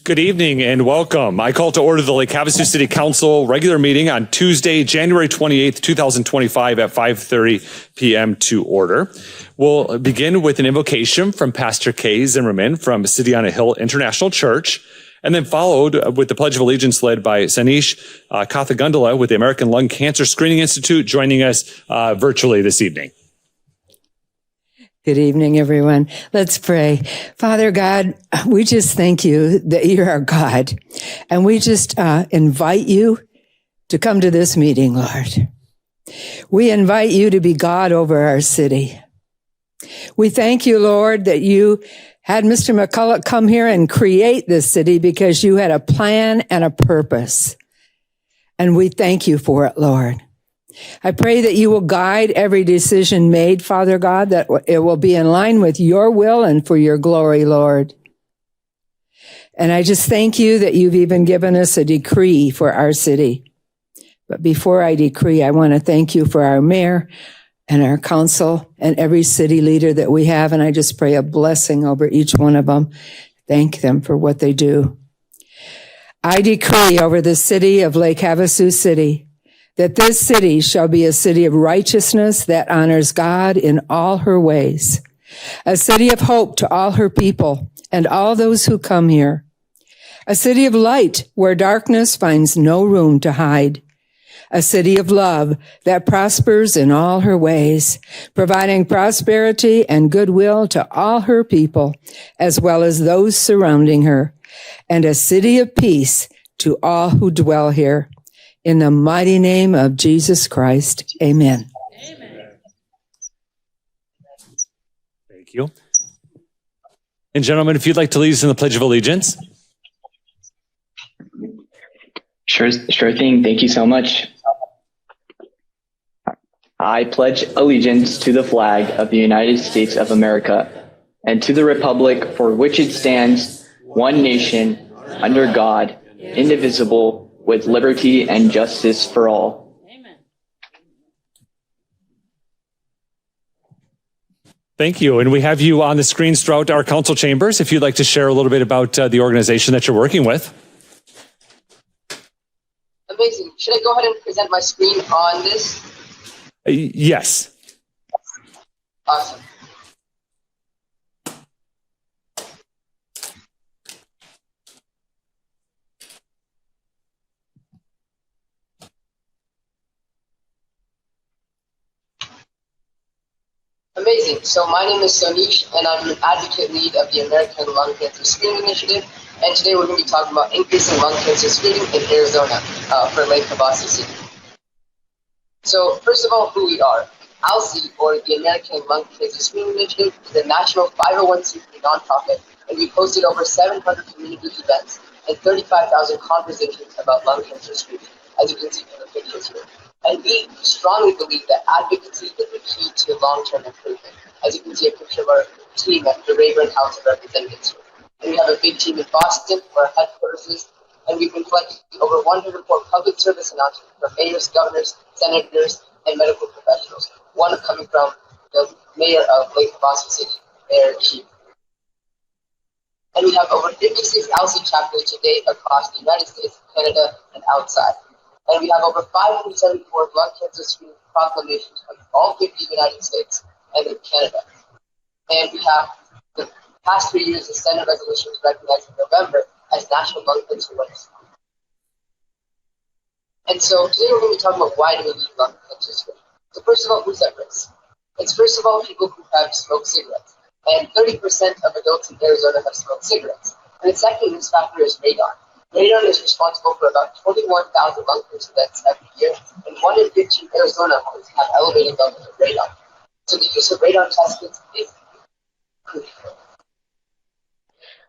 Good evening and welcome. I call to order the Lake Havasu City Council regular meeting on Tuesday, January 28th, 2025 at 5:30 p.m. to order. We'll begin with an invocation from Pastor Kay Zimmerman from City on a Hill International Church, and then followed with the Pledge of Allegiance led by Sanish Kathagundala with the American Lung Cancer Screening Institute joining us virtually this evening. Good evening, everyone. Let's pray. Father God, we just thank you that you're our God. And we just invite you to come to this meeting, Lord. We invite you to be God over our city. We thank you, Lord, that you had Mr. McCulloch come here and create this city because you had a plan and a purpose. And we thank you for it, Lord. I pray that you will guide every decision made, Father God, that it will be in line with your will and for your glory, Lord. And I just thank you that you've even given us a decree for our city. But before I decree, I want to thank you for our mayor and our council and every city leader that we have. And I just pray a blessing over each one of them. Thank them for what they do. I decree over the city of Lake Havasu City that this city shall be a city of righteousness that honors God in all her ways, a city of hope to all her people and all those who come here, a city of light where darkness finds no room to hide, a city of love that prospers in all her ways, providing prosperity and goodwill to all her people, as well as those surrounding her, and a city of peace to all who dwell here. In the mighty name of Jesus Christ, amen. Amen. Thank you. And gentlemen, if you'd like to lead us in the Pledge of Allegiance. Sure thing. Thank you so much. I pledge allegiance to the flag of the United States of America and to the republic for which it stands, one nation, under God, indivisible, with liberty and justice for all. Amen. Thank you. And we have you on the screens throughout our council chambers if you'd like to share a little bit about the organization that you're working with. Amazing. Should I go ahead and present my screen on this? Yes. Awesome. Amazing. So my name is Sanish, and I'm an advocate lead of the American Lung Cancer Screening Initiative. And today we're going to be talking about increasing lung cancer screening in Arizona for Lake Havasu City. So first of all, who we are. ALCI, or the American Lung Cancer Screening Initiative, is a national 501c3 nonprofit, and we've hosted over 700 community events and 35,000 conversations about lung cancer screening, as you can see from the pictures here. And we strongly believe that advocacy is the key to long-term improvement. As you can see a picture of our team at the Rayburn House of Representatives. And we have a big team in Boston, where our headquarters is, and we've been collecting over 104 public service announcements from mayors, governors, senators, and medical professionals. One coming from the mayor of Lake Havasu City, Mayor Chief. And we have over 56 ALCI chapters today across the United States, Canada, and outside. And we have over 574 lung cancer screening proclamations from all 50 United States and in Canada. And we have, the past 3 years, the Senate resolution was recognized in November as National Lung Cancer Awareness Month. And so today we're going to be talking about why do we need lung cancer screening. So first of all, who's at risk? It's first of all people who have smoked cigarettes. And 30% of adults in Arizona have smoked cigarettes. And the second risk factor is radon. Radon is responsible for about 21,000 lung cancer deaths every year, and 1 in 15 Arizona homes have elevated levels of radon. So the use of radon test kits is crucial.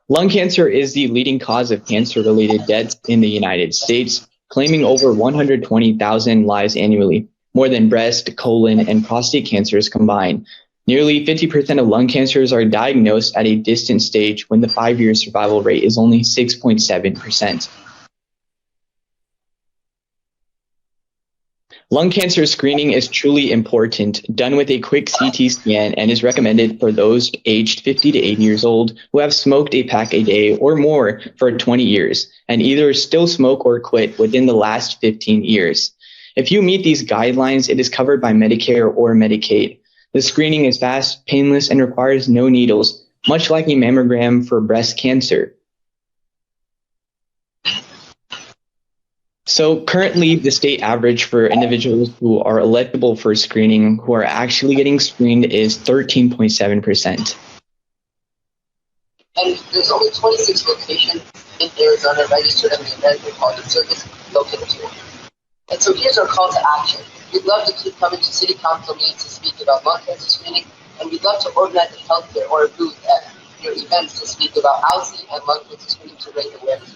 Lung cancer is the leading cause of cancer-related deaths in the United States, claiming over 120,000 lives annually, more than breast, colon, and prostate cancers combined. Nearly 50% of lung cancers are diagnosed at a distant stage when the 5-year survival rate is only 6.7%. Lung cancer screening is truly important, done with a quick CT scan, and is recommended for those aged 50 to 80 years old who have smoked a pack a day or more for 20 years and either still smoke or quit within the last 15 years. If you meet these guidelines, it is covered by Medicare or Medicaid. The screening is fast, painless, and requires no needles, much like a mammogram for breast cancer. So currently, the state average for individuals who are eligible for screening who are actually getting screened is 13.7%. And there's only 26 locations in Arizona registered on the American Heart Service located here. And so here's our call to action. We'd love to keep coming to city council meetings to speak about lung cancer screening, and we'd love to organize a healthcare or a booth at your events to speak about ALSI and lung cancer screening to raise awareness.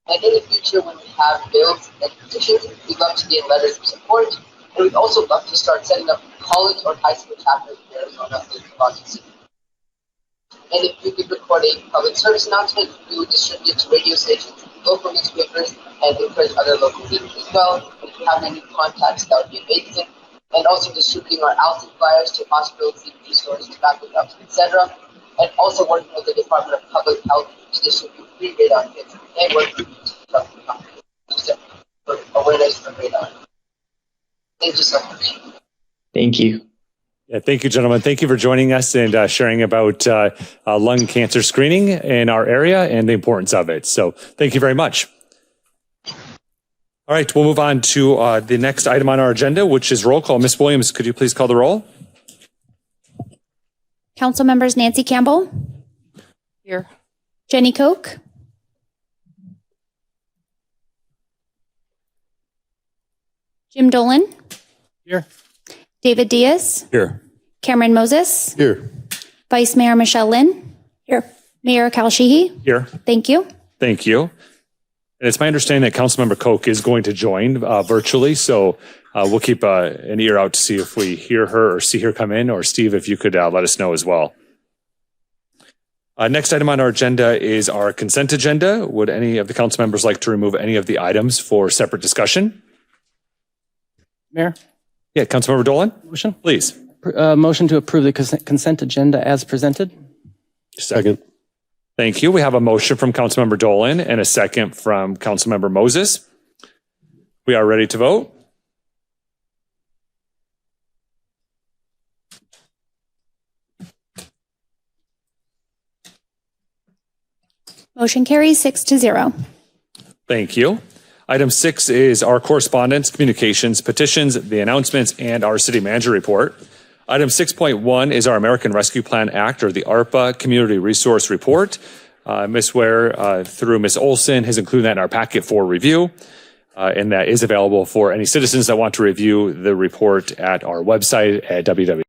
And in the future, when we have bills and petitions, we'd love to get letters of support. And we'd also love to start setting up college or high school chapters in Arizona and Washington City. And if you could record a public service announcement, we would distribute it to radio stations, local newspapers, and encourage other local leaders as well. And if you have any contacts, that would be amazing. And also distributing our ALSI flyers to hospitals, CBD stores, tobacco shops, etc. And also working with the Department of Public Health to distribute free radar kits and work with for awareness of radar. Thank you so much. Thank you. Yeah, thank you, gentlemen. Thank you for joining us and sharing about lung cancer screening in our area and the importance of it. So thank you very much. All right, we'll move on to the next item on our agenda, which is roll call. Ms. Williams, could you please call the roll? Council members Nancy Campbell. Here. Jenny Koch. Jim Dolan. Here. David Diaz. Here. Cameron Moses. Here. Vice Mayor Michelle Lynn. Here. Mayor Kal Sheehy. Here. Thank you. Thank you. And it's my understanding that Councilmember Koch is going to join virtually, so we'll keep an ear out to see if we hear her or see her come in, or Steve, if you could let us know as well. Next item on our agenda is our consent agenda. Would any of the council members like to remove any of the items for separate discussion? Mayor, Yeah, Councilmember Dolan, motion? please. Motion to approve the consent agenda as presented. Second. Thank you. We have a motion from Councilmember Dolan and a second from Councilmember Moses. We are ready to vote. Motion carries 6-0. Thank you. Item 6 is our correspondence, communications, petitions, the announcements, and our city manager report. Item 6.1 is our American Rescue Plan Act, or the ARPA Community Resource Report. Ms. Ware, through Ms. Olson, has included that in our packet for review, and that is available for any citizens that want to review the report at our website at www.lz.gov.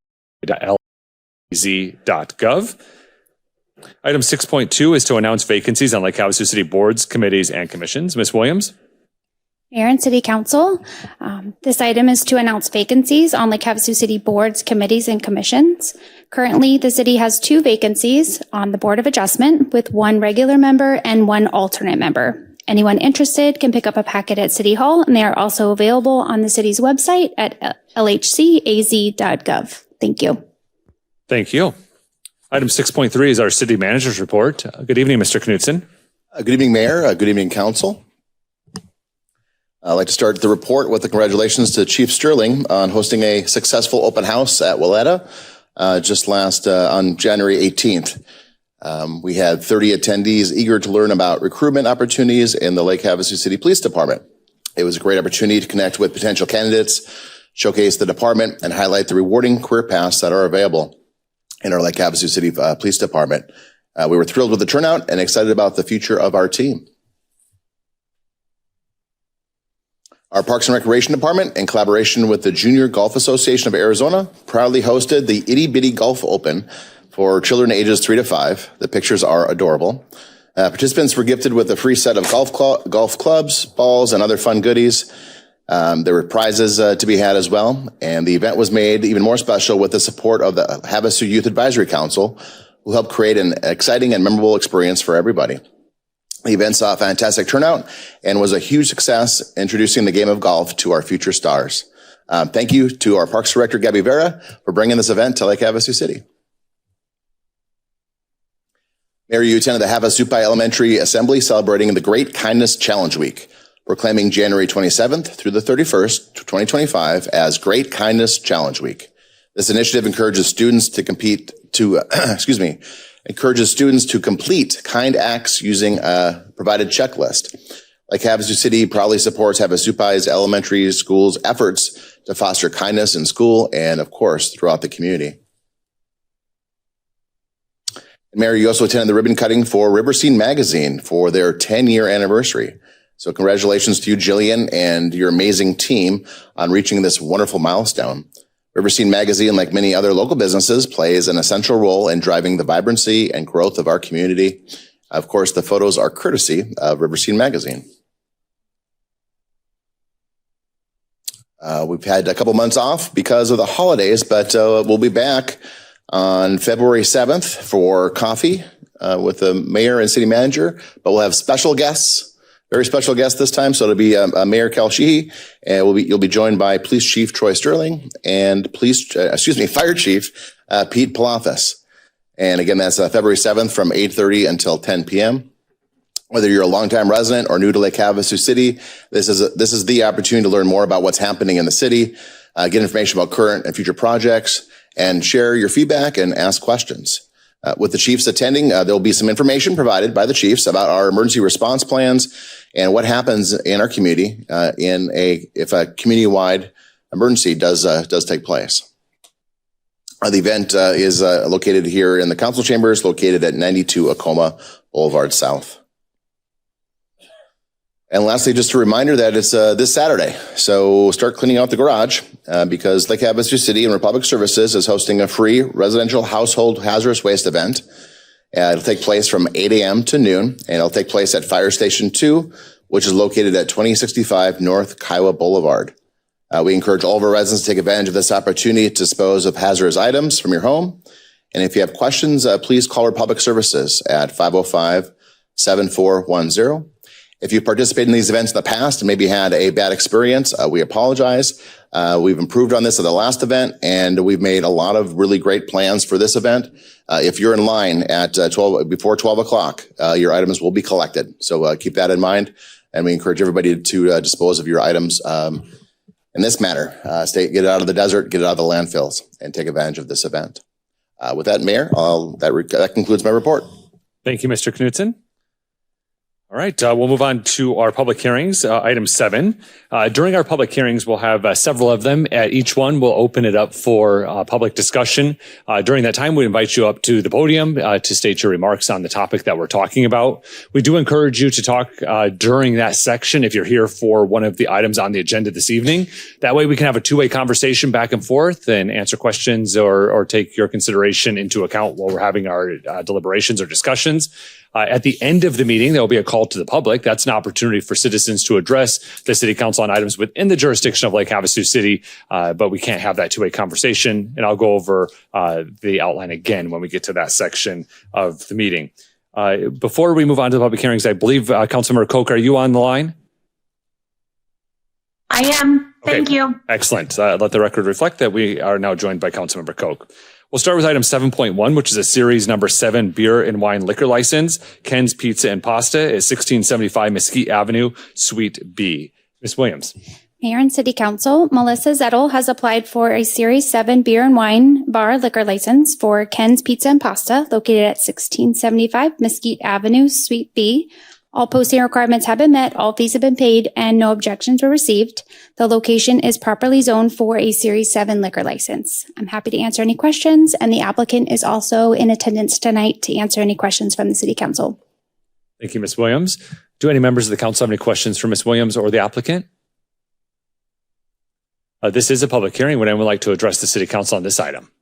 Item 6.2 is to announce vacancies on Lake Havasu City boards, committees, and commissions. Ms. Williams? Mayor and City Council, this item is to announce vacancies on Lake Havasu City boards, committees, and commissions. Currently, the city has 2 vacancies on the Board of Adjustment with 1 regular member and 1 alternate member. Anyone interested can pick up a packet at City Hall, and they are also available on the city's website at lhcaz.gov. Thank you. Thank you. Item 6.3 is our city manager's report. Good evening, Mr. Knudsen. Good evening, Mayor. Good evening, Council. I'd like to start the report with the congratulations to Chief Sterling on hosting a successful open house at Willetta just on January 18th. We had 30 attendees eager to learn about recruitment opportunities in the Lake Havasu City Police Department. It was a great opportunity to connect with potential candidates, showcase the department, and highlight the rewarding career paths that are available in our Lake Havasu City Police Department. We were thrilled with the turnout and excited about the future of our team. Our Parks and Recreation Department, in collaboration with the Junior Golf Association of Arizona, proudly hosted the Itty Bitty Golf Open for children ages 3 to 5. The pictures are adorable. Participants were gifted with a free set of golf clubs, balls, and other fun goodies. There were prizes to be had as well, and the event was made even more special with the support of the Havasu Youth Advisory Council, who helped create an exciting and memorable experience for everybody. The event saw a fantastic turnout and was a huge success, introducing the game of golf to our future stars. Thank you to our Parks Director, Gabby Vera, for bringing this event to Lake Havasu City. Mayor, you attended the Havasupai Elementary Assembly celebrating the Great Kindness Challenge Week, proclaiming January 27th through the 31st, 2025 as Great Kindness Challenge Week. This initiative encourages students to encourages students to complete kind acts using a provided checklist. Like Havasu City proudly supports Havasupai's elementary school's efforts to foster kindness in school and, of course, throughout the community. Mayor, you also attended the ribbon cutting for River Scene Magazine for their 10-year anniversary. So congratulations to you, Jillian, and your amazing team on reaching this wonderful milestone. River Scene Magazine, like many other local businesses, plays an essential role in driving the vibrancy and growth of our community. Of course, the photos are courtesy of River Scene Magazine. We've had a couple months off because of the holidays, but we'll be back on February 7th for coffee with the mayor and city manager, but we'll have special guests, very special guests this time. So it'll be Mayor Cal Sheehy, and you'll be joined by Police Chief Troy Sterling and Fire Chief Pete Palathas. And again, that's February 7th from 8:30 until 10 p.m. Whether you're a longtime resident or new to Lake Havasu City, this is the opportunity to learn more about what's happening in the city, get information about current and future projects, and share your feedback and ask questions. With the chiefs attending, there'll be some information provided by the chiefs about our emergency response plans and what happens in our community if a community-wide emergency does take place. The event is located here in the council chambers, located at 92 Acoma Boulevard South. And lastly, just a reminder that it's this Saturday. So start cleaning out the garage because Lake Havasu City and Republic Services is hosting a free residential household hazardous waste event. It'll take place from 8 a.m. to noon, and it'll take place at Fire Station 2, which is located at 2065 North Kiowa Boulevard. We encourage all of our residents to take advantage of this opportunity to dispose of hazardous items from your home. And if you have questions, please call Republic Services at 505-7410. If you participated in these events in the past and maybe had a bad experience, we apologize. We've improved on this at the last event, and we've made a lot of really great plans for this event. If you're in line at before 12 o'clock, your items will be collected. So keep that in mind, and we encourage everybody to dispose of your items in this manner. Get it out of the desert, get it out of the landfills, and take advantage of this event. With that, Mayor, that concludes my report. Thank you, Mr. Knutson. All right, we'll move on to our public hearings. Item 7. During our public hearings, we'll have several of them. At each one, we'll open it up for public discussion. During that time, we invite you up to the podium to state your remarks on the topic that we're talking about. We do encourage you to talk during that section if you're here for one of the items on the agenda this evening. That way, we can have a two-way conversation back and forth and answer questions or take your consideration into account while we're having our deliberations or discussions. At the end of the meeting, there will be a call to the public. That's an opportunity for citizens to address the city council on items within the jurisdiction of Lake Havasu City, but we can't have that two-way conversation. And I'll go over the outline again when we get to that section of the meeting. Before we move on to the public hearings, I believe Councilmember Koch, are you on the line? I am. Thank you. Excellent. Let the record reflect that we are now joined by Councilmember Koch. We'll start with item 7.1, which is a series number 7 beer and wine liquor license. Ken's Pizza and Pasta is 1675 Mesquite Avenue, Suite B. Ms. Williams. Mayor and City Council, Melissa Zettel has applied for a Series 7 beer and wine bar liquor license for Ken's Pizza and Pasta, located at 1675 Mesquite Avenue, Suite B. All posting requirements have been met, all fees have been paid, and no objections were received. The location is properly zoned for a Series 7 liquor license. I'm happy to answer any questions, and the applicant is also in attendance tonight to answer any questions from the City Council. Thank you, Ms. Williams. Do any members of the council have any questions for Ms. Williams or the applicant? This is a public hearing. Would anyone like to address the City Council on this item?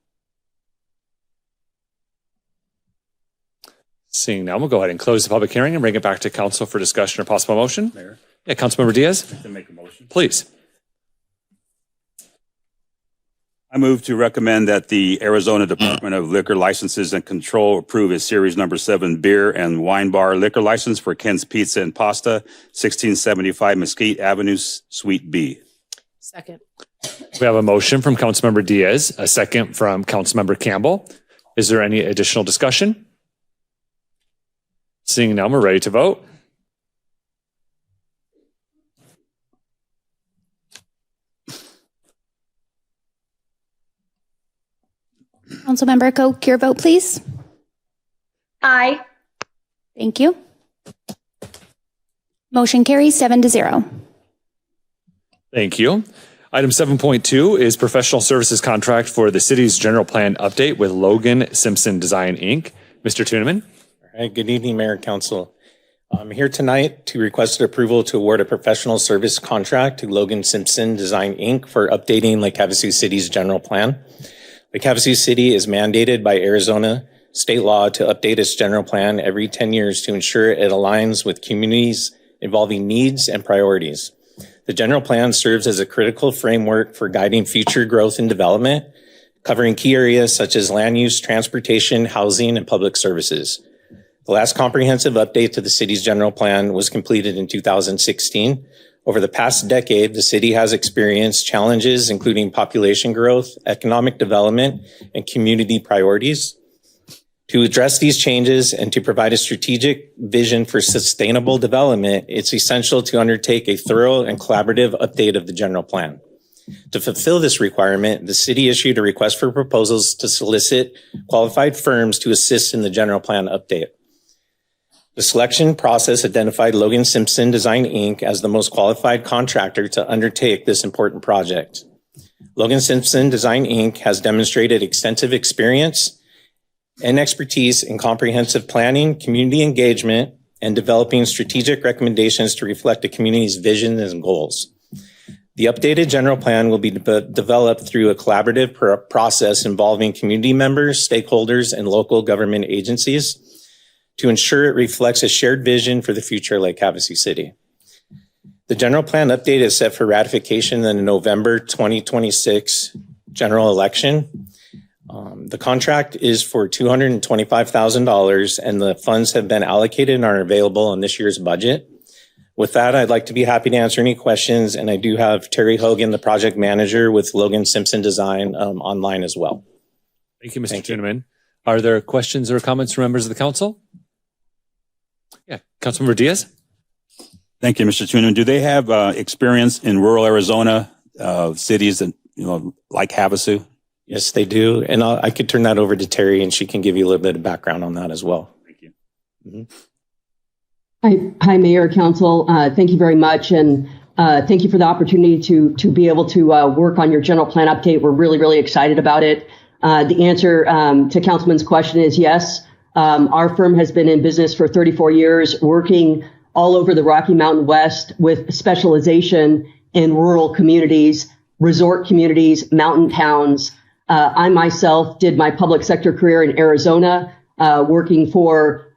Seeing none, we'll go ahead and close the public hearing and bring it back to council for discussion or possible motion. Mayor. Yeah, Councilmember Diaz. I'd like to make a motion. Please. I move to recommend that the Arizona Department of Liquor Licenses and Control approve a series number 7 beer and wine bar liquor license for Ken's Pizza and Pasta, 1675 Mesquite Avenue, Suite B. Second. We have a motion from Councilmember Diaz, a second from Councilmember Campbell. Is there any additional discussion? Seeing none, we're ready to vote. Councilmember Koch, your vote, please. Aye. Thank you. Motion carries 7-0. Thank you. Item 7.2 is professional services contract for the city's general plan update with Logan Simpson Design, Inc. Mr. Tuneman. All right, good evening, Mayor and Council. I'm here tonight to request approval to award a professional service contract to Logan Simpson Design, Inc. for updating Lake Havasu City's general plan. Lake Havasu City is mandated by Arizona state law to update its general plan every 10 years to ensure it aligns with communities' evolving needs and priorities. The general plan serves as a critical framework for guiding future growth and development, covering key areas such as land use, transportation, housing, and public services. The last comprehensive update to the city's general plan was completed in 2016. Over the past decade, the city has experienced challenges including population growth, economic development, and community priorities. To address these changes and to provide a strategic vision for sustainable development, it's essential to undertake a thorough and collaborative update of the general plan. To fulfill this requirement, the city issued a request for proposals to solicit qualified firms to assist in the general plan update. The selection process identified Logan Simpson Design, Inc. as the most qualified contractor to undertake this important project. Logan Simpson Design, Inc. has demonstrated extensive experience and expertise in comprehensive planning, community engagement, and developing strategic recommendations to reflect the community's vision and goals. The updated general plan will be developed through a collaborative process involving community members, stakeholders, and local government agencies to ensure it reflects a shared vision for the future of Lake Havasu City. The general plan update is set for ratification in the November 2026 general election. The contract is for $225,000 and the funds have been allocated and are available in this year's budget. With that, I'd like to be happy to answer any questions, and I do have Terry Hogan, the project manager with Logan Simpson Design, online as well. Thank you, Mr. Tuneman. Are there questions or comments from members of the council? Yeah, Councilmember Diaz. Thank you, Mr. Tuneman. Do they have experience in rural Arizona cities and like Havasu? Yes, they do. And I could turn that over to Terry and she can give you a little bit of background on that as well. Thank you. Mm-hmm. Hi, Mayor, Council. Thank you very much. And thank you for the opportunity to be able to work on your general plan update. We're really, really excited about it. The answer to Councilman's question is yes. Our firm has been in business for 34 years, working all over the Rocky Mountain West with specialization in rural communities, resort communities, mountain towns. I myself did my public sector career in Arizona, working for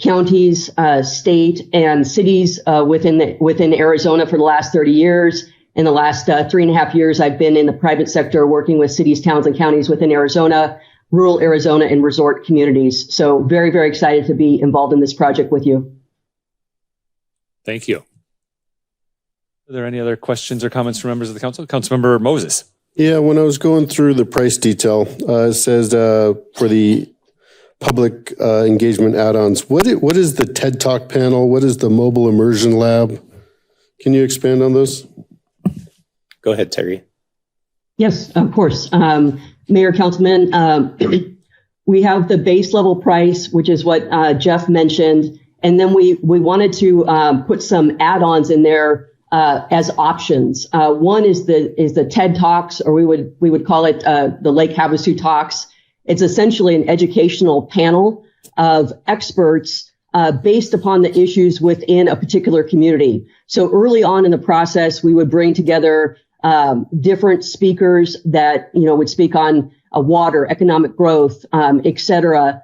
counties, state, and cities within Arizona for the last 30 years. In the last 3.5 years, I've been in the private sector working with cities, towns, and counties within Arizona, rural Arizona, and resort communities. So very, very excited to be involved in this project with you. Thank you. Are there any other questions or comments from members of the council? Councilmember Moses. Yeah, when I was going through the price detail, it says for the public engagement add-ons, what is the TED Talk panel? What is the mobile immersion lab? Can you expand on those? Go ahead, Terry. Yes, of course. Mayor, Councilman, we have the base level price, which is what Jeff mentioned. And then we wanted to put some add-ons in there as options. One is the TED Talks, or we would call it the Lake Havasu Talks. It's essentially an educational panel of experts based upon the issues within a particular community. So early on in the process, we would bring together different speakers that would speak on water, economic growth, et cetera,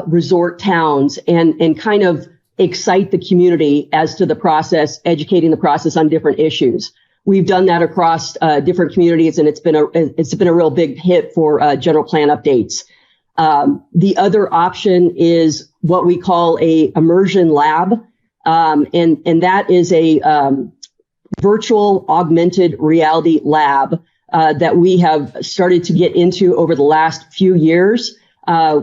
resort towns, and kind of excite the community as to the process, educating the process on different issues. We've done that across different communities, and it's been a real big hit for general plan updates. The other option is what we call a immersion lab, and that is a virtual augmented reality lab that we have started to get into over the last few years.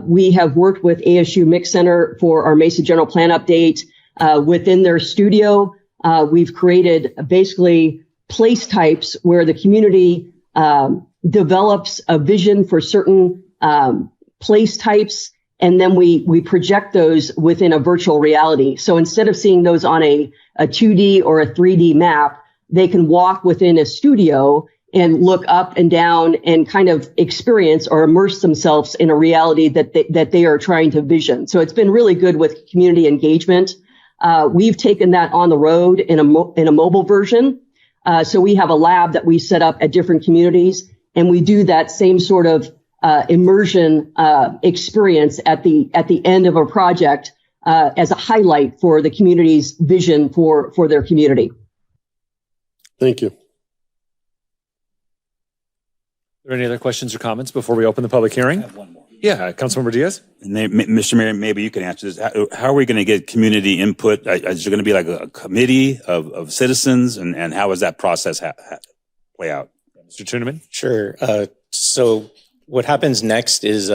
We have worked with ASU Mix Center for our Mesa General Plan update. Within their studio, we've created basically place types where the community develops a vision for certain place types, and then we project those within a virtual reality. So instead of seeing those on a 2D or a 3D map, they can walk within a studio and look up and down and kind of experience or immerse themselves in a reality that they are trying to vision. So it's been really good with community engagement. We've taken that on the road in a mobile version. So we have a lab that we set up at different communities, and we do that same sort of immersion experience at the end of a project as a highlight for the community's vision for their community. Thank you. Are there any other questions or comments before we open the public hearing? I have one more. Yeah, Councilmember Diaz. And Mr. Mayor, maybe you can answer this. How are we going to get community input? Is there going to be like a committee of citizens, and how does that process play out? Mr. Tuneman? Sure. So what happens next is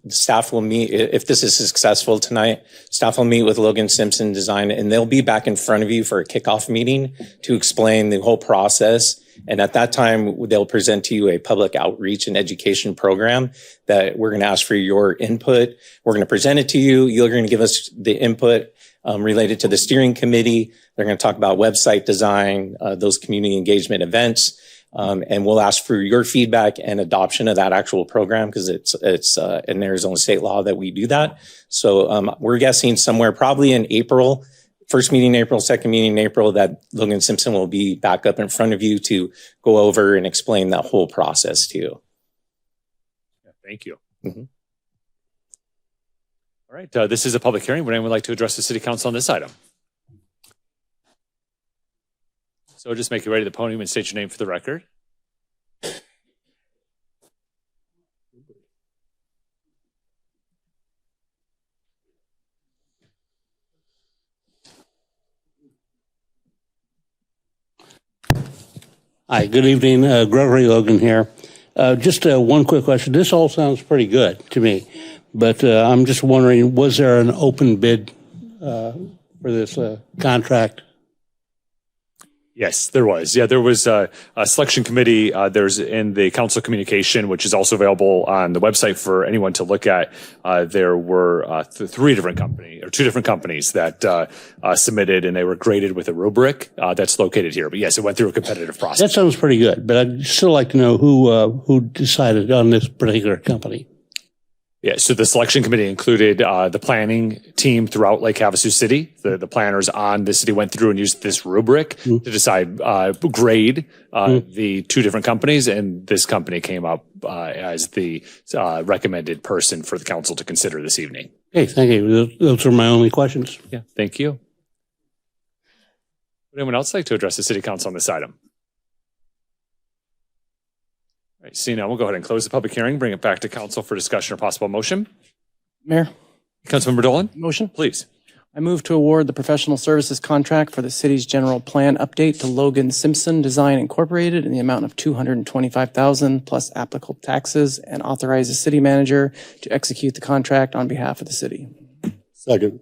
staff will meet, if this is successful tonight, staff will meet with Logan Simpson Design, and they'll be back in front of you for a kickoff meeting to explain the whole process. And at that time, they'll present to you a public outreach and education program that we're going to ask for your input. We're going to present it to you. You're going to give us the input related to the steering committee. They're going to talk about website design, those community engagement events. And we'll ask for your feedback and adoption of that actual program because it's in Arizona state law that we do that. So we're guessing somewhere probably in April, first meeting in April, second meeting in April, that Logan Simpson will be back up in front of you to go over and explain that whole process to you. Yeah, thank you. Mm-hmm. All right, this is a public hearing. Would anyone like to address the City Council on this item? So just make your way to the podium and state your name for the record. Hi, good evening. Gregory Logan here. Just one quick question. This all sounds pretty good to me, but I'm just wondering, was there an open bid for this contract? Yes, there was. Yeah, there was a selection committee. There's in the council communication, which is also available on the website for anyone to look at. There were two different companies that submitted, and they were graded with a rubric that's located here. But yes, it went through a competitive process. That sounds pretty good, but I'd still like to know who decided on this particular company. Yeah, so the selection committee included the planning team throughout Lake Havasu City. The planners on the city went through and used this rubric to decide grade the two different companies, and this company came up as the recommended person for the council to consider this evening. Okay, thank you. Those are my only questions. Yeah, thank you. Would anyone else like to address the City Council on this item? All right, seeing none, we'll go ahead and close the public hearing, bring it back to council for discussion or possible motion. Mayor, Councilmember Dolan? motion. Please. I move to award the professional services contract for the city's general plan update to Logan Simpson Design Incorporated in the amount of $225,000 plus applicable taxes, and authorize the city manager to execute the contract on behalf of the city. Second.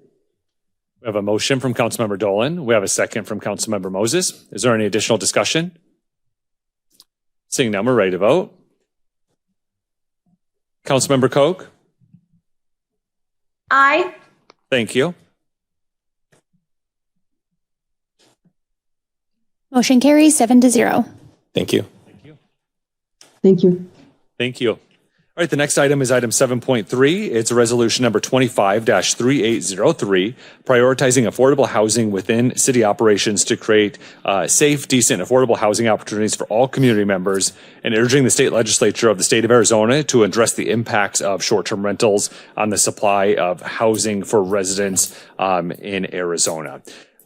We have a motion from Councilmember Dolan. We have a second from Councilmember Moses. Is there any additional discussion? Seeing none, we're ready to vote. Councilmember Koch? Aye. Thank you. Motion carries 7-0. Thank you. Thank you. Thank you. All right, the next item is item 7.3. It's a resolution number 25-3803, prioritizing affordable housing within city operations to create safe, decent, affordable housing opportunities for all community members, and urging the state legislature of the state of Arizona to address the impacts of short-term rentals on the supply of housing for residents in Arizona.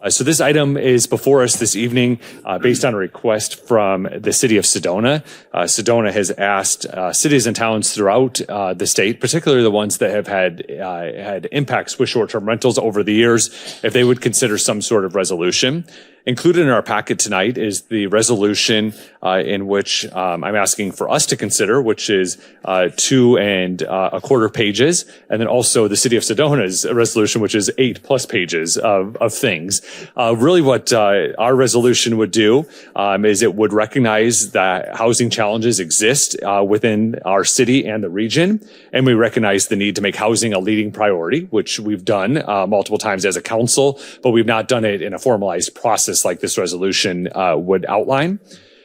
So this item is before us this evening based on a request from the city of Sedona. Sedona has asked cities and towns throughout the state, particularly the ones that have had impacts with short-term rentals over the years, if they would consider some sort of resolution. Included in our packet tonight is the resolution in which I'm asking for us to consider, which is 2 1/4 pages, and then also the City of Sedona's resolution, which is 8+ pages of things. Really what our resolution would do is it would recognize that housing challenges exist within our city and the region, and we recognize the need to make housing a leading priority, which we've done multiple times as a council, but we've not done it in a formalized process like this resolution would outline.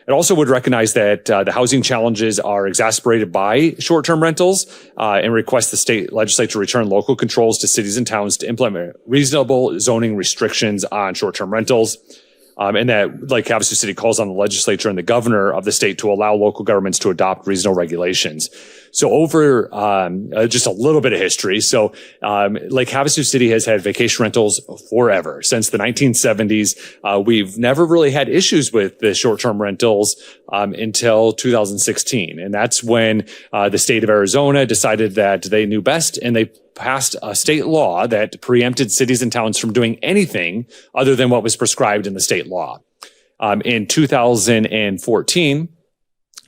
It also would recognize that the housing challenges are exacerbated by short-term rentals and request the state legislature return local controls to cities and towns to implement reasonable zoning restrictions on short-term rentals. And that Lake Havasu City calls on the legislature and the governor of the state to allow local governments to adopt reasonable regulations. So over just a little bit of history. So Lake Havasu City has had vacation rentals forever. Since the 1970s, we've never really had issues with the short-term rentals until 2016. And that's when the state of Arizona decided that they knew best, and they passed a state law that preempted cities and towns from doing anything other than what was prescribed in the state law. In 2014,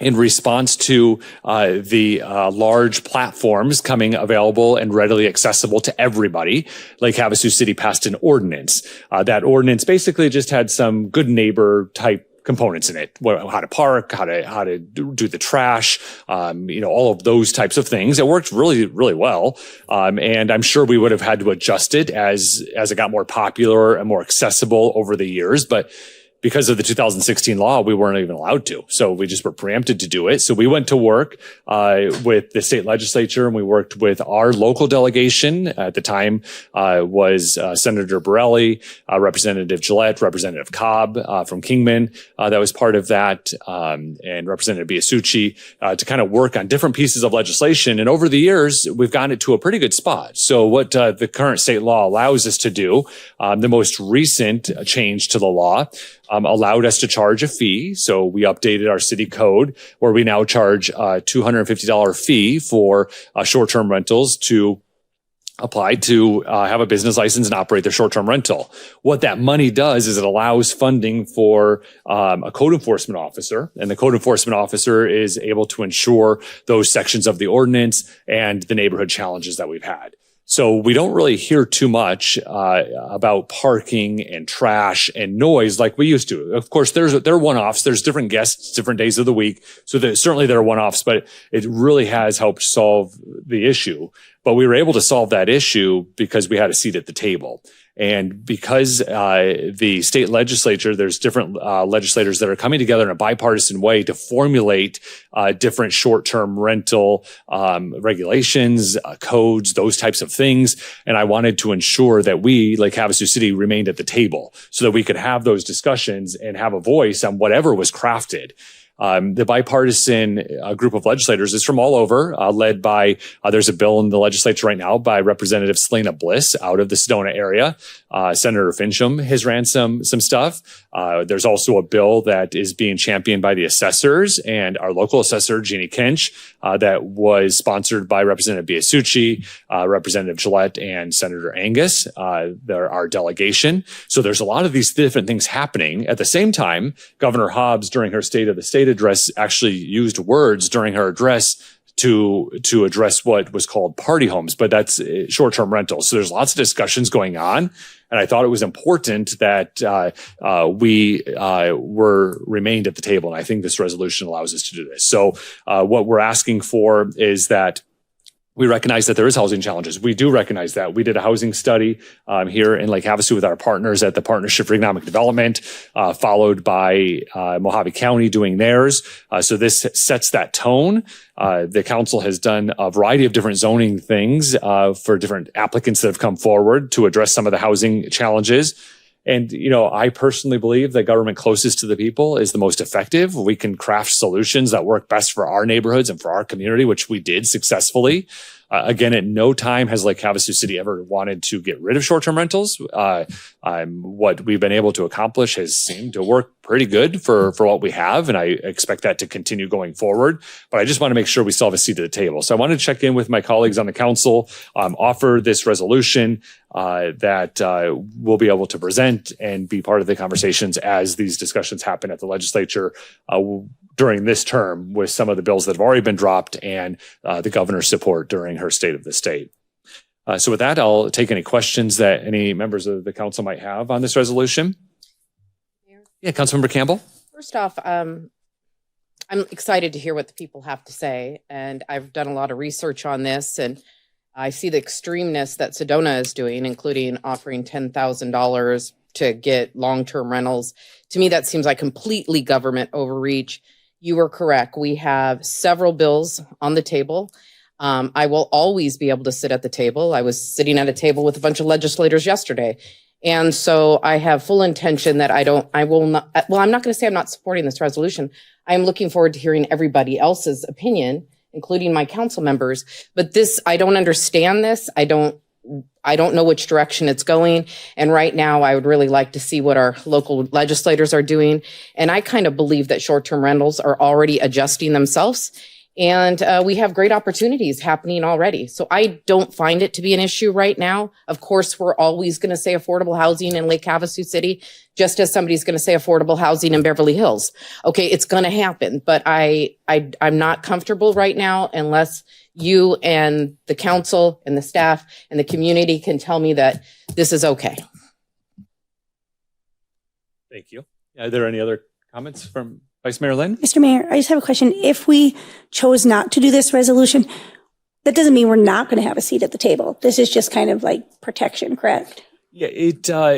in response to the large platforms coming available and readily accessible to everybody, Lake Havasu City passed an ordinance. That ordinance basically just had some good neighbor type components in it, how to park, how to do the trash, all of those types of things. It worked really, really well. And I'm sure we would have had to adjust it as it got more popular and more accessible over the years. But because of the 2016 law, we weren't even allowed to. So we just were preempted to do it. So we went to work with the state legislature, and we worked with our local delegation. At the time was Senator Borelli, Representative Gillette, Representative Cobb from Kingman that was part of that, and Representative Biasucci to kind of work on different pieces of legislation. And over the years, we've gotten it to a pretty good spot. So what the current state law allows us to do, the most recent change to the law, allowed us to charge a fee. So we updated our city code where we now charge a $250 fee for short-term rentals to apply to have a business license and operate their short-term rental. What that money does is it allows funding for a code enforcement officer, and the code enforcement officer is able to ensure those sections of the ordinance and the neighborhood challenges that we've had. So we don't really hear too much about parking and trash and noise like we used to. Of course, there are one-offs. There's different guests, different days of the week. So certainly there are one-offs, but it really has helped solve the issue. But we were able to solve that issue because we had a seat at the table. And because the state legislature, there's different legislators that are coming together in a bipartisan way to formulate different short-term rental regulations, codes, those types of things. And I wanted to ensure that we, like Havasu City, remained at the table so that we could have those discussions and have a voice on whatever was crafted. The bipartisan group of legislators is from all over, led by, there's a bill in the legislature right now by Representative Selena Bliss out of the Sedona area. Senator Fincham has ran some stuff. There's also a bill that is being championed by the assessors and our local assessor, Jeannie Kinch, that was sponsored by Representative Biasucci, Representative Gillette, and Senator Angus. They're our delegation. So there's a lot of these different things happening. At the same time, Governor Hobbs, during her State of the State address, actually used words during her address to address what was called party homes, but that's short-term rentals. So there's lots of discussions going on. And I thought it was important that we remained at the table. And I think this resolution allows us to do this. So what we're asking for is that we recognize that there is housing challenges. We do recognize that. We did a housing study here in Lake Havasu with our partners at the Partnership for Economic Development, followed by Mojave County doing theirs. So this sets that tone. The council has done a variety of different zoning things for different applicants that have come forward to address some of the housing challenges. And, I personally believe that government closest to the people is the most effective. We can craft solutions that work best for our neighborhoods and for our community, which we did successfully. Again, at no time has Lake Havasu City ever wanted to get rid of short-term rentals. What we've been able to accomplish has seemed to work pretty good for what we have, and I expect that to continue going forward. But I just want to make sure we still have a seat at the table. So I want to check in with my colleagues on the council, offer this resolution that we'll be able to present and be part of the conversations as these discussions happen at the legislature during this term, with some of the bills that have already been dropped and the governor's support during her State of the State. So with that, I'll take any questions that any members of the council might have on this resolution. Yeah, Councilmember Campbell. First off, I'm excited to hear what the people have to say, and I've done a lot of research on this, and I see the extremeness that Sedona is doing, including offering $10,000 to get long-term rentals. To me, that seems like completely government overreach. You were correct. We have several bills on the table. I will always be able to sit at the table. I was sitting at a table with a bunch of legislators yesterday. And so I have full intention that I'm not going to say I'm not supporting this resolution. I'm looking forward to hearing everybody else's opinion, including my council members. But I don't understand this. I don't know which direction it's going. And right now, I would really like to see what our local legislators are doing. And I kind of believe that short-term rentals are already adjusting themselves. And we have great opportunities happening already. So I don't find it to be an issue right now. Of course, we're always going to say affordable housing in Lake Havasu City, just as somebody's going to say affordable housing in Beverly Hills. Okay, it's going to happen. But I'm not comfortable right now unless you and the council and the staff and the community can tell me that this is okay. Thank you. Are there any other comments from Vice Mayor Lynn? Mr. Mayor, I just have a question. If we chose not to do this resolution, that doesn't mean we're not going to have a seat at the table. This is just kind of like protection, correct? Yeah,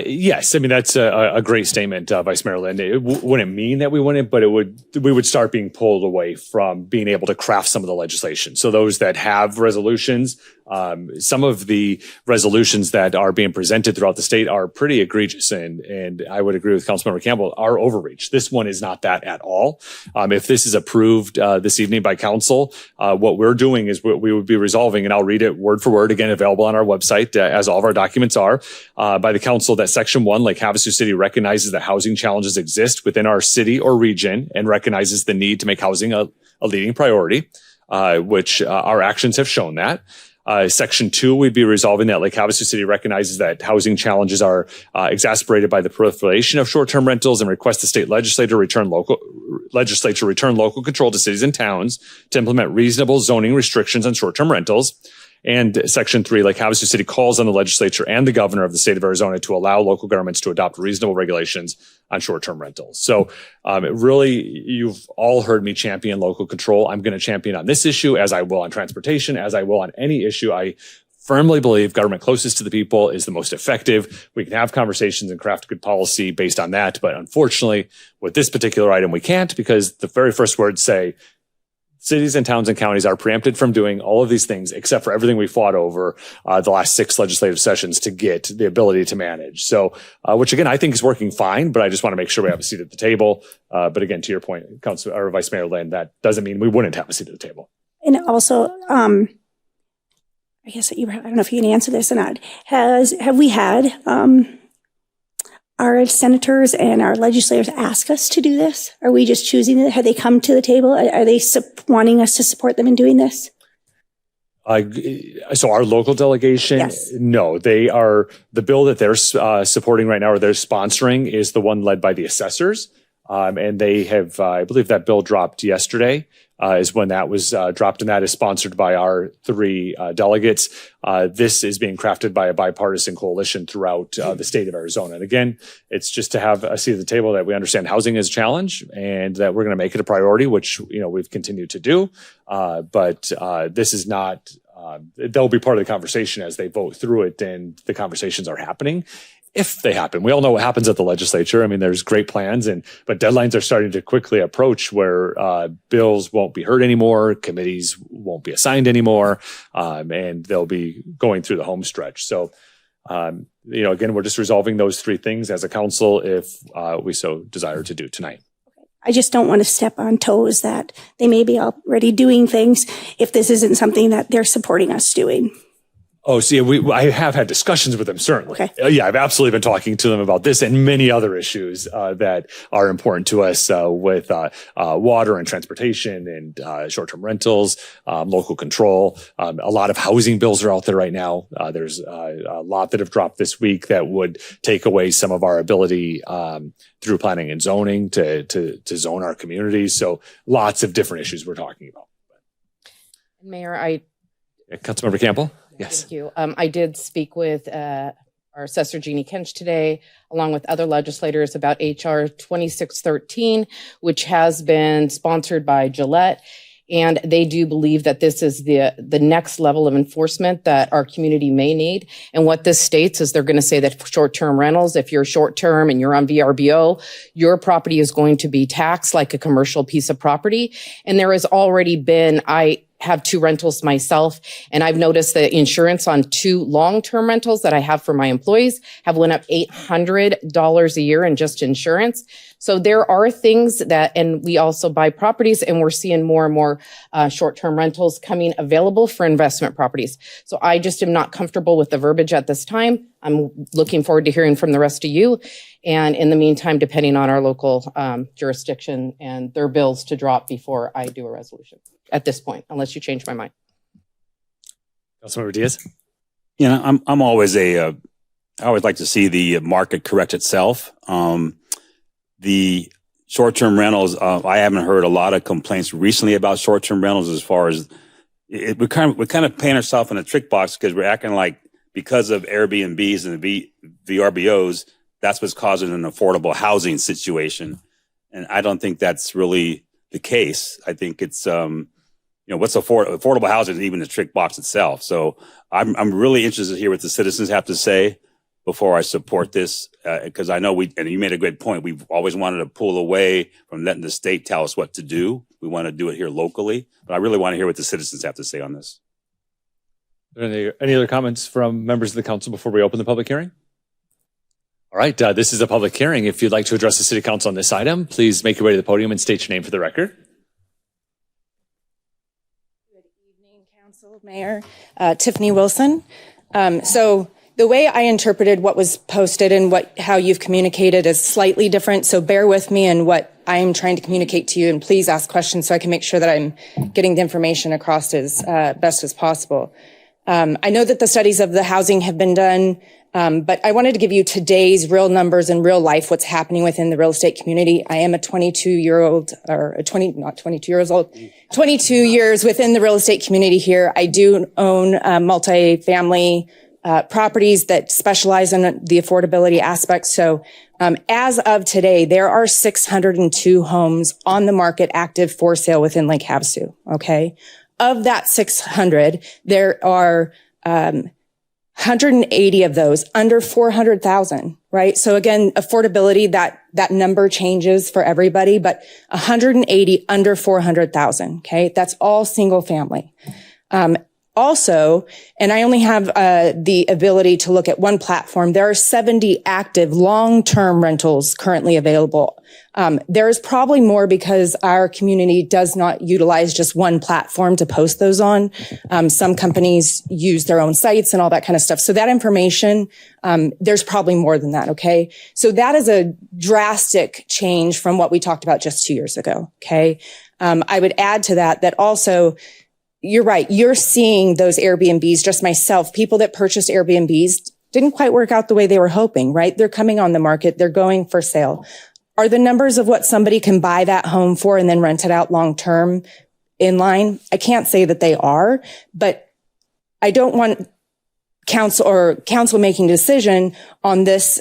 yes. I mean, that's a great statement, Vice Mayor Lynn. It wouldn't mean that we wouldn't, but we would start being pulled away from being able to craft some of the legislation. So those that have resolutions, some of the resolutions that are being presented throughout the state are pretty egregious, and I would agree with Councilmember Campbell, are overreach. This one is not that at all. If this is approved this evening by council, what we're doing is we would be resolving, and I'll read it word for word, again, available on our website, as all of our documents are, by the council, that Section 1, Lake Havasu City recognizes that housing challenges exist within our city or region and recognizes the need to make housing a leading priority, which our actions have shown that. Section 2, we'd be resolving that Lake Havasu City recognizes that housing challenges are exacerbated by the proliferation of short-term rentals and requests the state legislature return local control to cities and towns to implement reasonable zoning restrictions on short-term rentals. And Section 3, Lake Havasu City calls on the legislature and the governor of the state of Arizona to allow local governments to adopt reasonable regulations on short-term rentals. So really, you've all heard me champion local control. I'm going to champion on this issue, as I will on transportation, as I will on any issue. I firmly believe government closest to the people is the most effective. We can have conversations and craft good policy based on that. But unfortunately, with this particular item, we can't, because the very first words say, cities and towns and counties are preempted from doing all of these things, except for everything we fought over the last 6 legislative sessions to get the ability to manage. So, which again, I think is working fine, but I just want to make sure we have a seat at the table. But again, to your point, Council or Vice Mayor Lynn, that doesn't mean we wouldn't have a seat at the table. And also, I guess I don't know if you can answer this or not. Have we had our senators and our legislators ask us to do this? Are we just choosing it? Have they come to the table? Are they wanting us to support them in doing this? So our local delegation, yes. No, they are, the bill that they're supporting right now, or they're sponsoring, is the one led by the assessors. And they have, I believe that bill dropped yesterday, is when that was dropped, and that is sponsored by our 3 delegates. This is being crafted by a bipartisan coalition throughout the state of Arizona. And again, it's just to have a seat at the table that we understand housing is a challenge and that we're going to make it a priority, which, we've continued to do. But this is not, they'll be part of the conversation as they vote through it, and the conversations are happening. If they happen, we all know what happens at the legislature. I mean, there's great plans, but deadlines are starting to quickly approach where bills won't be heard anymore, committees won't be assigned anymore, and they'll be going through the home stretch. So, again, we're just resolving those 3 things as a council if we so desire to do tonight. I just don't want to step on toes that they may be already doing things if this isn't something that they're supporting us doing. Oh, see, I have had discussions with them, certainly. Okay. Yeah, I've absolutely been talking to them about this and many other issues that are important to us with water and transportation and short-term rentals, local control. A lot of housing bills are out there right now. There's a lot that have dropped this week that would take away some of our ability through planning and zoning to zone our communities. So lots of different issues we're talking about. Mayor, Councilmember Campbell? Yes. Thank you. I did speak with our Assessor Jeannie Kench today, along with other legislators, about HR 2613, which has been sponsored by Gillette. And they do believe that this is the next level of enforcement that our community may need. And what this states is they're going to say that short-term rentals, if you're short-term and you're on VRBO, your property is going to be taxed like a commercial piece of property. And there has already been, I have 2 rentals myself, and I've noticed the insurance on 2 long-term rentals that I have for my employees have went up $800 a year in just insurance. So there are things that, and we also buy properties, and we're seeing more and more short-term rentals coming available for investment properties. So I just am not comfortable with the verbiage at this time. I'm looking forward to hearing from the rest of you. And in the meantime, depending on our local jurisdiction and their bills to drop before I do a resolution at this point, unless you change my mind. Councilmember Diaz? You know, I'm always I always like to see the market correct itself. The short-term rentals, I haven't heard a lot of complaints recently about short-term rentals as far as we're kind of paying ourselves in a trick box because we're acting like because of Airbnbs and the VRBOs, that's what's causing an affordable housing situation. And I don't think that's really the case. I think it's, what's affordable housing is even the trick box itself. So I'm really interested to hear what the citizens have to say before I support this, because I know and you made a great point. We've always wanted to pull away from letting the state tell us what to do. We want to do it here locally, but I really want to hear what the citizens have to say on this. Any other comments from members of the council before we open the public hearing? All right, this is a public hearing. If you'd like to address the city council on this item, please make your way to the podium and state your name for the record. Good evening, Council, Mayor. Tiffany Wilson. So the way I interpreted what was posted and how you've communicated is slightly different. So bear with me in what I'm trying to communicate to you, and please ask questions so I can make sure that I'm getting the information across as best as possible. I know that the studies of the housing have been done, but I wanted to give you today's real numbers and real life, what's happening within the real estate community. I am a 22 years old, 22 years within the real estate community here. I do own multifamily properties that specialize in the affordability aspect. So as of today, there are 602 homes on the market active for sale within Lake Havasu. Okay. Of that 600, there are 180 of those under 400,000, right? So again, affordability, that number changes for everybody, but 180 under 400,000. Okay. That's all single family. Also, and I only have the ability to look at one platform, there are 70 active long-term rentals currently available. There's probably more because our community does not utilize just one platform to post those on. Some companies use their own sites and all that kind of stuff. So that information, there's probably more than that, okay? So that is a drastic change from what we talked about just 2 years ago, okay? I would add to that also, you're right. You're seeing those Airbnbs, just myself, people that purchased Airbnbs didn't quite work out the way they were hoping, right? They're coming on the market. They're going for sale. Are the numbers of what somebody can buy that home for and then rent it out long-term in line? I can't say that they are, but I don't want council making a decision on this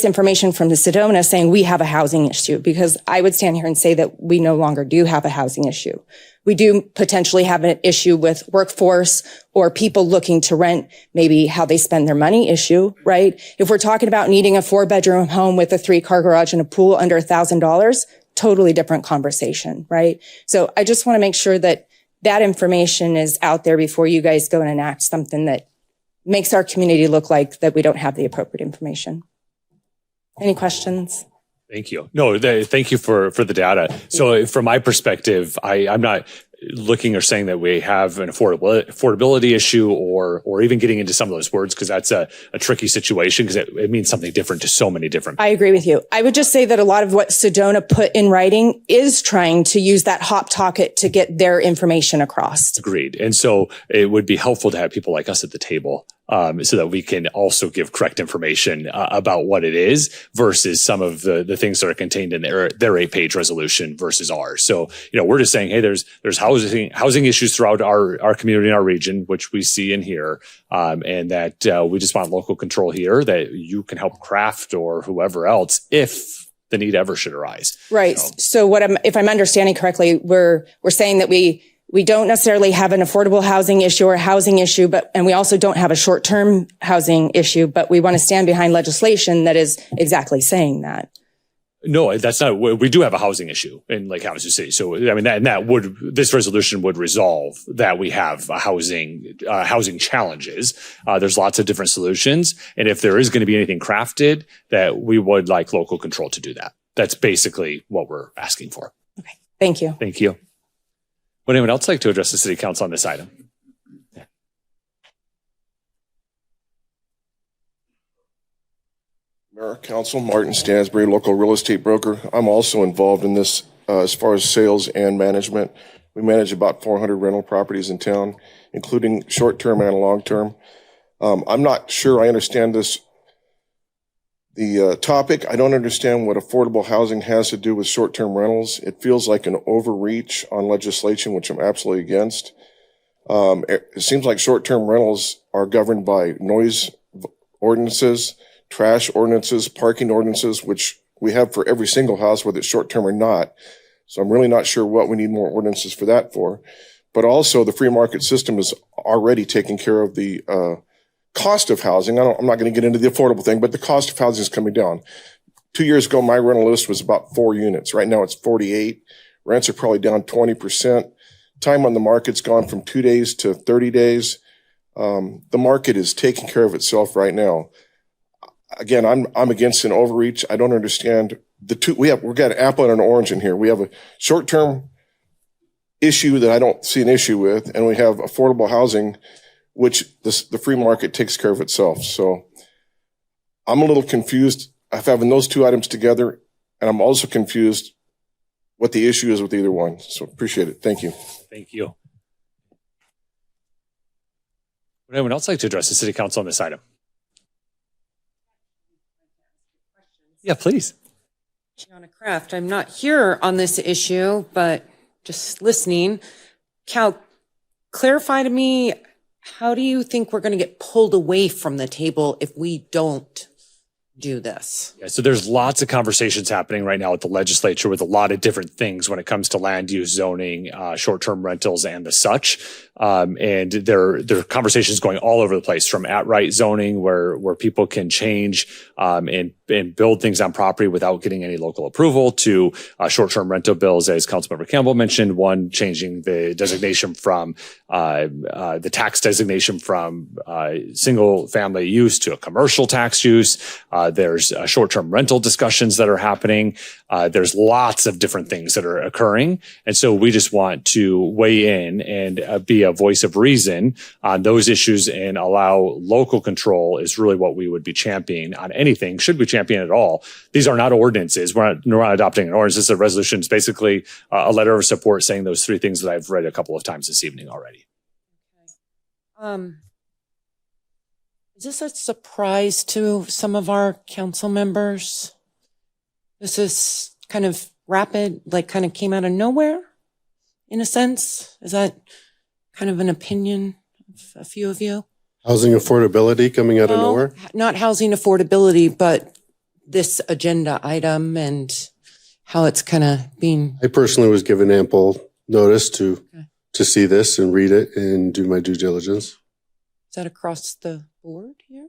information from the Sedona saying we have a housing issue, because I would stand here and say that we no longer do have a housing issue. We do potentially have an issue with workforce or people looking to rent, maybe how they spend their money issue, right? If we're talking about needing a 4-bedroom home with a 3-car garage and a pool under $1,000, totally different conversation, right? So I just want to make sure that that information is out there before you guys go and enact something that makes our community look like that we don't have the appropriate information. Any questions? Thank you. No, thank you for the data. So from my perspective, I'm not looking or saying that we have an affordability issue or even getting into some of those words, because that's a tricky situation, because it means something different to so many different people. I agree with you. I would just say that a lot of what Sedona put in writing is trying to use that hop tocket to get their information across. Agreed. And so it would be helpful to have people like us at the table, so that we can also give correct information about what it is versus some of the things that are contained in their 8-page resolution versus ours. So, we're just saying, hey, there's housing issues throughout our community and our region, which we see and hear, and that we just want local control here that you can help craft, or whoever else, if the need ever should arise. Right. So if I'm understanding correctly, we're saying that we don't necessarily have an affordable housing issue or a housing issue, and we also don't have a short-term housing issue, but we want to stand behind legislation that is exactly saying that. No, that's not. We do have a housing issue in Lake Havasu City. So, I mean, this resolution would resolve that we have housing challenges. There's lots of different solutions. And if there is going to be anything crafted, that we would like local control to do that. That's basically what we're asking for. Okay. Thank you. Thank you. Would anyone else like to address the city council on this item? Mayor, Council, Martin Stansbury, local real estate broker. I'm also involved in this as far as sales and management. We manage about 400 rental properties in town, including short-term and long-term. I'm not sure I understand the topic. I don't understand what affordable housing has to do with short-term rentals. It feels like an overreach on legislation, which I'm absolutely against. It seems like short-term rentals are governed by noise ordinances, trash ordinances, parking ordinances, which we have for every single house, whether it's short-term or not. So I'm really not sure what we need more ordinances for that for. But also the free market system is already taking care of the cost of housing. I'm not going to get into the affordable thing, but the cost of housing is coming down. 2 years ago, my rental list was about 4 units. Right now it's 48. Rents are probably down 20%. Time on the market's gone from 2 days to 30 days. The market is taking care of itself right now. Again, I'm against an overreach. I don't understand the two. We've got an apple and an orange in here. We have a short-term issue that I don't see an issue with, and we have affordable housing, which the free market takes care of itself. So I'm a little confused of having those two items together, and I'm also confused what the issue is with either one. So appreciate it. Thank you. Thank you. Would anyone else like to address the city council on this item? Yeah, please. Gianna Kraft. I'm not here on this issue, but just listening. Cal, clarify to me, how do you think we're going to get pulled away from the table if we don't do this? Yeah, so there's lots of conversations happening right now at the legislature with a lot of different things when it comes to land use, zoning, short-term rentals, and the such. And there are conversations going all over the place, from at-right zoning where people can change and build things on property without getting any local approval, to short-term rental bills, as Councilmember Campbell mentioned, one changing the designation from the tax designation from single-family use to a commercial tax use. There's short-term rental discussions that are happening. There's lots of different things that are occurring. And so we just want to weigh in and be a voice of reason on those issues and allow local control is really what we would be championing on anything, should we champion at all. These are not ordinances. We're not adopting an ordinance. This is a resolution. It's basically a letter of support saying those three things that I've read a couple of times this evening already. Is this a surprise to some of our council members? This is kind of rapid, like kind of came out of nowhere, in a sense? Is that kind of an opinion of a few of you? Housing affordability coming out of nowhere? Not housing affordability, but this agenda item and how it's kind of being. I personally was given ample notice to see this and read it and do my due diligence. Is that across the board here?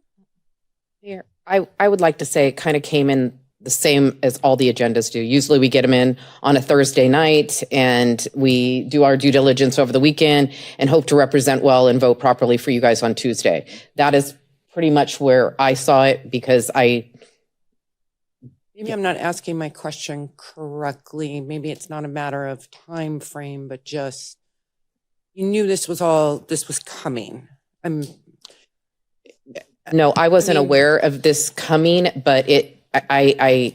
Here, I would like to say it kind of came in the same as all the agendas do. Usually we get them in on a Thursday night and we do our due diligence over the weekend and hope to represent well and vote properly for you guys on Tuesday. That is pretty much where I saw it, because I Maybe I'm not asking my question correctly. Maybe it's not a matter of time frame, but just you knew this was coming. No, I wasn't aware of this coming, but I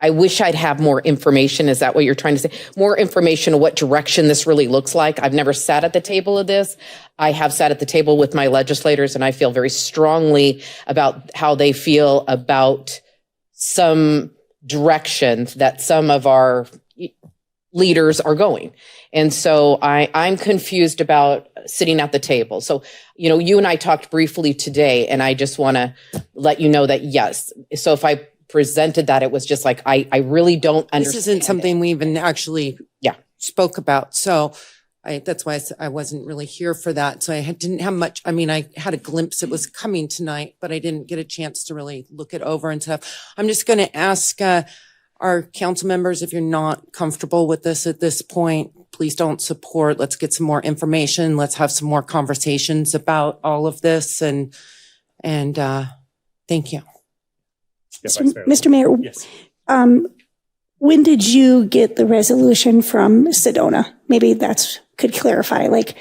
wish I'd have more information. Is that what you're trying to say? More information on what direction this really looks like. I've never sat at the table of this. I have sat at the table with my legislators, and I feel very strongly about how they feel about some directions that some of our leaders are going. And so I'm confused about sitting at the table. So, you and I talked briefly today, and I just want to let you know that, yes. So if I presented that, it was just like, I really don't understand. This isn't something we even actually spoke about. So that's why I wasn't really here for that. So I didn't have much. I mean, I had a glimpse it was coming tonight, but I didn't get a chance to really look it over and stuff. I'm just going to ask our council members, if you're not comfortable with this at this point, please don't support. Let's get some more information. Let's have some more conversations about all of this. And thank you. Yes, Mr. Mayor, yes. When did you get the resolution from Sedona? Maybe could clarify. Like,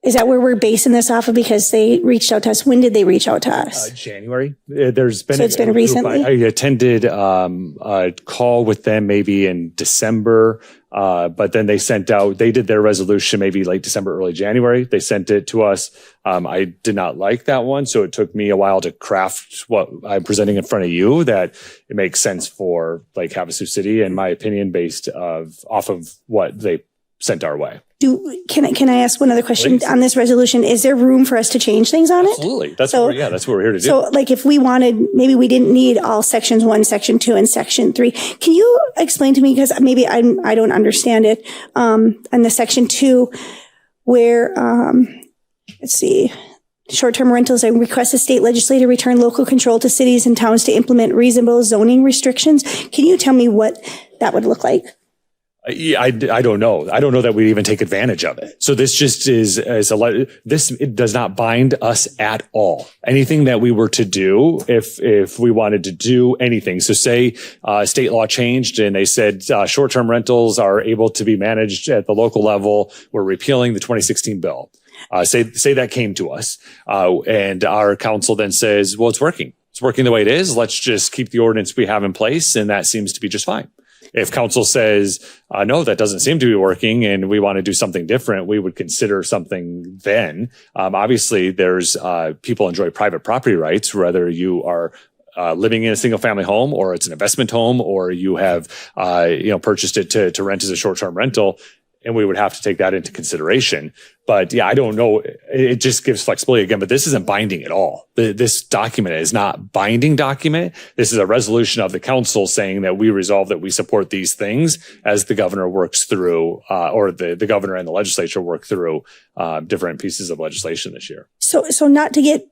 is that where we're basing this off of? Because they reached out to us. When did they reach out to us? January. There's been So it's been recently? I attended a call with them maybe in December, but then they did their resolution maybe late December, early January. They sent it to us. I did not like that one, so it took me a while to craft what I'm presenting in front of you, that it makes sense for Lake Havasu City, in my opinion, based off of what they sent our way. Can I ask one other question? Please. On this resolution? Is there room for us to change things on it? Absolutely. That's what we're here to do. So, like, if we wanted, maybe we didn't need all sections 1, section 2, and section 3. Can you explain to me, because maybe I don't understand it, on the section 2, where, let's see, short-term rentals, I request the state legislature return local control to cities and towns to implement reasonable zoning restrictions. Can you tell me what that would look like? I don't know. I don't know that we even take advantage of it. So this just it does not bind us at all. Anything that we were to do, if we wanted to do anything. So say, state law changed and they said, short-term rentals are able to be managed at the local level. We're repealing the 2016 bill. Say that came to us, and our council then says, well, it's working. It's working the way it is. Let's just keep the ordinance we have in place. And that seems to be just fine. If council says, no, that doesn't seem to be working and we want to do something different, we would consider something then. Obviously, there's people enjoy private property rights, whether you are living in a single family home or it's an investment home or you have purchased it to rent as a short-term rental. And we would have to take that into consideration. But yeah, I don't know. It just gives flexibility again, but this isn't binding at all. This document is not binding document. This is a resolution of the council saying that we resolve that we support these things as the governor works through, or the governor and the legislature work through different pieces of legislation this year. So not to get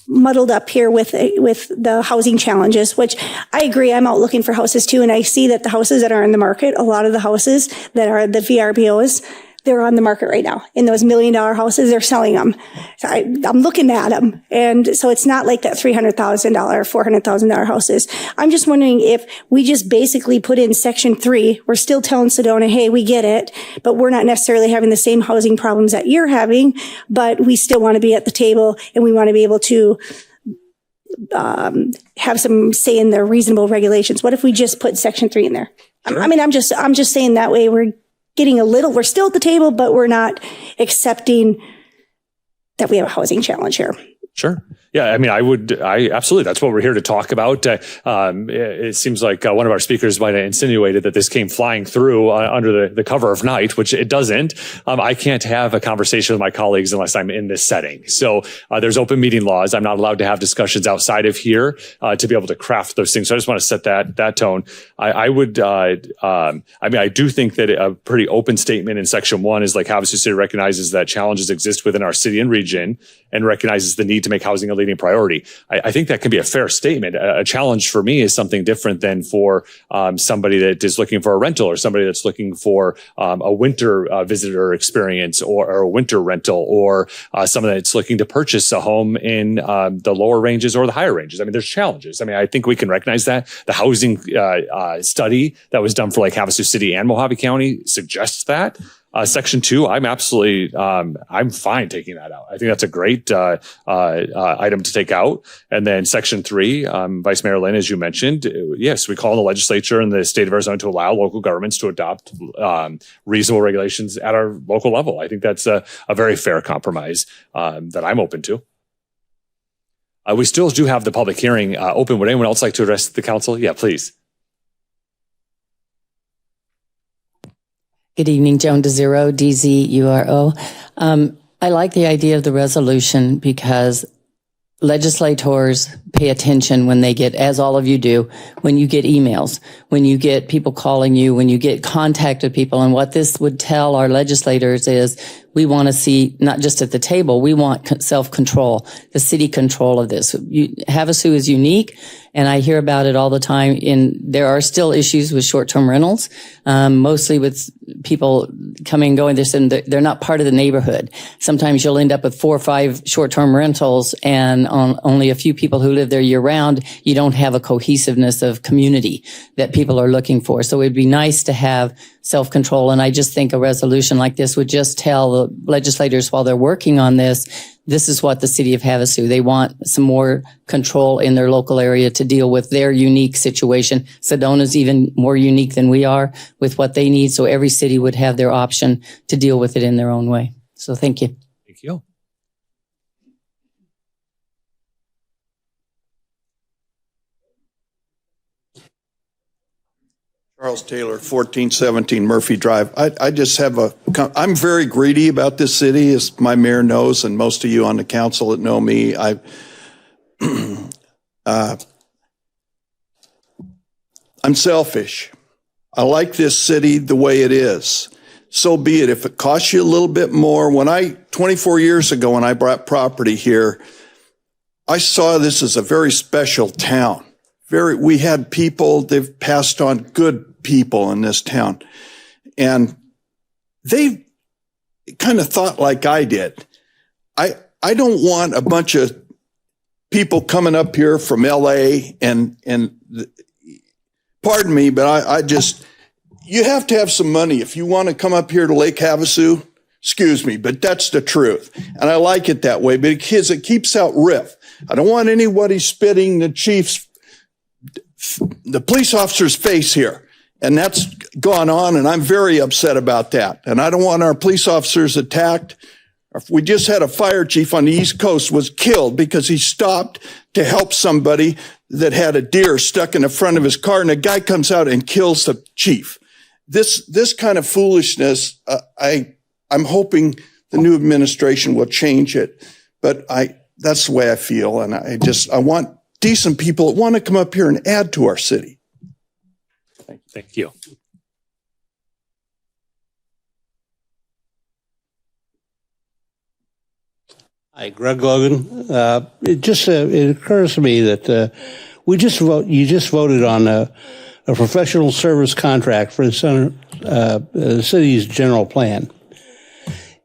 muddled up here with the housing challenges, which I agree. I'm out looking for houses too. And I see that the houses that are in the market, a lot of the houses that are the VRBOs, they're on the market right now. In those $1 million houses, they're selling them. So I'm looking at them. And so it's not like that $300,000, $400,000 houses. I'm just wondering if we just basically put in section 3, we're still telling Sedona, hey, we get it, but we're not necessarily having the same housing problems that you're having, but we still want to be at the table and we want to be able to have some say in the reasonable regulations. What if we just put section 3 in there? Sure. I mean, I'm just saying that way we're still at the table, but we're not accepting that we have a housing challenge here. Sure. Yeah, I mean, I absolutely, that's what we're here to talk about. It seems like one of our speakers might have insinuated that this came flying through under the cover of night, which it doesn't. I can't have a conversation with my colleagues unless I'm in this setting. So there's open meeting laws. I'm not allowed to have discussions outside of here to be able to craft those things. So I just want to set that tone. I do think that a pretty open statement in section 1 is like Havasu City recognizes that challenges exist within our city and region and recognizes the need need to make housing a leading priority. I think that can be a fair statement. A challenge for me is something different than for somebody that is looking for a rental, or somebody that's looking for a winter visitor experience, or a winter rental, or someone that's looking to purchase a home in the lower ranges or the higher ranges. I mean, there's challenges. I mean, I think we can recognize that. The housing study that was done for Lake Havasu City and Mojave County suggests that. Section 2, I'm absolutely, I'm fine taking that out. I think that's a great item to take out. And then Section 3, Vice Mayor Lynn, as you mentioned, yes, we call on the legislature and the state of Arizona to allow local governments to adopt reasonable regulations at our local level. I think that's a very fair compromise that I'm open to. We still do have the public hearing open. Would anyone else like to address the council? Yeah, please. Good evening, Joan DeZuro, DZURO. I like the idea of the resolution because legislators pay attention when they get, as all of you do, when you get emails, when you get people calling you, when you get contact with people. And what this would tell our legislators is we want to see, not just at the table, we want self-control, the city control of this. Havasu is unique, and I hear about it all the time. There are still issues with short-term rentals, mostly with people coming and going. They're not part of the neighborhood. Sometimes you'll end up with 4 or 5 short-term rentals, and on only a few people who live there year-round. You don't have a cohesiveness of community that people are looking for. So it'd be nice to have self-control. And I just think a resolution like this would just tell the legislators while they're working on this, this is what the city of Havasu, they want some more control in their local area to deal with their unique situation. Sedona's even more unique than we are with what they need. So every city would have their option to deal with it in their own way. So thank you. Thank you. Charles Taylor, 1417 Murphy Drive. I just have I'm very greedy about this city, as my mayor knows, and most of you on the council that know me. I'm selfish. I like this city the way it is. So be it. If it costs you a little bit more, 24 years ago when I bought property here, I saw this as a very special town. We had people, they've passed on good people in this town. And they kind of thought like I did. I don't want a bunch of people coming up here from LA and pardon me, but you have to have some money if you want to come up here to Lake Havasu. Excuse me, but that's the truth. And I like it that way, but it keeps out riff. I don't want anybody spitting the police officer's face here. And that's gone on, and I'm very upset about that. And I don't want our police officers attacked. We just had a fire chief on the East Coast was killed because he stopped to help somebody that had a deer stuck in the front of his car, and a guy comes out and kills the chief. This kind of foolishness, I'm hoping the new administration will change it. But that's the way I feel, and I want decent people that want to come up here and add to our city. Thank you. Hi, Greg Logan. It occurs to me that you just voted on a professional service contract for the city's general plan,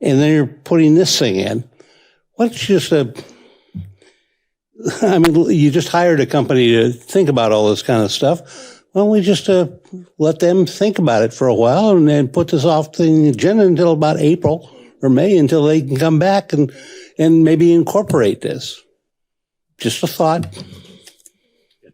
and then you're putting this thing in. You just hired a company to think about all this kind of stuff. Why don't we just let them think about it for a while and then put this off the agenda until about April or May until they can come back and maybe incorporate this? Just a thought.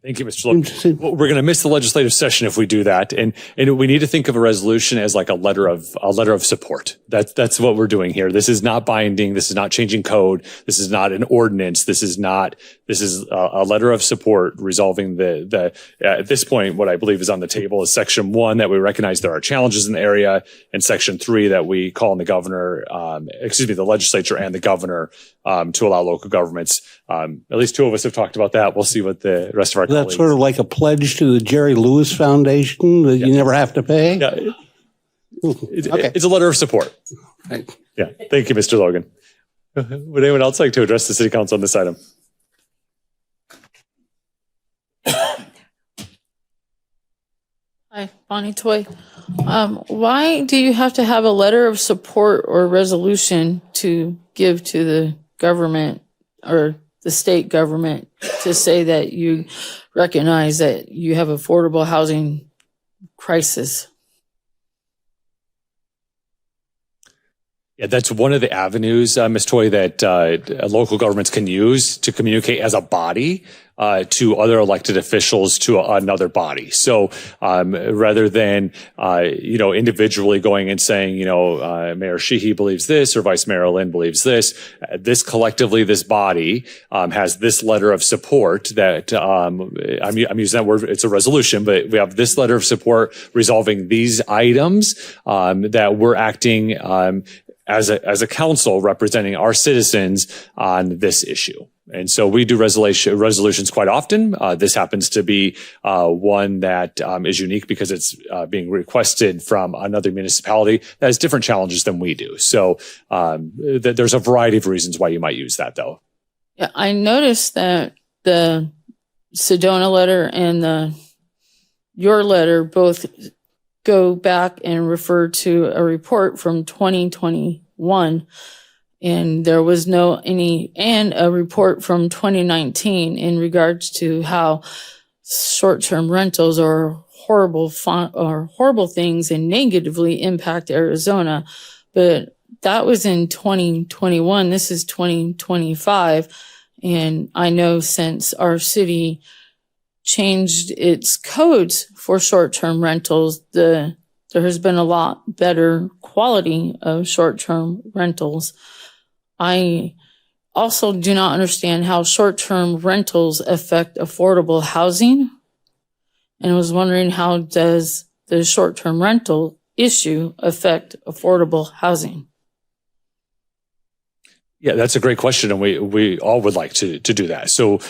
Thank you, Mr. Logan. Well, we're going to miss the legislative session if we do that, and we need to think of a resolution as like a letter of support. That's what we're doing here. This is not binding. This is not changing code. This is not an ordinance. This is a letter of support resolving at this point, what I believe is on the table is Section 1, that we recognize there are challenges in the area, and Section 3, that we call on the governor, the legislature and the governor to allow local governments. At least 2 of us have talked about that. We'll see what the rest of our That's sort of like a pledge to the Jerry Lewis Foundation that you never have to pay. Yeah. It's a letter of support. Right. Yeah. Thank you, Mr. Logan. Would anyone else like to address the city council on this item? Hi, Bonnie Toy. Why do you have to have a letter of support or resolution to give to the government or the state government to say that you recognize that you have affordable housing crisis? Yeah, that's one of the avenues, Ms. Toy, that local governments can use to communicate as a body to other elected officials to another body. So rather than individually going and saying, Mayor Sheehy believes this or Vice Mayor Lynn believes this, this collectively, this body has this letter of support that I'm using that word. It's a resolution, but we have this letter of support resolving these items that we're acting as a council representing our citizens on this issue. And so we do resolutions quite often. This happens to be one that is unique because it's being requested from another municipality that has different challenges than we do. So there's a variety of reasons why you might use that, though. Yeah, I noticed that the Sedona letter and your letter both go back and refer to a report from 2021, and there was and a report from 2019 in regards to how short-term rentals are horrible things and negatively impact Arizona. But that was in 2021. This is 2025. And I know since our city changed its codes for short-term rentals, there has been a lot better quality of short-term rentals. I also do not understand how short-term rentals affect affordable housing, and I was wondering, how does the short-term rental issue affect affordable housing? Yeah, that's a great question, and we all would like to do that. So,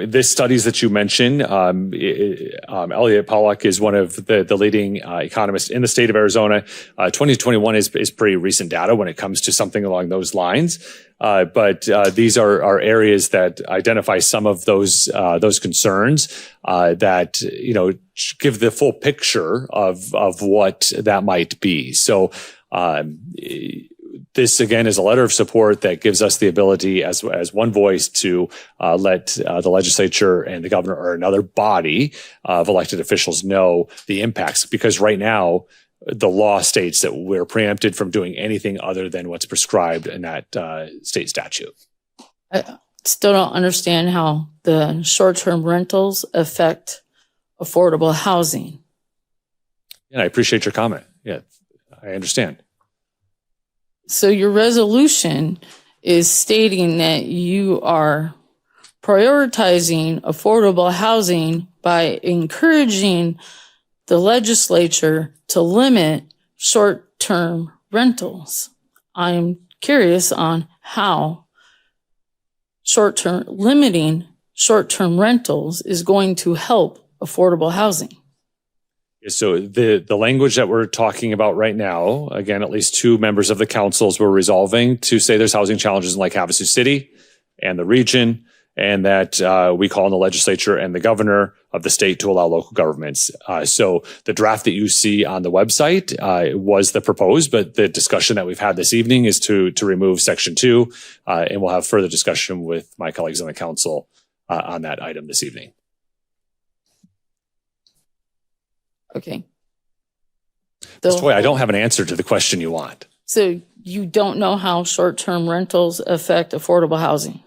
this studies that you mentioned, Elliot Pollock is one of the leading economists in the state of Arizona. 2021 is pretty recent data when it comes to something along those lines. But these are areas that identify some of those concerns that give the full picture of what that might be. So. This, again, is a letter of support that gives us the ability as one voice to let the legislature and the governor or another body of elected officials know the impacts. Because right now, the law states that we're preempted from doing anything other than what's prescribed in that state statute. I still don't understand how the short-term rentals affect affordable housing. And I appreciate your comment. Yeah, I understand. So your resolution is stating that you are prioritizing affordable housing by encouraging the legislature to limit short-term rentals. I'm curious on how limiting short-term rentals is going to help affordable housing. So the language that we're talking about right now, again, at least two members of the councils were resolving to say there's housing challenges in Lake Havasu City and the region, and that we call on the legislature and the governor of the state to allow local governments. So the draft that you see on the website was the proposed, but the discussion that we've had this evening is to remove Section 2, and we'll have further discussion with my colleagues on the council on that item this evening. Okay. Ms. Toy, I don't have an answer to the question you want. So you don't know how short-term rentals affect affordable housing?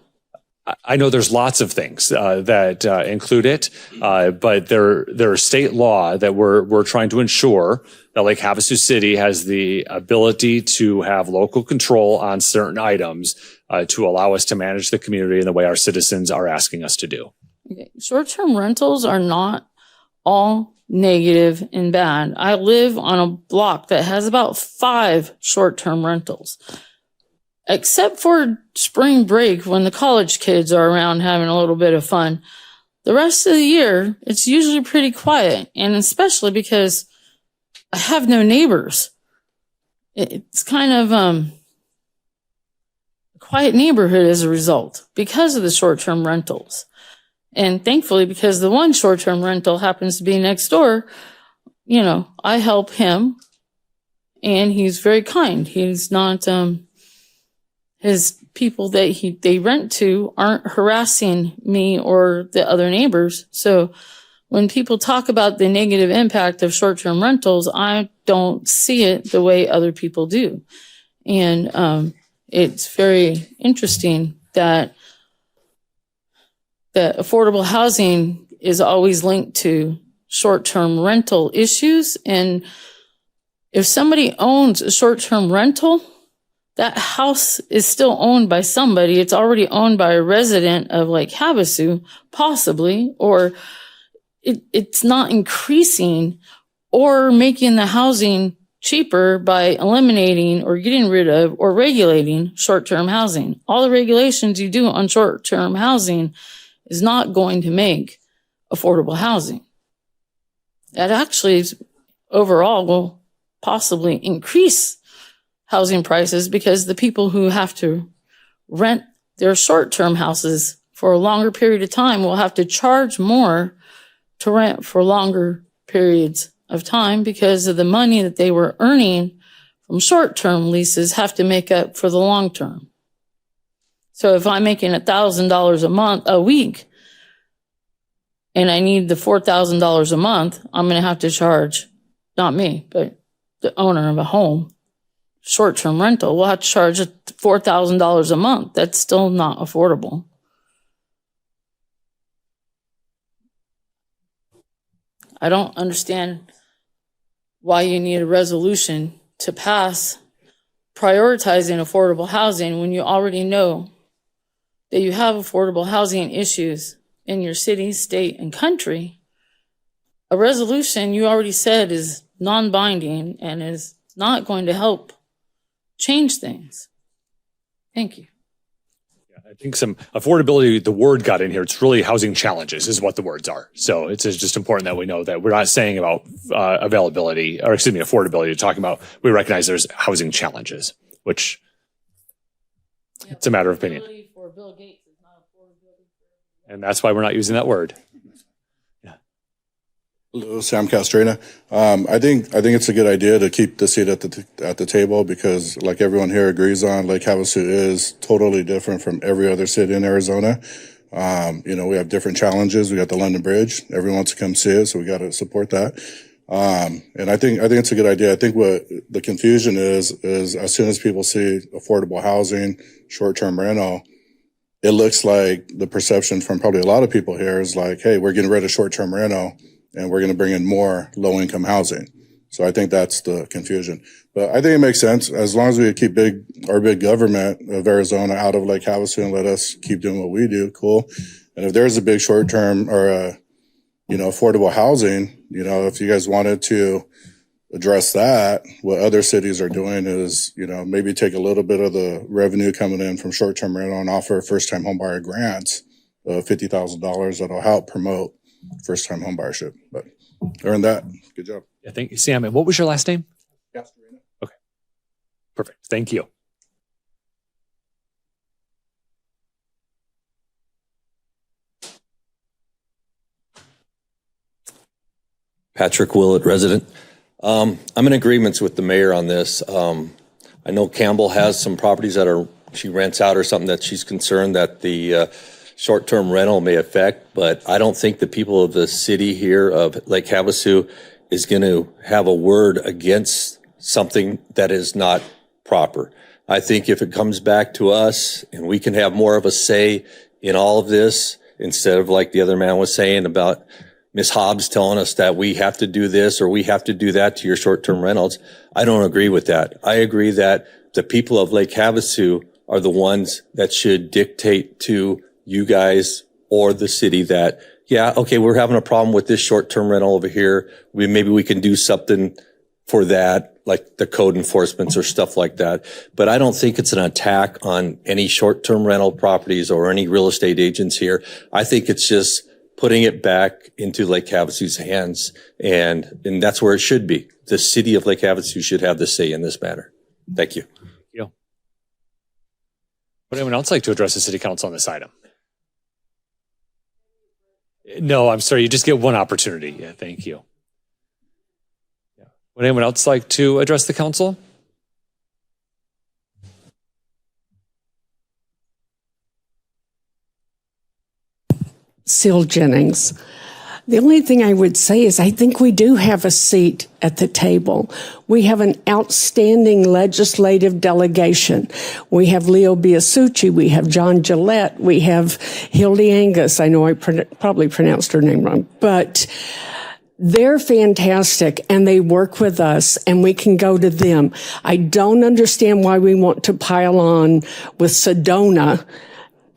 I know there's lots of things that include it, but there are state law that we're trying to ensure that Lake Havasu City has the ability to have local control on certain items to allow us to manage the community in the way our citizens are asking us to do. Okay. Short-term rentals are not all negative and bad. I live on a block that has about 5 short-term rentals. Except for spring break when the college kids are around having a little bit of fun. The rest of the year, it's usually pretty quiet, and especially because I have no neighbors. It's kind of a quiet neighborhood as a result because of the short-term rentals. And thankfully, because the one short-term rental happens to be next door, you know, I help him, and he's very kind. He's not, his people that they rent to aren't harassing me or the other neighbors. So when people talk about the negative impact of short-term rentals, I don't see it the way other people do. And it's very interesting that affordable housing is always linked to short-term rental issues. And if somebody owns a short-term rental, that house is still owned by somebody. It's already owned by a resident of Lake Havasu, possibly, or it's not increasing or making the housing cheaper by eliminating or getting rid of or regulating short-term housing. All the regulations you do on short-term housing is not going to make affordable housing. That actually overall will possibly increase housing prices because the people who have to rent their short-term houses for a longer period of time will have to charge more to rent for longer periods of time because of the money that they were earning from short-term leases have to make up for the long-term. So if I'm making $1,000 a week and I need the $4,000 a month, I'm going to have to charge, not me, but the owner of a home, short-term rental, will have to charge $4,000 a month. That's still not affordable. I don't understand why you need a resolution to pass prioritizing affordable housing when you already know that you have affordable housing issues in your city, state, and country. A resolution you already said is non-binding and is not going to help change things. Thank you. I think some affordability, the word got in here. It's really housing challenges is what the words are. So it's just important that we know that we're not saying about availability, or excuse me, affordability. We're talking about, we recognize there's housing challenges, which it's a matter of opinion. For Bill Gates is not affordability. And that's why we're not using that word. Hello, Sam Castrena. I think it's a good idea to keep the seat at the table because, like everyone here agrees on, Lake Havasu is totally different from every other city in Arizona. We have different challenges. We got the London Bridge. Everyone wants to come see it, so we got to support that. And I think it's a good idea. I think what the confusion is as soon as people see affordable housing, short-term rental, it looks like the perception from probably a lot of people here is like, hey, we're getting rid of short-term rental and we're going to bring in more low-income housing. So I think that's the confusion. But I think it makes sense as long as we keep our big government of Arizona out of Lake Havasu and let us keep doing what we do. Cool. And if there's a big short-term or affordable housing, if you guys wanted to address that, what other cities are doing is, maybe take a little bit of the revenue coming in from short-term rental and offer first-time homebuyer grants of $50,000 that'll help promote first-time homebuyership. But other than that, good job. Yeah, thank you, Sam. And what was your last name? Castrena. Okay, perfect. Thank you. Patrick Willett, resident. I'm in agreement with the mayor on this. I know Campbell has some properties that she rents out or something that she's concerned that the short-term rental may affect, but I don't think the people of the city here of Lake Havasu is going to have a word against something that is not proper. I think if it comes back to us and we can have more of a say in all of this, instead of like the other man was saying about Ms. Hobbs telling us that we have to do this or we have to do that to your short-term rentals, I don't agree with that. I agree that the people of Lake Havasu are the ones that should dictate to you guys or the city that, yeah, okay, we're having a problem with this short-term rental over here. Maybe we can do something for that, like the code enforcements or stuff like that. But I don't think it's an attack on any short-term rental properties or any real estate agents here. I think it's just putting it back into Lake Havasu's hands, and that's where it should be. The city of Lake Havasu should have the say in this matter. Thank you. Would anyone else like to address the city council on this item? No, I'm sorry. You just get one opportunity. Yeah, thank you. Yeah. Would anyone else like to address the council? Seal Jennings. The only thing I would say is I think we do have a seat at the table. We have an outstanding legislative delegation. We have Leo Biasucci, we have John Gillette, we have Hildy Angus. I know I probably pronounced her name wrong, but they're fantastic and they work with us and we can go to them. I don't understand why we want to pile on with Sedona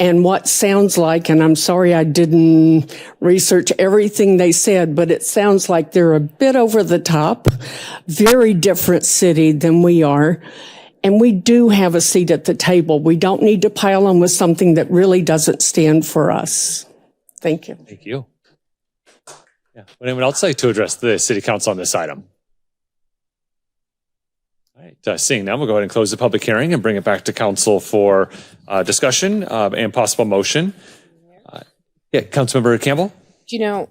and what sounds like, and I'm sorry I didn't research everything they said, but it sounds like they're a bit over the top, very different city than we are. And we do have a seat at the table. We don't need to pile on with something that really doesn't stand for us. Thank you. Thank you. Yeah. Would anyone else like to address the city council on this item? All right, seeing none, we'll go ahead and close the public hearing and bring it back to council for discussion and possible motion. Yeah, Councilmember Campbell. You know,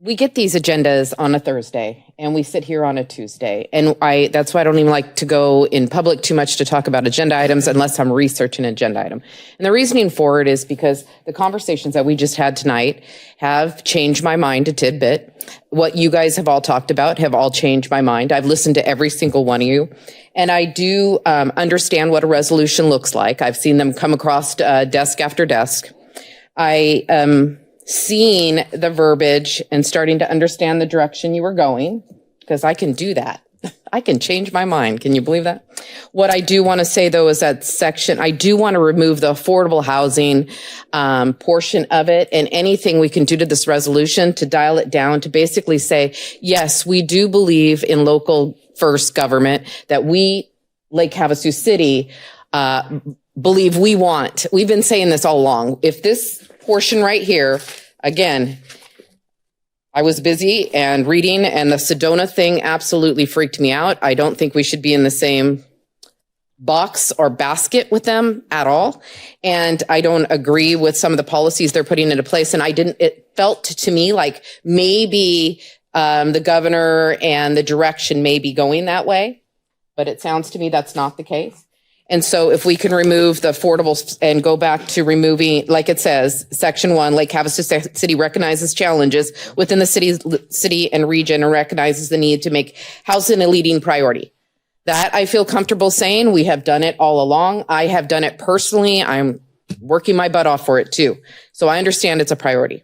we get these agendas on a Thursday and we sit here on a Tuesday. And that's why I don't even like to go in public too much to talk about agenda items unless I'm researching an agenda item. And the reasoning for it is because the conversations that we just had tonight have changed my mind a tidbit. What you guys have all talked about have all changed my mind. I've listened to every single one of you. And I do understand what a resolution looks like. I've seen them come across desk after desk. I seeing the verbiage and starting to understand the direction you were going, because I can do that. I can change my mind. Can you believe that? What I do want to say, though, is that section, I do want to remove the affordable housing portion of it and anything we can do to this resolution to dial it down to basically say, yes, we do believe in local first government, that we, Lake Havasu City, believe we want. We've been saying this all along. If this portion right here, again, I was busy and reading, and the Sedona thing absolutely freaked me out. I don't think we should be in the same box or basket with them at all. And I don't agree with some of the policies they're putting into place. And it felt to me like maybe the governor and the direction may be going that way, but it sounds to me that's not the case. And so if we can remove the affordables and go back to removing, like it says, section 1, Lake Havasu City recognizes challenges within the city and region and recognizes the need to make housing a leading priority. That I feel comfortable saying. We have done it all along. I have done it personally. I'm working my butt off for it too. So I understand it's a priority.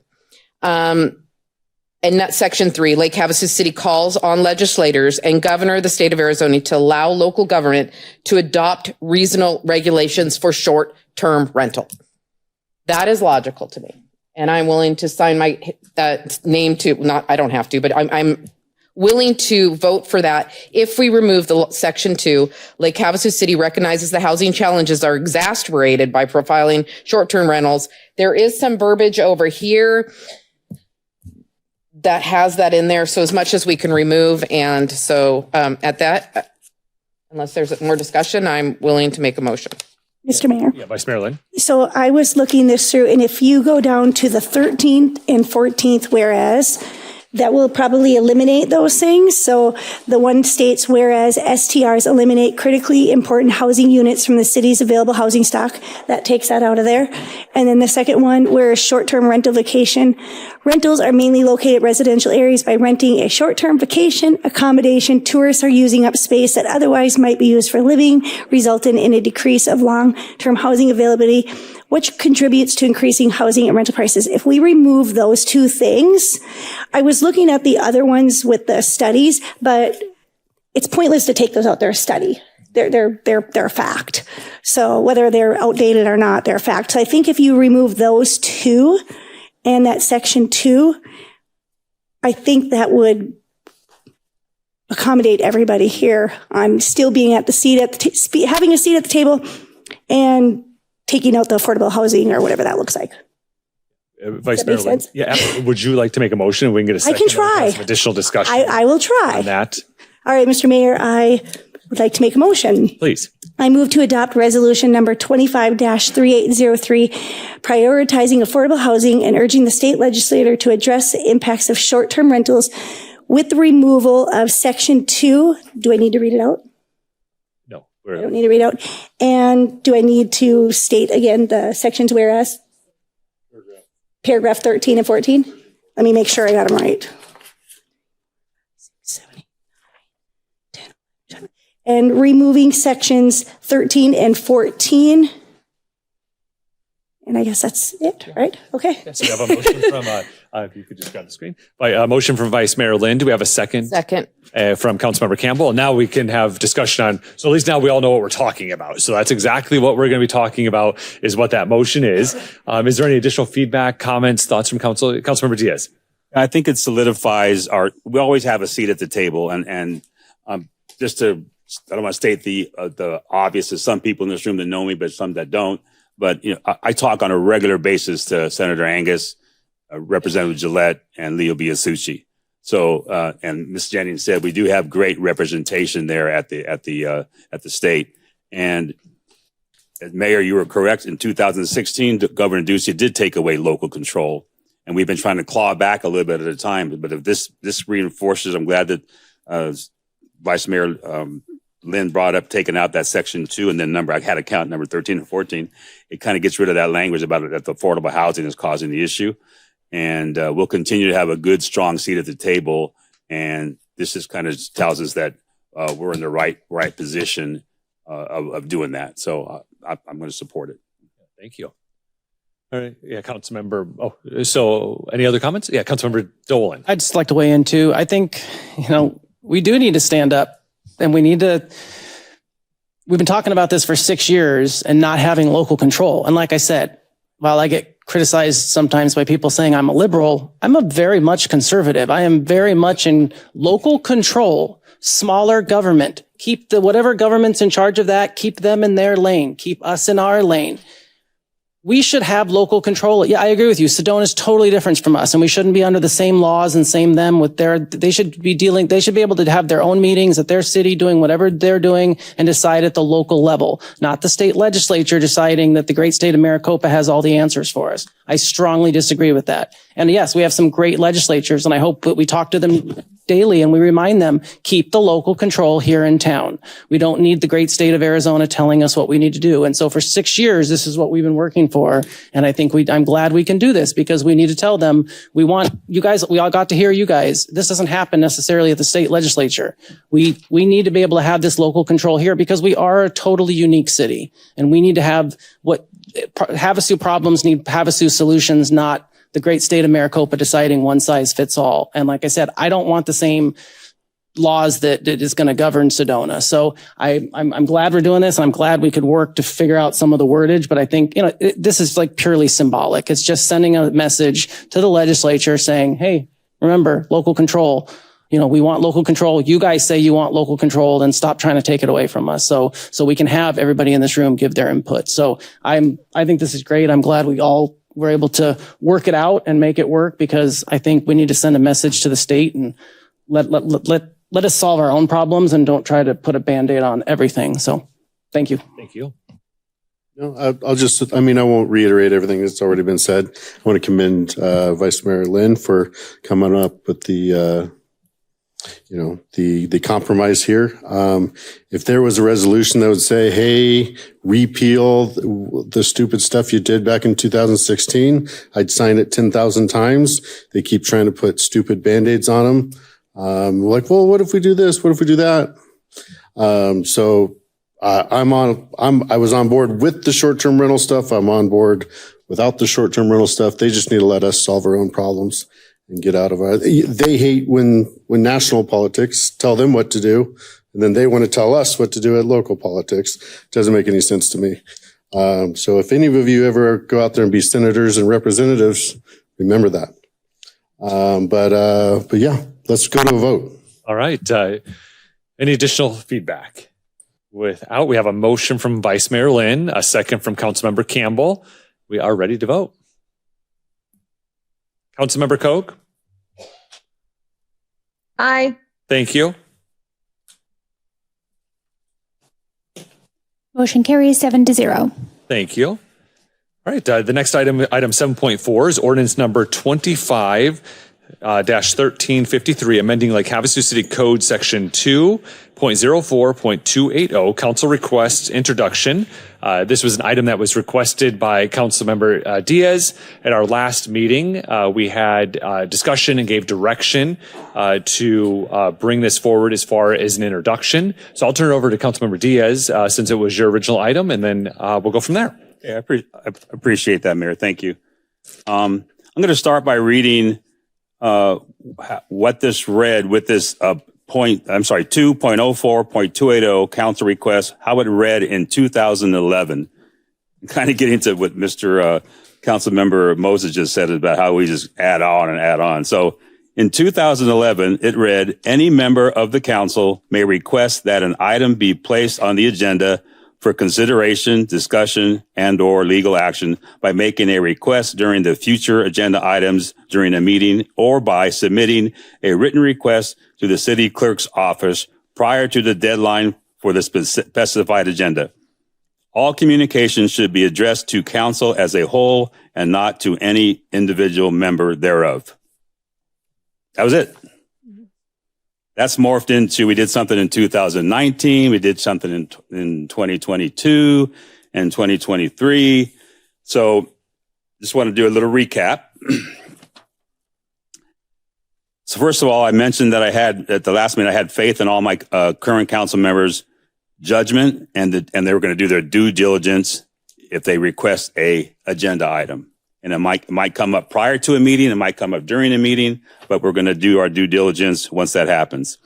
And that section 3, Lake Havasu City calls on legislators and governor of the state of Arizona to allow local government to adopt reasonable regulations for short-term rental. That is logical to me. And I'm willing to sign my name to, I don't have to, but I'm willing to vote for that if we remove the section 2. Lake Havasu City recognizes the housing challenges are exacerbated by profiling short-term rentals. There is some verbiage over here that has that in there. So as much as we can remove. And so at that, unless there's more discussion, I'm willing to make a motion. Mr. Mayor. Yeah, Vice Mayor Lynn. So I was looking this through, and if you go down to the 13th and 14th whereas, that will probably eliminate those things. So the one states, whereas STRs eliminate critically important housing units from the city's available housing stock. That takes that out of there. And then the second one, whereas short-term rental vacation rentals are mainly located at residential areas. By renting a short-term vacation accommodation, tourists are using up space that otherwise might be used for living, resulting in a decrease of long-term housing availability, which contributes to increasing housing and rental prices. If we remove those two things, I was looking at the other ones with the studies, but it's pointless to take those out. They're a study. They're a fact. So whether they're outdated or not, they're a fact. So I think if you remove those two and that section 2, I think that would accommodate everybody here. I'm still being at the seat having a seat at the table and taking out the affordable housing or whatever that looks like. Vice Mayor Lynn. Yeah, would you like to make a motion and we can get a second? I can try. Some additional discussion. I will try. On that. All right, Mr. Mayor, I would like to make a motion. Please. I move to adopt resolution number 25-3803, prioritizing affordable housing and urging the state legislature to address the impacts of short-term rentals with the removal of section 2. Do I need to read it out? No. I don't need to read it out. And do I need to state again the sections whereas? Paragraph 13 and 14? Let me make sure I got them right. And removing sections 13 and 14. And I guess that's it, right? Okay. So we have a motion from, if you could just grab the screen, a motion from Vice Mayor Lynn. Do we have a second? Second. From Councilmember Campbell. And now we can have discussion on, so at least now we all know what we're talking about. So that's exactly what we're going to be talking about, is what that motion is. Is there any additional feedback, comments, thoughts from Council? Councilmember Diaz. I think it solidifies we always have a seat at the table, and just to, I don't want to state the obvious to some people in this room that know me, but some that don't. But I talk on a regular basis to Senator Angus, Representative Gillette, and Leo Biasucci. So, and Ms. Jennings said we do have great representation there at the state. And as Mayor, you were correct. In 2016, Governor Ducey did take away local control, and we've been trying to claw back a little bit at a time. But if this reinforces, I'm glad that Vice Mayor Lynn brought up taking out that section 2 and then I had to count number 13 and 14. It kind of gets rid of that language about it, that the affordable housing is causing the issue. And we'll continue to have a good, strong seat at the table. And this just kind of tells us that we're in the right position of doing that. So I'm going to support it. Thank you. All right. Yeah, Councilmember. Oh, so any other comments? Yeah, Councilmember Dolan. I'd just like to weigh in too. I think, we do need to stand up. And we've been talking about this for 6 years and not having local control. And like I said, while I get criticized sometimes by people saying I'm a liberal, I'm a very much conservative. I am very much in local control, smaller government. Keep whatever government's in charge of that, keep them in their lane, keep us in our lane. We should have local control. Yeah, I agree with you. Sedona is totally different from us, and we shouldn't be under the same laws and same them with they should be able to have their own meetings at their city, doing whatever they're doing and decide at the local level, not the state legislature deciding that the great state of Maricopa has all the answers for us. I strongly disagree with that. And yes, we have some great legislatures, and I hope that we talk to them daily and we remind them, keep the local control here in town. We don't need the great state of Arizona telling us what we need to do. And so for 6 years, this is what we've been working for. And I think I'm glad we can do this, because we need to tell them, we want you guys, we all got to hear you guys. This doesn't happen necessarily at the state legislature. We need to be able to have this local control here, because we are a totally unique city, and we need to have what Havasu problems need Havasu solutions, not the great state of Maricopa deciding one size fits all. And like I said, I don't want the same laws that is going to govern Sedona. So I'm glad we're doing this, and I'm glad we could work to figure out some of the wordage. But I think, this is like purely symbolic. It's just sending a message to the legislature saying, hey, remember, local control. We want local control. You guys say you want local control, then stop trying to take it away from us. So we can have everybody in this room give their input. So I think this is great. I'm glad we all were able to work it out and make it work, because I think we need to send a message to the state and let us solve our own problems, and don't try to put a Band-Aid on everything. So thank you. Thank you. No, I won't reiterate everything that's already been said. I want to commend Vice Mayor Lynn for coming up with the compromise here. If there was a resolution that would say, hey, repeal the stupid stuff you did back in 2016, I'd sign it 10,000 times. They keep trying to put stupid Band-Aids on them. Well, what if we do this? What if we do that? I was on board with the short-term rental stuff. I'm on board without the short-term rental stuff. They just need to let us solve our own problems and get out of it. They hate when national politics tell them what to do, and then they want to tell us what to do at local politics. Doesn't make any sense to me. So if any of you ever go out there and be senators and representatives, remember that. But yeah, let's go to a vote. All right. Any additional feedback? Without, we have a motion from Vice Mayor Lynn, a second from Councilmember Campbell. We are ready to vote. Councilmember Koch? Aye. Thank you. Motion carries 7-0. Thank you. All right, the next item 7.4 is ordinance number 25-1353, amending Lake Havasu City Code Section 2.04.280, council requests introduction. This was an item that was requested by Councilmember Diaz at our last meeting. We had discussion and gave direction to bring this forward as far as an introduction. So I'll turn it over to Councilmember Diaz since it was your original item, and then we'll go from there. Yeah, I appreciate that, Mayor. Thank you. I'm going to start by reading what this read with this 2.04.280 council request, how it read in 2011. Kind of getting to what Mr. Councilmember Moses just said about how we just add on and add on. So in 2011, it read, any member of the council may request that an item be placed on the agenda for consideration, discussion, and or legal action by making a request during the future agenda items during a meeting or by submitting a written request to the city clerk's office prior to the deadline for the specified agenda. All communications should be addressed to council as a whole and not to any individual member thereof. That was it. That's morphed into, we did something in 2019, we did something in 2022 and 2023. So just want to do a little recap. So first of all, I mentioned that I had, at the last meeting, I had faith in all my current council members' judgment and they were going to do their due diligence if they request a agenda item. And it might come up prior to a meeting, it might come up during a meeting, but we're going to do our due diligence once that happens.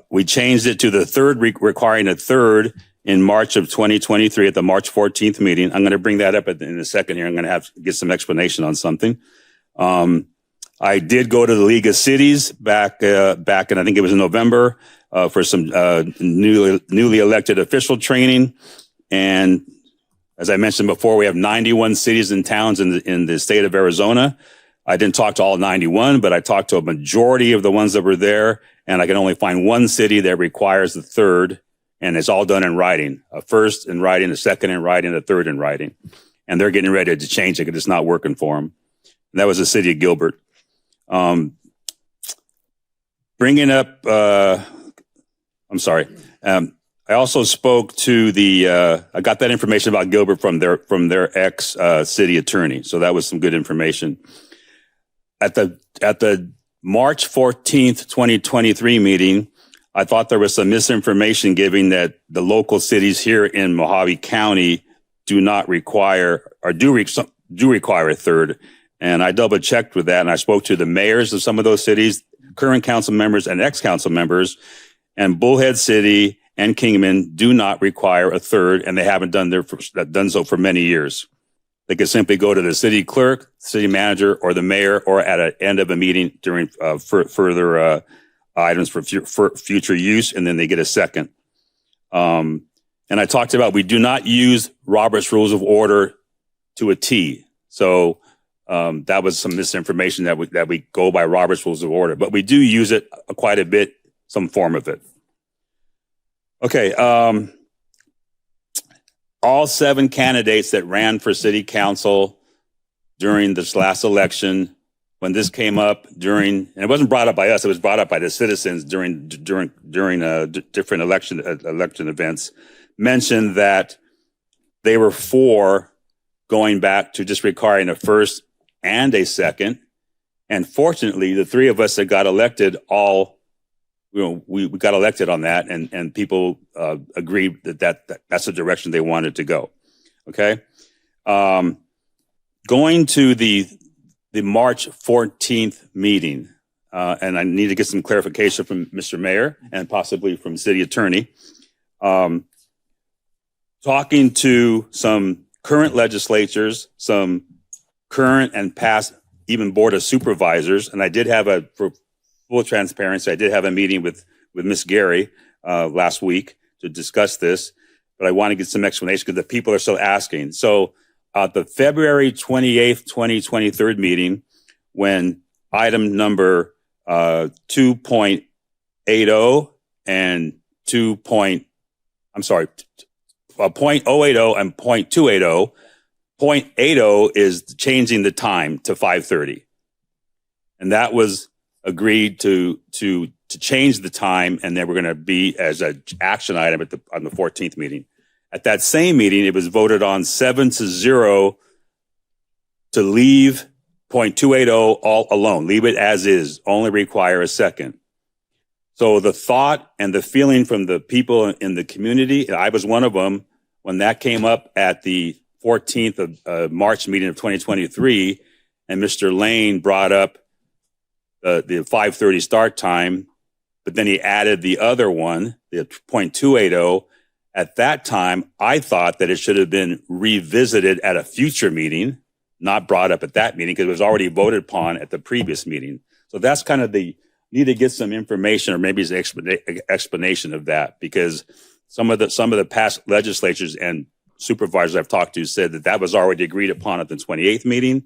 We changed it to the third, requiring a third in March of 2023 at the March 14th meeting. I'm going to bring that up in a second here. I'm going to have to get some explanation on something. I did go to the League of Cities back in, I think it was in November, for some newly elected official training. And as I mentioned before, we have 91 cities and towns in the state of Arizona. I didn't talk to all 91, but I talked to a majority of the ones that were there, and I can only find one city that requires the third, and it's all done in writing. A first in writing, a second in writing, a third in writing. And they're getting ready to change it because it's not working for them. And that was the city of Gilbert. Bringing up, I'm sorry. I also spoke to I got that information about Gilbert from their ex city attorney. So that was some good information. At the March 14th, 2023 meeting, I thought there was some misinformation giving that the local cities here in Mojave County do not require or do require a third. And I double checked with that, and I spoke to the mayors of some of those cities, current council members and ex-council members, and Bullhead City and Kingman do not require a third, and they haven't done so for many years. They can simply go to the city clerk, city manager, or the mayor, or at an end of a meeting during further items for future use, and then they get a second. And I talked about we do not use Robert's Rules of Order to a T. So that was some misinformation that we go by Robert's Rules of Order, but we do use it quite a bit, some form of it. Okay. All 7 candidates that ran for city council during this last election, when this came up and it wasn't brought up by us, it was brought up by the citizens during different election events, mentioned that they were for going back to just requiring a first and a second. And fortunately, the 3 of us that got elected we got elected on that, and people agreed that's the direction they wanted to go. Okay. Going to the March 14th meeting, and I need to get some clarification from Mr. Mayor and possibly from City Attorney. Talking to some current legislatures, some current and past even Board of Supervisors, and I did have for full transparency, I did have a meeting with Ms. Gary last week to discuss this, but I want to get some explanation because the people are still asking. So the February 28th, 2023 meeting, when item number 2.80 and .080 and .280. .80 is changing the time to 5:30. And that was agreed to change the time, and then we're going to be as an action item on the 14th meeting. At that same meeting, it was voted on 7-0 to leave .280 all alone, leave it as is, only require a second. So the thought and the feeling from the people in the community, I was one of them, when that came up at the 14th of March meeting of 2023, and Mr. Lane brought up the 5:30 start time, but then he added the other one, the .280. At that time, I thought that it should have been revisited at a future meeting, not brought up at that meeting, because it was already voted upon at the previous meeting. So that's kind of need to get some information, or maybe an explanation of that, because some of the past legislatures and supervisors I've talked to said that was already agreed upon at the 28th meeting.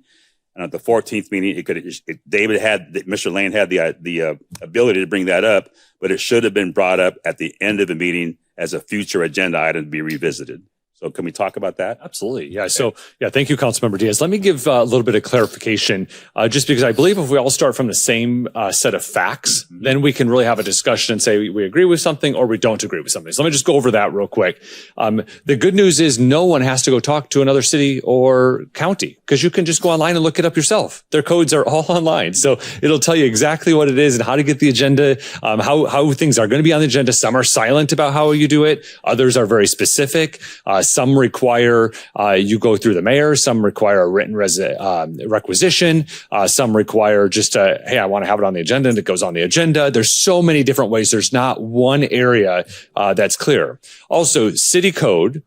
And at the 14th meeting, Mr. Lane had the ability to bring that up, but it should have been brought up at the end of the meeting as a future agenda item to be revisited. So can we talk about that? Absolutely. Yeah. So, thank you, Councilmember Diaz. Let me give a little bit of clarification, just because I believe if we all start from the same set of facts, then we can really have a discussion and say we agree with something or we don't agree with something. So let me just go over that real quick. The good news is no one has to go talk to another city or county, because you can just go online and look it up yourself. Their codes are all online. So it'll tell you exactly what it is and how to get the agenda, how things are going to be on the agenda. Some are silent about how you do it. Others are very specific. Some require you go through the mayor. Some require a written requisition. Some require just hey, I want to have it on the agenda, and it goes on the agenda. There's so many different ways. There's not one area that's clear. Also, city code,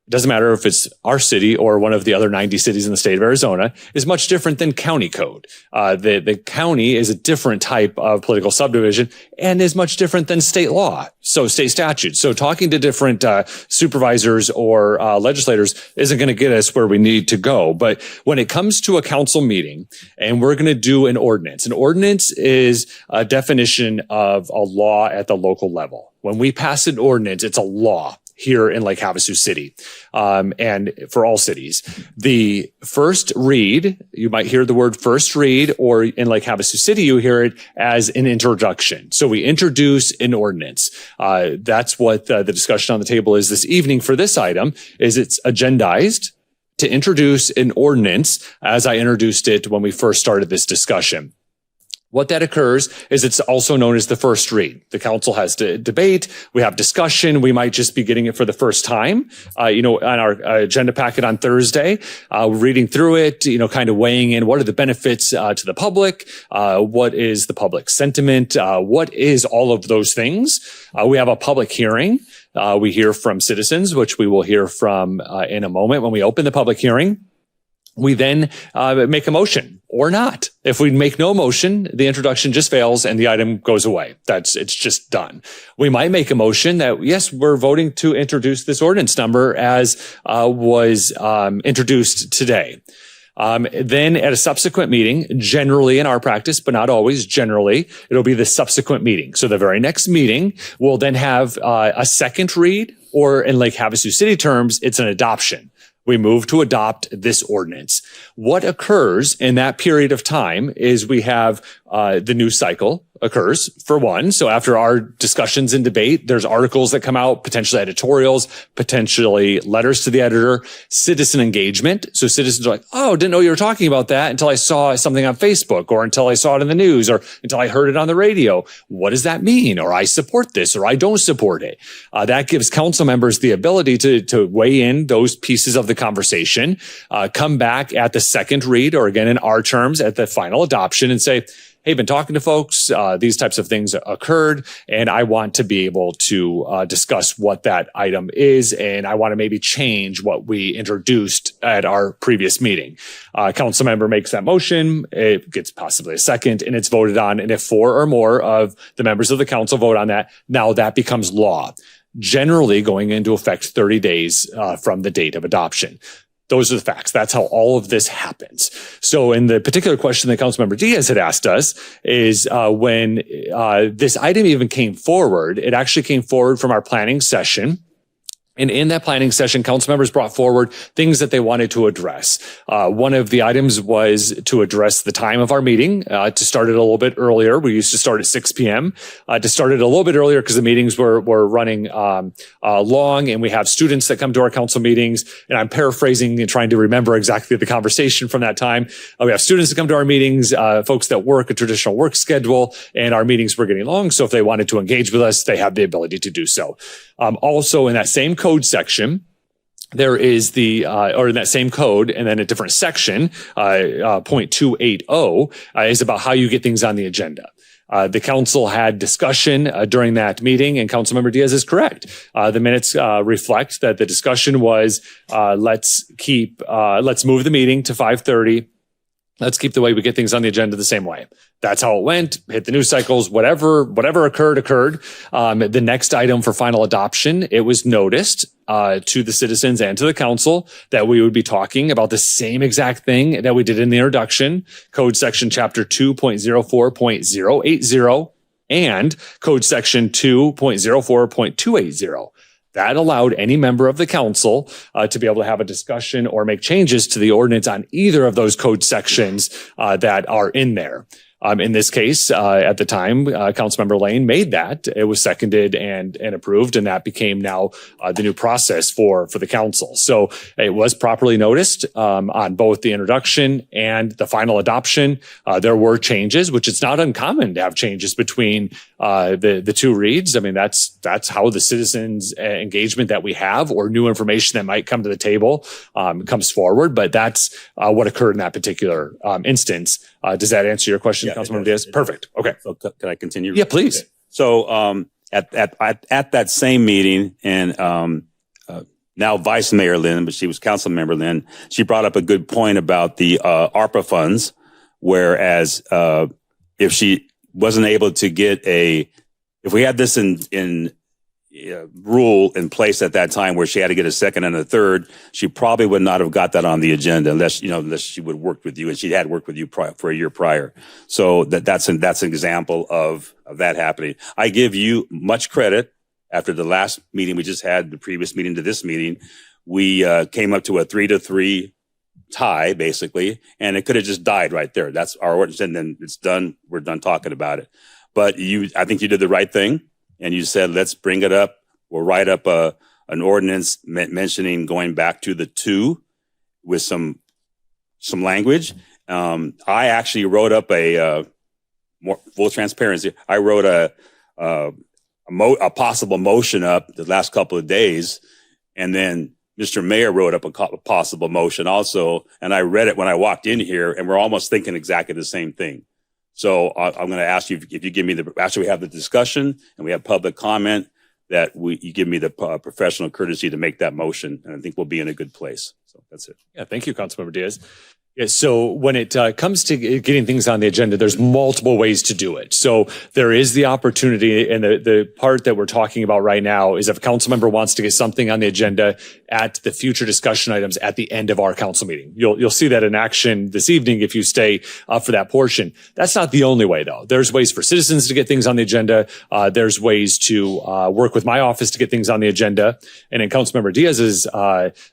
doesn't matter if it's our city or one of the other 90 cities in the state of Arizona, is much different than county code. The county is a different type of political subdivision and is much different than state law. So state statute. So talking to different supervisors or legislators isn't going to get us where we need to go. But when it comes to a council meeting and we're going to do an ordinance is a definition of a law at the local level. When we pass an ordinance, it's a law here in Lake Havasu City, and for all cities. The first read, you might hear the word first read, or in Lake Havasu City, you hear it as an introduction. So we introduce an ordinance. That's what the discussion on the table is this evening for this item, is it's agendized to introduce an ordinance as I introduced it when we first started this discussion. What that occurs is it's also known as the first read. The council has to debate. We have discussion. We might just be getting it for the first time, on our agenda packet on Thursday, reading through it, kind of weighing in what are the benefits to the public, what is the public sentiment, what is all of those things. We have a public hearing. We hear from citizens, which we will hear from in a moment when we open the public hearing. We then make a motion or not. If we make no motion, the introduction just fails and the item goes away. It's just done. We might make a motion that, yes, we're voting to introduce this ordinance number as was introduced today. Then at a subsequent meeting, generally in our practice, but not always, generally, it'll be the subsequent meeting. So the very next meeting will then have a second read, or in Lake Havasu City terms, it's an adoption. We move to adopt this ordinance. What occurs in that period of time is we have the news cycle occurs, for one. So after our discussions and debate, there's articles that come out, potentially editorials, potentially letters to the editor, citizen engagement. So citizens are like, oh, didn't know you were talking about that until I saw something on Facebook, or until I saw it in the news, or until I heard it on the radio. What does that mean? Or I support this, or I don't support it. That gives council members the ability to weigh in those pieces of the conversation, come back at the second read, or again, in our terms, at the final adoption, and say, hey, been talking to folks, these types of things occurred, and I want to be able to discuss what that item is, and I want to maybe change what we introduced at our previous meeting. Council member makes that motion, it gets possibly a second, and it's voted on, and if 4 or more of the members of the council vote on that, now that becomes law, generally going into effect 30 days from the date of adoption. Those are the facts. That's how all of this happens. So in the particular question that Councilmember Diaz had asked us is when this item even came forward, it actually came forward from our planning session And in that planning session, council members brought forward things that they wanted to address. One of the items was to address the time of our meeting, to start it a little bit earlier. We used to start at 6 p.m. To start it a little bit earlier because the meetings were running long, and we have students that come to our council meetings. And I'm paraphrasing and trying to remember exactly the conversation from that time. We have students that come to our meetings, folks that work a traditional work schedule, and our meetings were getting long. So if they wanted to engage with us, they have the ability to do so. Also in that same code section, there is or in that same code, and then a different section, 0.280, is about how you get things on the agenda. The council had discussion during that meeting, and Councilmember Diaz is correct. The minutes reflect that the discussion was, let's move the meeting to 5:30. Let's keep the way we get things on the agenda the same way. That's how it went. Hit the news cycles. Whatever occurred. The next item for final adoption, it was noticed to the citizens and to the council that we would be talking about the same exact thing that we did in the introduction, Code Section Chapter 2.04.080 and Code Section 2.04.280. That allowed any member of the council to be able to have a discussion or make changes to the ordinance on either of those code sections that are in there. In this case, at the time, Councilmember Lane made that. It was seconded and approved, and that became now the new process for the council. So it was properly noticed on both the introduction and the final adoption. There were changes, which it's not uncommon to have changes between the two reads. I mean, that's how the citizens' engagement that we have or new information that might come to the table comes forward. But that's what occurred in that particular instance. Does that answer your question, Councilmember Diaz? Perfect. Okay. So can I continue? Yeah, please. Okay. So at that same meeting, and now Vice Mayor Lynn, but she was Councilmember Lynn, she brought up a good point about the ARPA funds, whereas if she wasn't able to get if we had this in rule in place at that time where she had to get a second and a third, she probably would not have got that on the agenda unless she would have worked with you, and she had worked with you for a year prior. So that's an example of that happening. I give you much credit. After the last meeting we just had, the previous meeting to this meeting, we came up to a 3-3 tie basically, and it could have just died right there. That's our ordinance, and then it's done. We're done talking about it. But I think you did the right thing. And you said, let's bring it up. We'll write up an ordinance mentioning going back to the 2 with some language. I actually wrote up more full transparency. I wrote a possible motion up the last couple of days. And then Mr. Mayor wrote up a possible motion also. And I read it when I walked in here, and we're almost thinking exactly the same thing. So I'm going to ask you if you give me after we have the discussion and we have public comment, that you give me the professional courtesy to make that motion, and I think we'll be in a good place. So that's it. Yeah, thank you, Councilmember Diaz. Yeah, so when it comes to getting things on the agenda, there's multiple ways to do it. So there is the opportunity, and the part that we're talking about right now is if a council member wants to get something on the agenda at the future discussion items at the end of our council meeting. You'll see that in action this evening if you stay for that portion. That's not the only way, though. There's ways for citizens to get things on the agenda. There's ways to work with my office to get things on the agenda. And in Councilmember Diaz's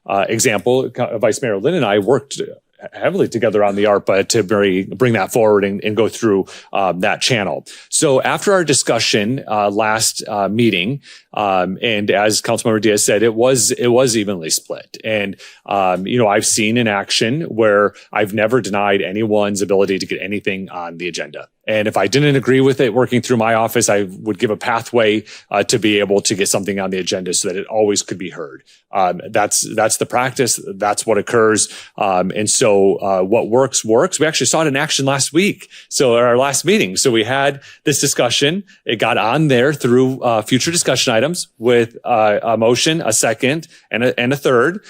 example, Vice Mayor Lynn and I worked heavily together on the ARPA to bring that forward and go through that channel. So after our discussion last meeting, and as Councilmember Diaz said, it was evenly split. And I've seen in action where I've never denied anyone's ability to get anything on the agenda. And if I didn't agree with it working through my office, I would give a pathway to be able to get something on the agenda so that it always could be heard. That's the practice. That's what occurs. And so what works. We actually saw it in action last week. So our last meeting. So we had this discussion. It got on there through future discussion items with a motion, a second, and a third.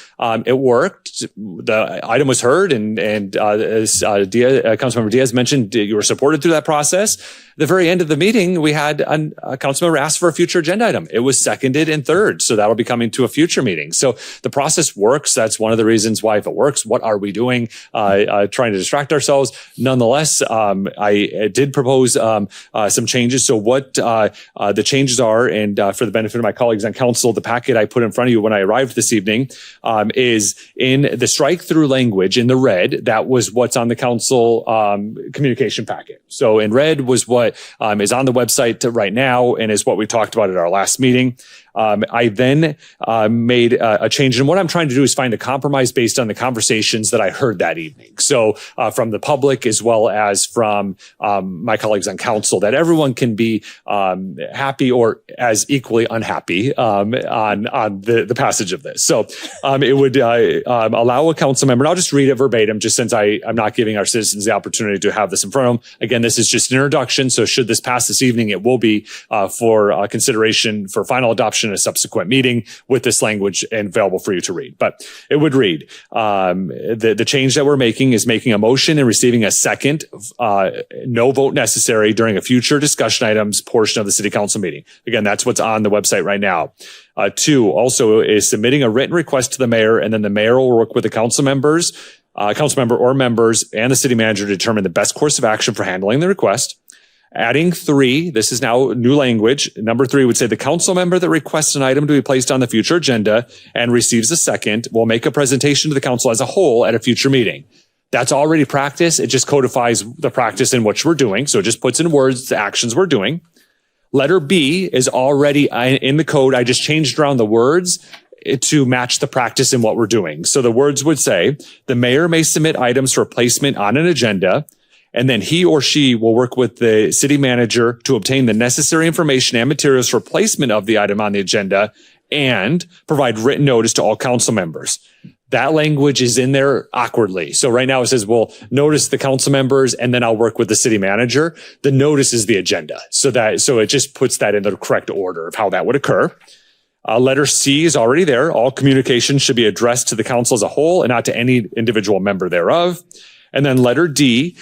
It worked. The item was heard, and as Councilmember Diaz mentioned, you were supported through that process. The very end of the meeting, we had a council member ask for a future agenda item. It was seconded and third. So that'll be coming to a future meeting. So the process works. That's one of the reasons why, if it works, what are we doing? Trying to distract ourselves. Nonetheless, I did propose some changes. So what the changes are, and for the benefit of my colleagues on council, the packet I put in front of you when I arrived this evening is in the strike through language in the red. That was what's on the council communication packet. So in red was what is on the website right now and is what we talked about at our last meeting. I then made a change. And what I'm trying to do is find a compromise based on the conversations that I heard that evening. So from the public as well as from my colleagues on council, that everyone can be happy or as equally unhappy on the passage of this. So it would allow a council member, and I'll just read it verbatim, just since I'm not giving our citizens the opportunity to have this in front of them. Again, this is just an introduction. So should this pass this evening, it will be for consideration for final adoption in a subsequent meeting with this language and available for you to read. But it would read, the change that we're making is making a motion and receiving a second, no vote necessary during a future discussion items portion of the city council meeting. Again, that's what's on the website right now. 2 also is submitting a written request to the mayor, and then the mayor will work with the council member or members and the city manager to determine the best course of action for handling the request. Adding 3, this is now new language. Number 3 would say the council member that requests an item to be placed on the future agenda and receives a second will make a presentation to the council as a whole at a future meeting. That's already practice. It just codifies the practice in which we're doing. So it just puts in words the actions we're doing. Letter B is already in the code. I just changed around the words to match the practice in what we're doing. So the words would say, the mayor may submit items for placement on an agenda, and then he or she will work with the city manager to obtain the necessary information and materials for placement of the item on the agenda and provide written notice to all council members. That language is in there awkwardly. So right now it says, well, notice the council members, and then I'll work with the city manager. The notice is the agenda. So it just puts that in the correct order of how that would occur. Letter C is already there. All communications should be addressed to the council as a whole and not to any individual member thereof. And then letter D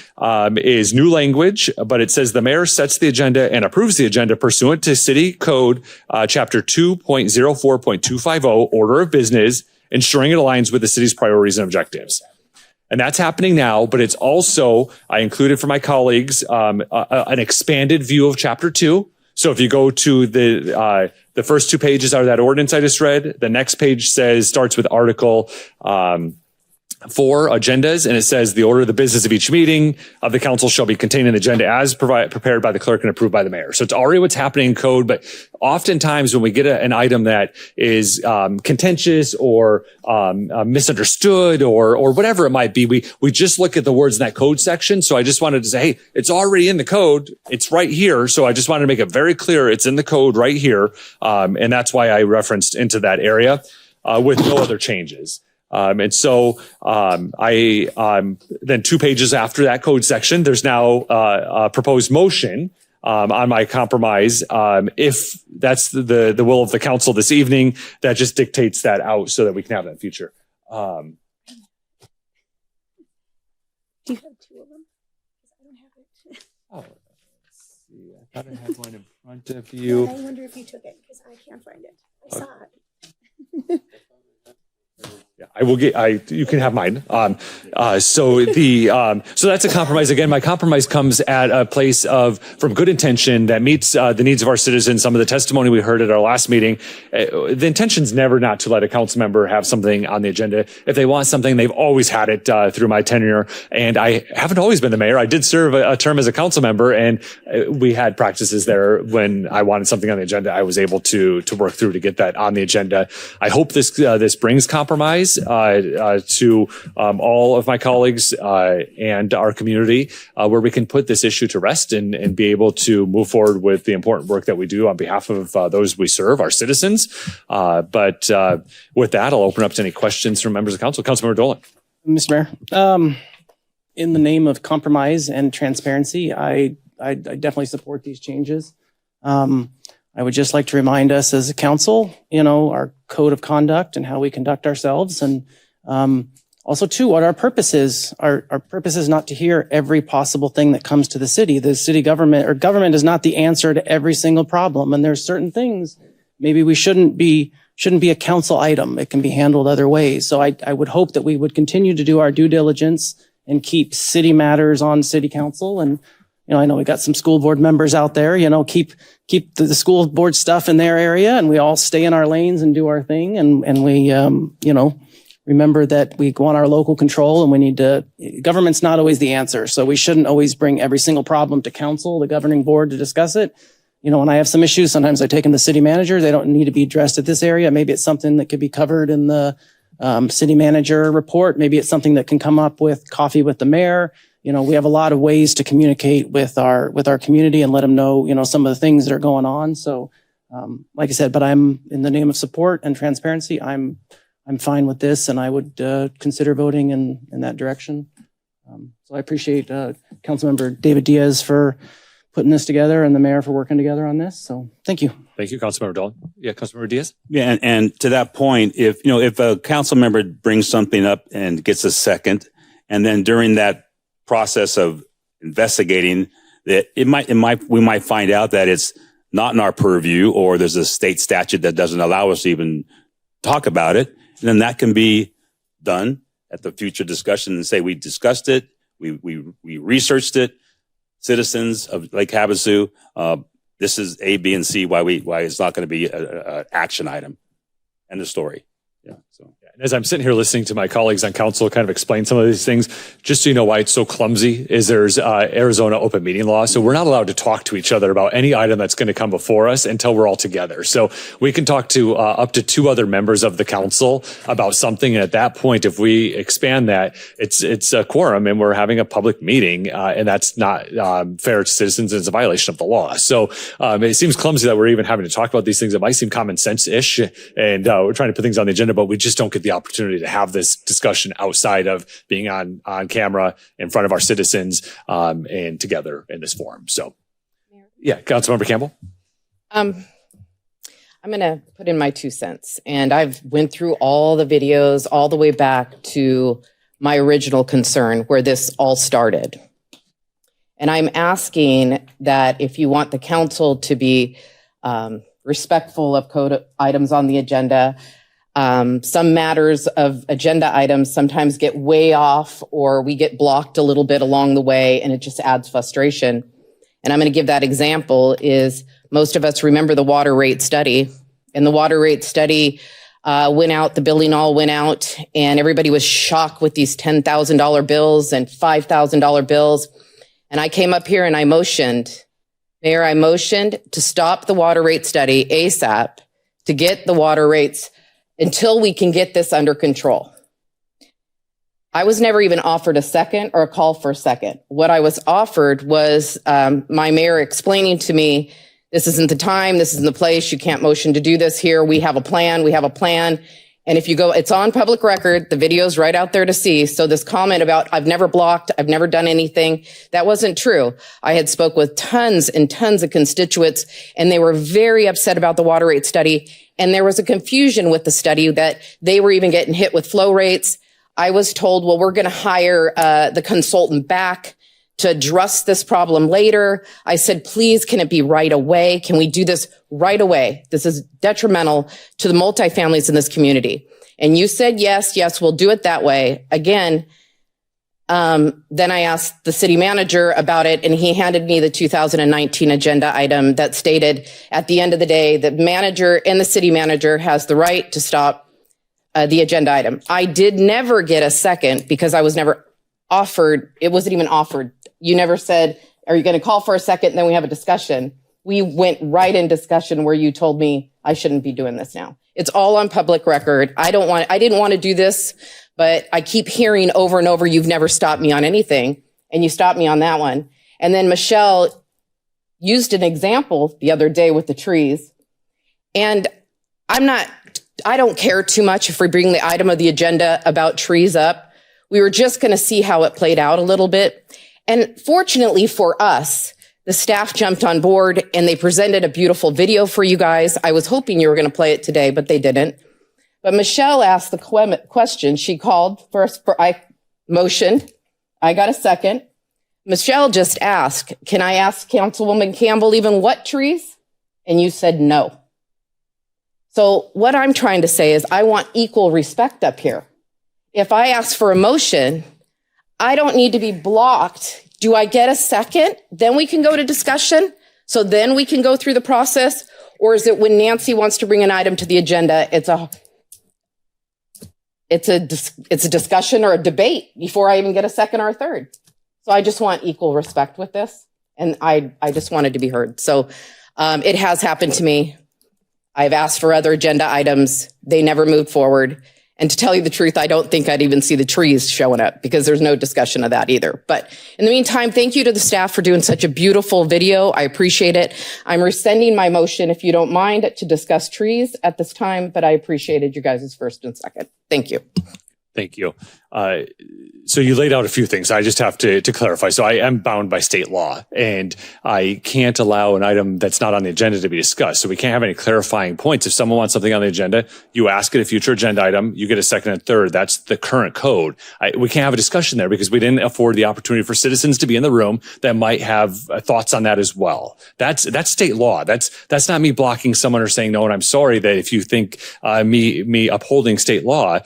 is new language, but it says the mayor sets the agenda and approves the agenda pursuant to City Code Chapter 2.04.250, Order of Business, ensuring it aligns with the city's priorities and objectives. And that's happening now, but it's also, I included for my colleagues, an expanded view of Chapter 2. So if you go to the first 2 pages are that ordinance I just read. The next page starts with Article 4 agendas, and it says the order of the business of each meeting of the council shall be contained in the agenda as prepared by the clerk and approved by the mayor. So it's already what's happening in code, but oftentimes when we get an item that is contentious or misunderstood or whatever it might be, we just look at the words in that code section. So I just wanted to say, hey, it's already in the code. It's right here. So I just wanted to make it very clear it's in the code right here. And that's why I referenced into that area with no other changes. And so, then 2 pages after that code section, there's now a proposed motion on my compromise. If that's the will of the council this evening, that just dictates that out so that we can have that in the future. Do you have 2 of them? I don't have it. Oh, let's see. I thought I had one in front of you. I wonder if you took it because I can't find it. I saw it. Yeah, I will get. You can have mine. So that's a compromise. Again, my compromise comes at a place from good intention that meets the needs of our citizens. Some of the testimony we heard at our last meeting, the intention's never not to let a council member have something on the agenda. If they want something, they've always had it through my tenure, and I haven't always been the mayor. I did serve a term as a council member, and we had practices there when I wanted something on the agenda. I was able to work through to get that on the agenda. I hope this brings compromise to all of my colleagues and our community, where we can put this issue to rest and be able to move forward with the important work that we do on behalf of those we serve, our citizens. But with that, I'll open up to any questions from members of council. Councilmember Dolan. Mr. Mayor, in the name of compromise and transparency, I definitely support these changes. I would just like to remind us as a council, our code of conduct and how we conduct ourselves. And also too, what our purpose is. Our purpose is not to hear every possible thing that comes to the city. The city government or government is not the answer to every single problem. And there's certain things maybe we shouldn't be a council item. It can be handled other ways. So I would hope that we would continue to do our due diligence and keep city matters on city council. And, I know we got some school board members out there, keep the school board stuff in their area, and we all stay in our lanes and do our thing. And we, remember that we want our local control, and government's not always the answer. So we shouldn't always bring every single problem to council, the governing board, to discuss it. When I have some issues, sometimes I take them to city manager. They don't need to be addressed at this area. Maybe it's something that could be covered in the city manager report. Maybe it's something that can come up with coffee with the mayor. We have a lot of ways to communicate with our community and let them know, some of the things that are going on. So, like I said, but I'm in the name of support and transparency. I'm fine with this, and I would consider voting in that direction. So I appreciate Councilmember David Diaz for putting this together and the mayor for working together on this. So thank you. Thank you, Councilmember Dolan. Yeah, Councilmember Diaz. Yeah, and to that point, if a council member brings something up and gets a second, and then during that process of investigating that, we might find out that it's not in our purview, or there's a state statute that doesn't allow us to even talk about it. And then that can be done at the future discussion and say, we discussed it, we researched it, citizens of Lake Havasu, this is A, B, and C, why it's not going to be an action item. End of story. Yeah. So. As I'm sitting here listening to my colleagues on council kind of explain some of these things, just so you know why it's so clumsy, is there's Arizona open meeting law. So we're not allowed to talk to each other about any item that's going to come before us until we're all together. So we can talk to up to 2 other members of the council about something. And at that point, if we expand that, it's a quorum and we're having a public meeting. And that's not fair to citizens, and it's a violation of the law. So it seems clumsy that we're even having to talk about these things. It might seem common sense-ish, and we're trying to put things on the agenda, but we just don't get the opportunity to have this discussion outside of being on camera in front of our citizens and together in this forum. So, yeah, Councilmember Campbell. I'm going to put in my 2 cents, and I've went through all the videos all the way back to my original concern where this all started. And I'm asking that if you want the council to be respectful of code items on the agenda, some matters of agenda items sometimes get way off, or we get blocked a little bit along the way, and it just adds frustration. And I'm going to give that example is most of us remember the water rate study, and the water rate study went out, the billing all went out, and everybody was shocked with these $10,000 bills and $5,000 bills. And I came up here and I motioned, Mayor, I motioned to stop the water rate study ASAP to get the water rates until we can get this under control. I was never even offered a second or a call for a second. What I was offered was my mayor explaining to me, this isn't the time, this isn't the place, you can't motion to do this here, we have a plan. And if you go, it's on public record, the video's right out there to see. So this comment about I've never blocked, I've never done anything, that wasn't true. I had spoke with tons and tons of constituents, and they were very upset about the water rate study. And there was a confusion with the study that they were even getting hit with flow rates. I was told, well, we're going to hire the consultant back to address this problem later. I said, please, can it be right away? Can we do this right away? This is detrimental to the multifamilies in this community. And you said, yes, we'll do it that way. Again, then I asked the city manager about it, and he handed me the 2019 agenda item that stated at the end of the day, the manager and the city manager has the right to stop the agenda item. I did never get a second because I was never offered. It wasn't even offered. You never said, are you going to call for a second? And then we have a discussion. We went right in discussion where you told me I shouldn't be doing this now. It's all on public record. I didn't want to do this, but I keep hearing over and over, you've never stopped me on anything. And you stopped me on that one. And then Michelle used an example the other day with the trees. And I don't care too much if we bring the item of the agenda about trees up. We were just going to see how it played out a little bit. And fortunately for us, the staff jumped on board and they presented a beautiful video for you guys. I was hoping you were going to play it today, but they didn't. But Michelle asked the question. She called first for I motioned. I got a second. Michelle just asked, can I ask Councilwoman Campbell even what trees? And you said no. So what I'm trying to say is I want equal respect up here. If I ask for a motion, I don't need to be blocked. Do I get a second? Then we can go to discussion. So then we can go through the process. Or is it when Nancy wants to bring an item to the agenda, it's a discussion or a debate before I even get a second or a third. So I just want equal respect with this. And I just wanted to be heard. So it has happened to me. I've asked for other agenda items. They never moved forward. And to tell you the truth, I don't think I'd even see the trees showing up because there's no discussion of that either. But in the meantime, thank you to the staff for doing such a beautiful video. I appreciate it. I'm rescinding my motion, if you don't mind, to discuss trees at this time, but I appreciated you guys' first and second. Thank you. Thank you. So you laid out a few things. I just have to clarify. So I am bound by state law, and I can't allow an item that's not on the agenda to be discussed. So we can't have any clarifying points. If someone wants something on the agenda, you ask it a future agenda item, you get a second and third. That's the current code. We can't have a discussion there because we didn't afford the opportunity for citizens to be in the room that might have thoughts on that as well. That's state law. That's not me blocking someone or saying no. And I'm sorry that if you think me upholding state law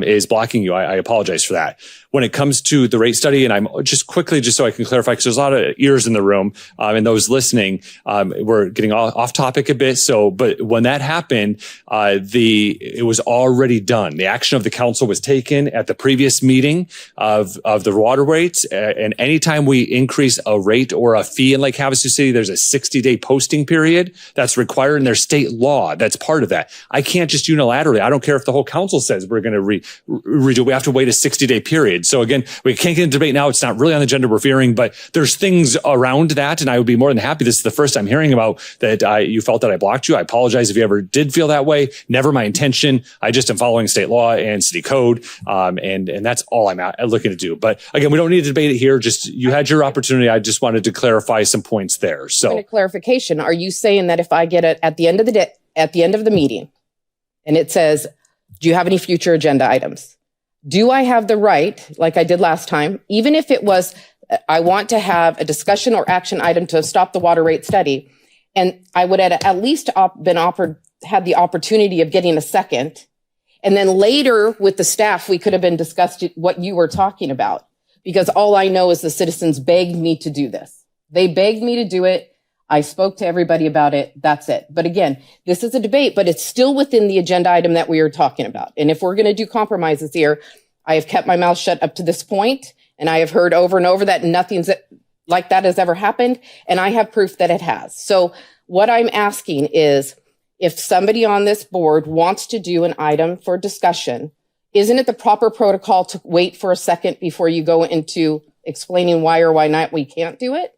is blocking you, I apologize for that. When it comes to the rate study, and I'm just quickly, just so I can clarify, because there's a lot of ears in the room, and those listening, we're getting off topic a bit. So, but when that happened, it was already done. The action of the council was taken at the previous meeting of the water rates. And anytime we increase a rate or a fee in Lake Havasu City, there's a 60-day posting period that's required, and there's state law that's part of that. I can't just unilaterally. I don't care if the whole council says we're going to redo. We have to wait a 60-day period. So again, we can't get into debate now. It's not really on the agenda we're veering, but there's things around that. And I would be more than happy. This is the first I'm hearing about that. You felt that I blocked you. I apologize if you ever did feel that way. Never my intention. I just am following state law and city code. And that's all I'm looking to do. But again, we don't need to debate it here. Just you had your opportunity. I just wanted to clarify some points there. So clarification. Are you saying that if I get it at the end of the day, at the end of the meeting, and it says, do you have any future agenda items? Do I have the right, like I did last time, even if it was, I want to have a discussion or action item to stop the water rate study, and I would have at least had the opportunity of getting a second, and then later with the staff, we could have been discussed what you were talking about, because all I know is the citizens begged me to do this. They begged me to do it. I spoke to everybody about it. That's it. But again, this is a debate, but it's still within the agenda item that we are talking about. And if we're going to do compromises here, I have kept my mouth shut up to this point, and I have heard over and over that nothing's like that has ever happened. And I have proof that it has. So what I'm asking is, if somebody on this board wants to do an item for discussion, isn't it the proper protocol to wait for a second before you go into explaining why or why not we can't do it?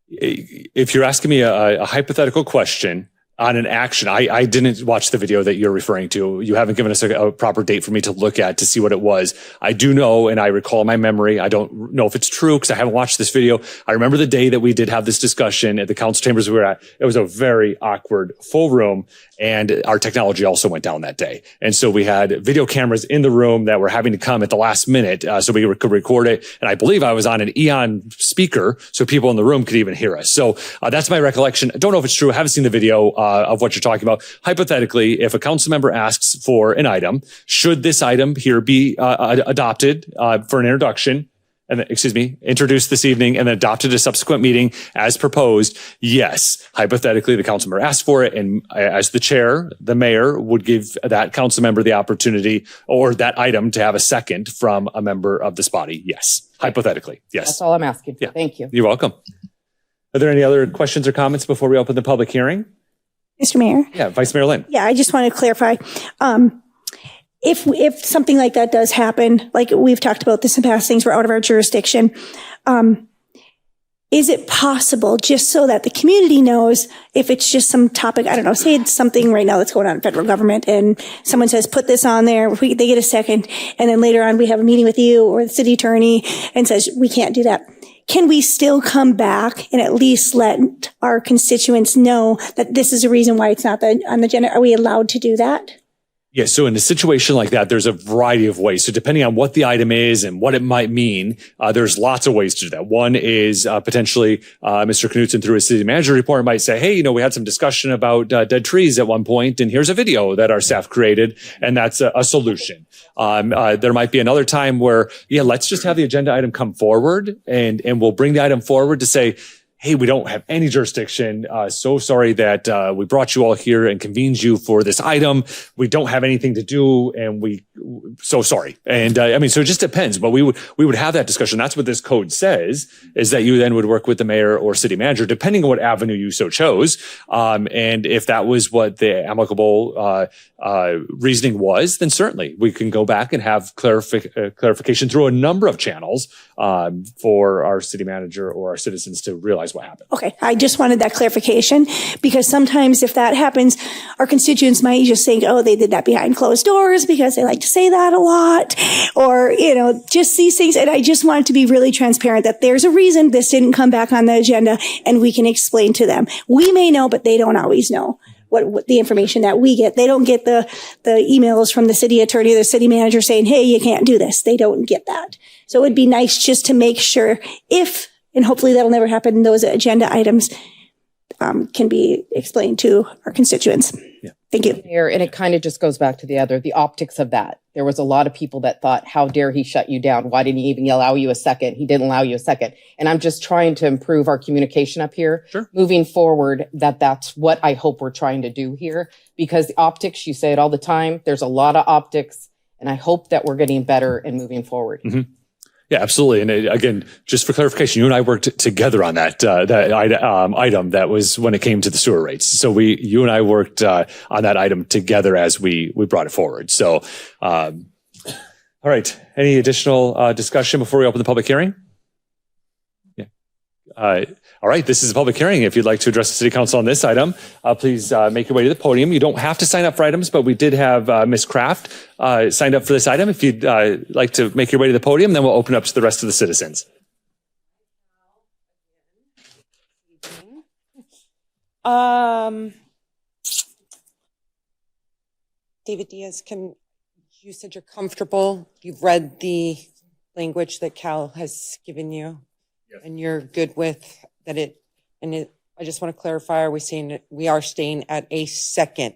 If you're asking me a hypothetical question on an action, I didn't watch the video that you're referring to. You haven't given us a proper date for me to look at to see what it was. I do know, and I recall in my memory, I don't know if it's true because I haven't watched this video. I remember the day that we did have this discussion at the council chambers we were at. It was a very awkward full room, and our technology also went down that day. And so we had video cameras in the room that were having to come at the last minute so we could record it. And I believe I was on an Eon speaker so people in the room could even hear us. So that's my recollection. I don't know if it's true. I haven't seen the video of what you're talking about. Hypothetically, if a council member asks for an item, should this item here be adopted for an introduction, and introduced this evening and then adopted a subsequent meeting as proposed? Yes. Hypothetically, the council member asked for it, and as the chair, the mayor would give that council member the opportunity or that item to have a second from a member of this body. Yes. Hypothetically. Yes. That's all I'm asking for. Yeah. Thank you. You're welcome. Are there any other questions or comments before we open the public hearing? Mr. Mayor? Yeah, Vice Mayor Lynn. Yeah, I just want to clarify. If something like that does happen, like we've talked about this in past, things were out of our jurisdiction, is it possible, just so that the community knows, if it's just some topic, I don't know, say it's something right now that's going on in federal government and someone says, put this on there, they get a second, and then later on we have a meeting with you or the city attorney and says, we can't do that. Can we still come back and at least let our constituents know that this is a reason why it's not on the agenda? Are we allowed to do that? Yeah, so in a situation like that, there's a variety of ways. So depending on what the item is and what it might mean, there's lots of ways to do that. One is potentially Mr. Knutson, through his city manager report, might say, hey, we had some discussion about dead trees at one point, and here's a video that our staff created, and that's a solution. There might be another time where, let's just have the agenda item come forward, and we'll bring the item forward to say, hey, we don't have any jurisdiction. So sorry that we brought you all here and convened you for this item. We don't have anything to do, and so sorry. And so it just depends. But we would have that discussion. That's what this code says, is that you then would work with the mayor or city manager, depending on what avenue you so chose. And if that was what the amicable reasoning was, then certainly we can go back and have clarification through a number of channels for our city manager or our citizens to realize what happened. Okay, I just wanted that clarification, because sometimes if that happens, our constituents might just think, oh, they did that behind closed doors because they like to say that a lot, or, just these things. And I just wanted to be really transparent that there's a reason this didn't come back on the agenda, and we can explain to them. We may know, but they don't always know what the information that we get. They don't get the emails from the city attorney or the city manager saying, hey, you can't do this. They don't get that. So it'd be nice just to make sure and hopefully that'll never happen, those agenda items can be explained to our constituents. Yeah. Thank you. And it kind of just goes back to the optics of that. There was a lot of people that thought, how dare he shut you down? Why didn't he even allow you a second? He didn't allow you a second. And I'm just trying to improve our communication up here. Sure. Moving forward, that's what I hope we're trying to do here, because the optics, you say it all the time, there's a lot of optics, and I hope that we're getting better and moving forward. Mm-hmm. Yeah, absolutely. And again, just for clarification, you and I worked together on that item. That was when it came to the sewer rates. So you and I worked on that item together as we brought it forward. So, all right. Any additional discussion before we open the public hearing? Yeah. All right. This is a public hearing. If you'd like to address the city council on this item, please make your way to the podium. You don't have to sign up for items, but we did have Ms. Kraft signed up for this item. If you'd like to make your way to the podium, then we'll open up to the rest of the citizens. David Diaz, you said you're comfortable. You've read the language that Cal has given you, yes, and you're good with that. I just want to clarify: are we saying that we are staying at a second?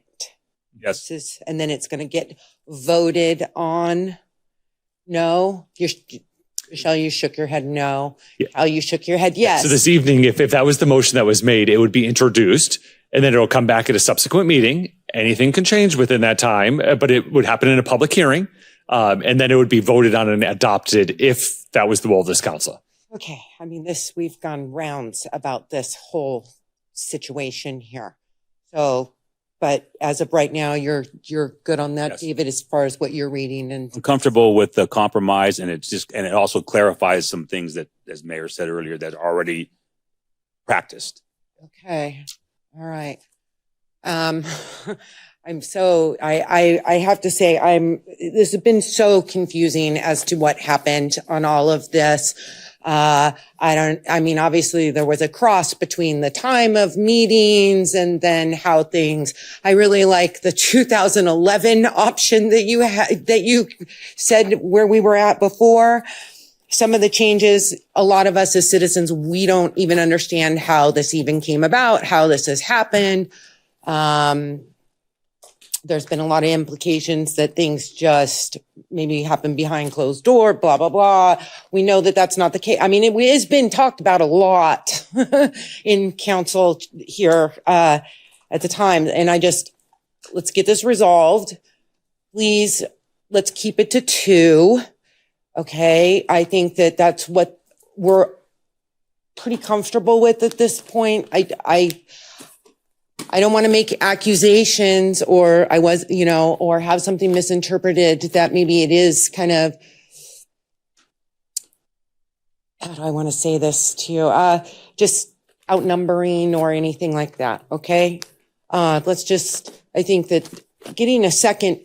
Yes. And then it's going to get voted on? No? Michelle, you shook your head no. Yeah. Cal, you shook your head yes. So this evening, if that was the motion that was made, it would be introduced, and then it'll come back at a subsequent meeting. Anything can change within that time, but it would happen in a public hearing, and then it would be voted on and adopted if that was the will of this council. Okay. We've gone rounds about this whole situation here. So, but as of right now, you're good on that, yes, David, as far as what you're reading. And I'm comfortable with the compromise, and it also clarifies some things that, as Mayor said earlier, that are already practiced. Okay. All right. I have to say, this has been so confusing as to what happened on all of this. Obviously there was a cross between the time of meetings and then how I really like the 2011 option that you said where we were at before. Some of the changes, a lot of us as citizens, we don't even understand how this even came about, how this has happened. There's been a lot of implications that things just maybe happen behind closed door, blah, blah, blah. We know that that's not the case. It has been talked about a lot in council here at the time. And let's get this resolved. Please, let's keep it to 2. Okay. I think that that's what we're pretty comfortable with at this point. I don't want to make accusations or or have something misinterpreted that maybe it is kind of, how do I want to say this to you? Just outnumbering or anything like that. Okay. I think that getting a second,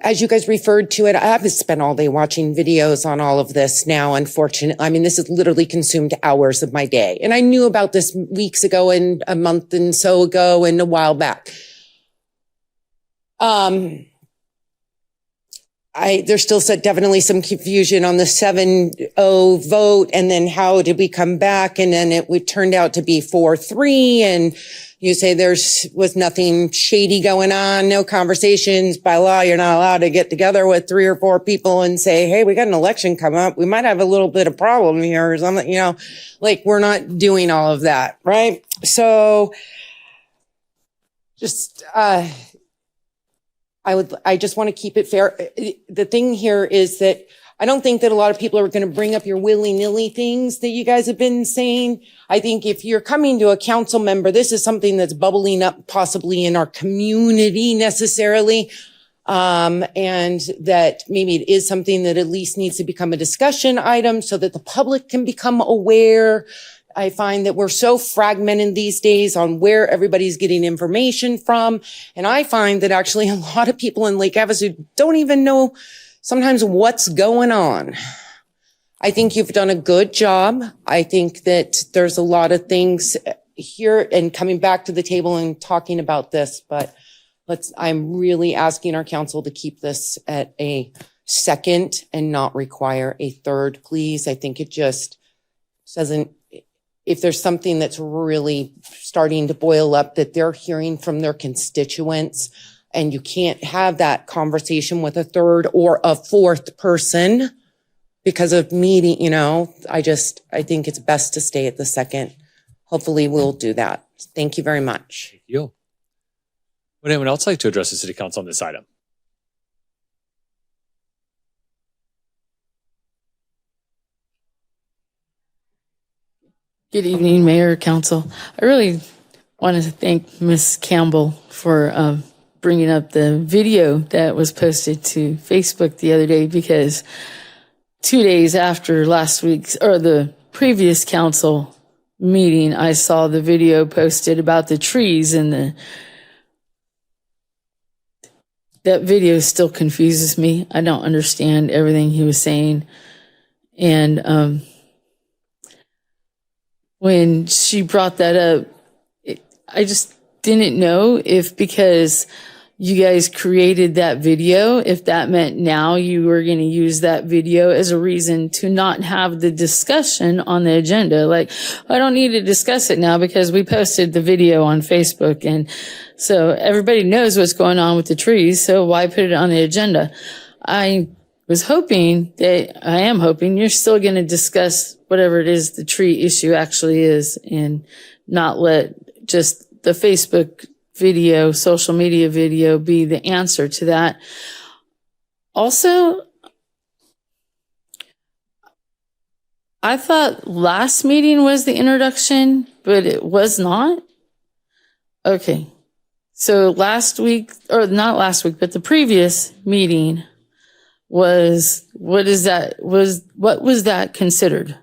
as you guys referred to it, I haven't spent all day watching videos on all of this now, unfortunately. This has literally consumed hours of my day. And I knew about this weeks ago and a month and so ago and a while back. There's still definitely some confusion on the 7-0 vote. And then how did we come back? And then it turned out to be 4-3. And you say was nothing shady going on, no conversations. By law, you're not allowed to get together with 3 or 4 people and say, hey, we got an election coming up. We might have a little bit of problem here or something, like we're not doing all of that. Right. So just, I just want to keep it fair. The thing here is that I don't think that a lot of people are going to bring up your willy-nilly things that you guys have been saying. I think if you're coming to a council member, this is something that's bubbling up possibly in our community necessarily. And that maybe it is something that at least needs to become a discussion item so that the public can become aware. I find that we're so fragmented these days on where everybody's getting information from. And I find that actually a lot of people in Lake Havasu don't even know sometimes what's going on. I think you've done a good job. I think that there's a lot of things here and coming back to the table and talking about this, but I'm really asking our council to keep this at a second and not require a third, please. I think it just doesn't, if there's something that's really starting to boil up that they're hearing from their constituents, and you can't have that conversation with a third or a fourth person because of meeting, I think it's best to stay at the second. Hopefully we'll do that. Thank you very much. Thank you. Would anyone else like to address the city council on this item? Good evening, Mayor, Council. I really want to thank Ms. Campbell for bringing up the video that was posted to Facebook the other day, because 2 days after the previous council meeting, I saw the video posted about the trees, and that video still confuses me. I don't understand everything he was saying. And when she brought that up, I just didn't know if because you guys created that video, if that meant now you were going to use that video as a reason to not have the discussion on the agenda. Like, I don't need to discuss it now because we posted the video on Facebook. And so everybody knows what's going on with the trees. So why put it on the agenda? I am hoping you're still going to discuss whatever it is the tree issue actually is, and not let just the Facebook video, social media video be the answer to that. Also, I thought last meeting was the introduction, but it was not. Okay. So not last week, but the previous meeting was, what was that considered?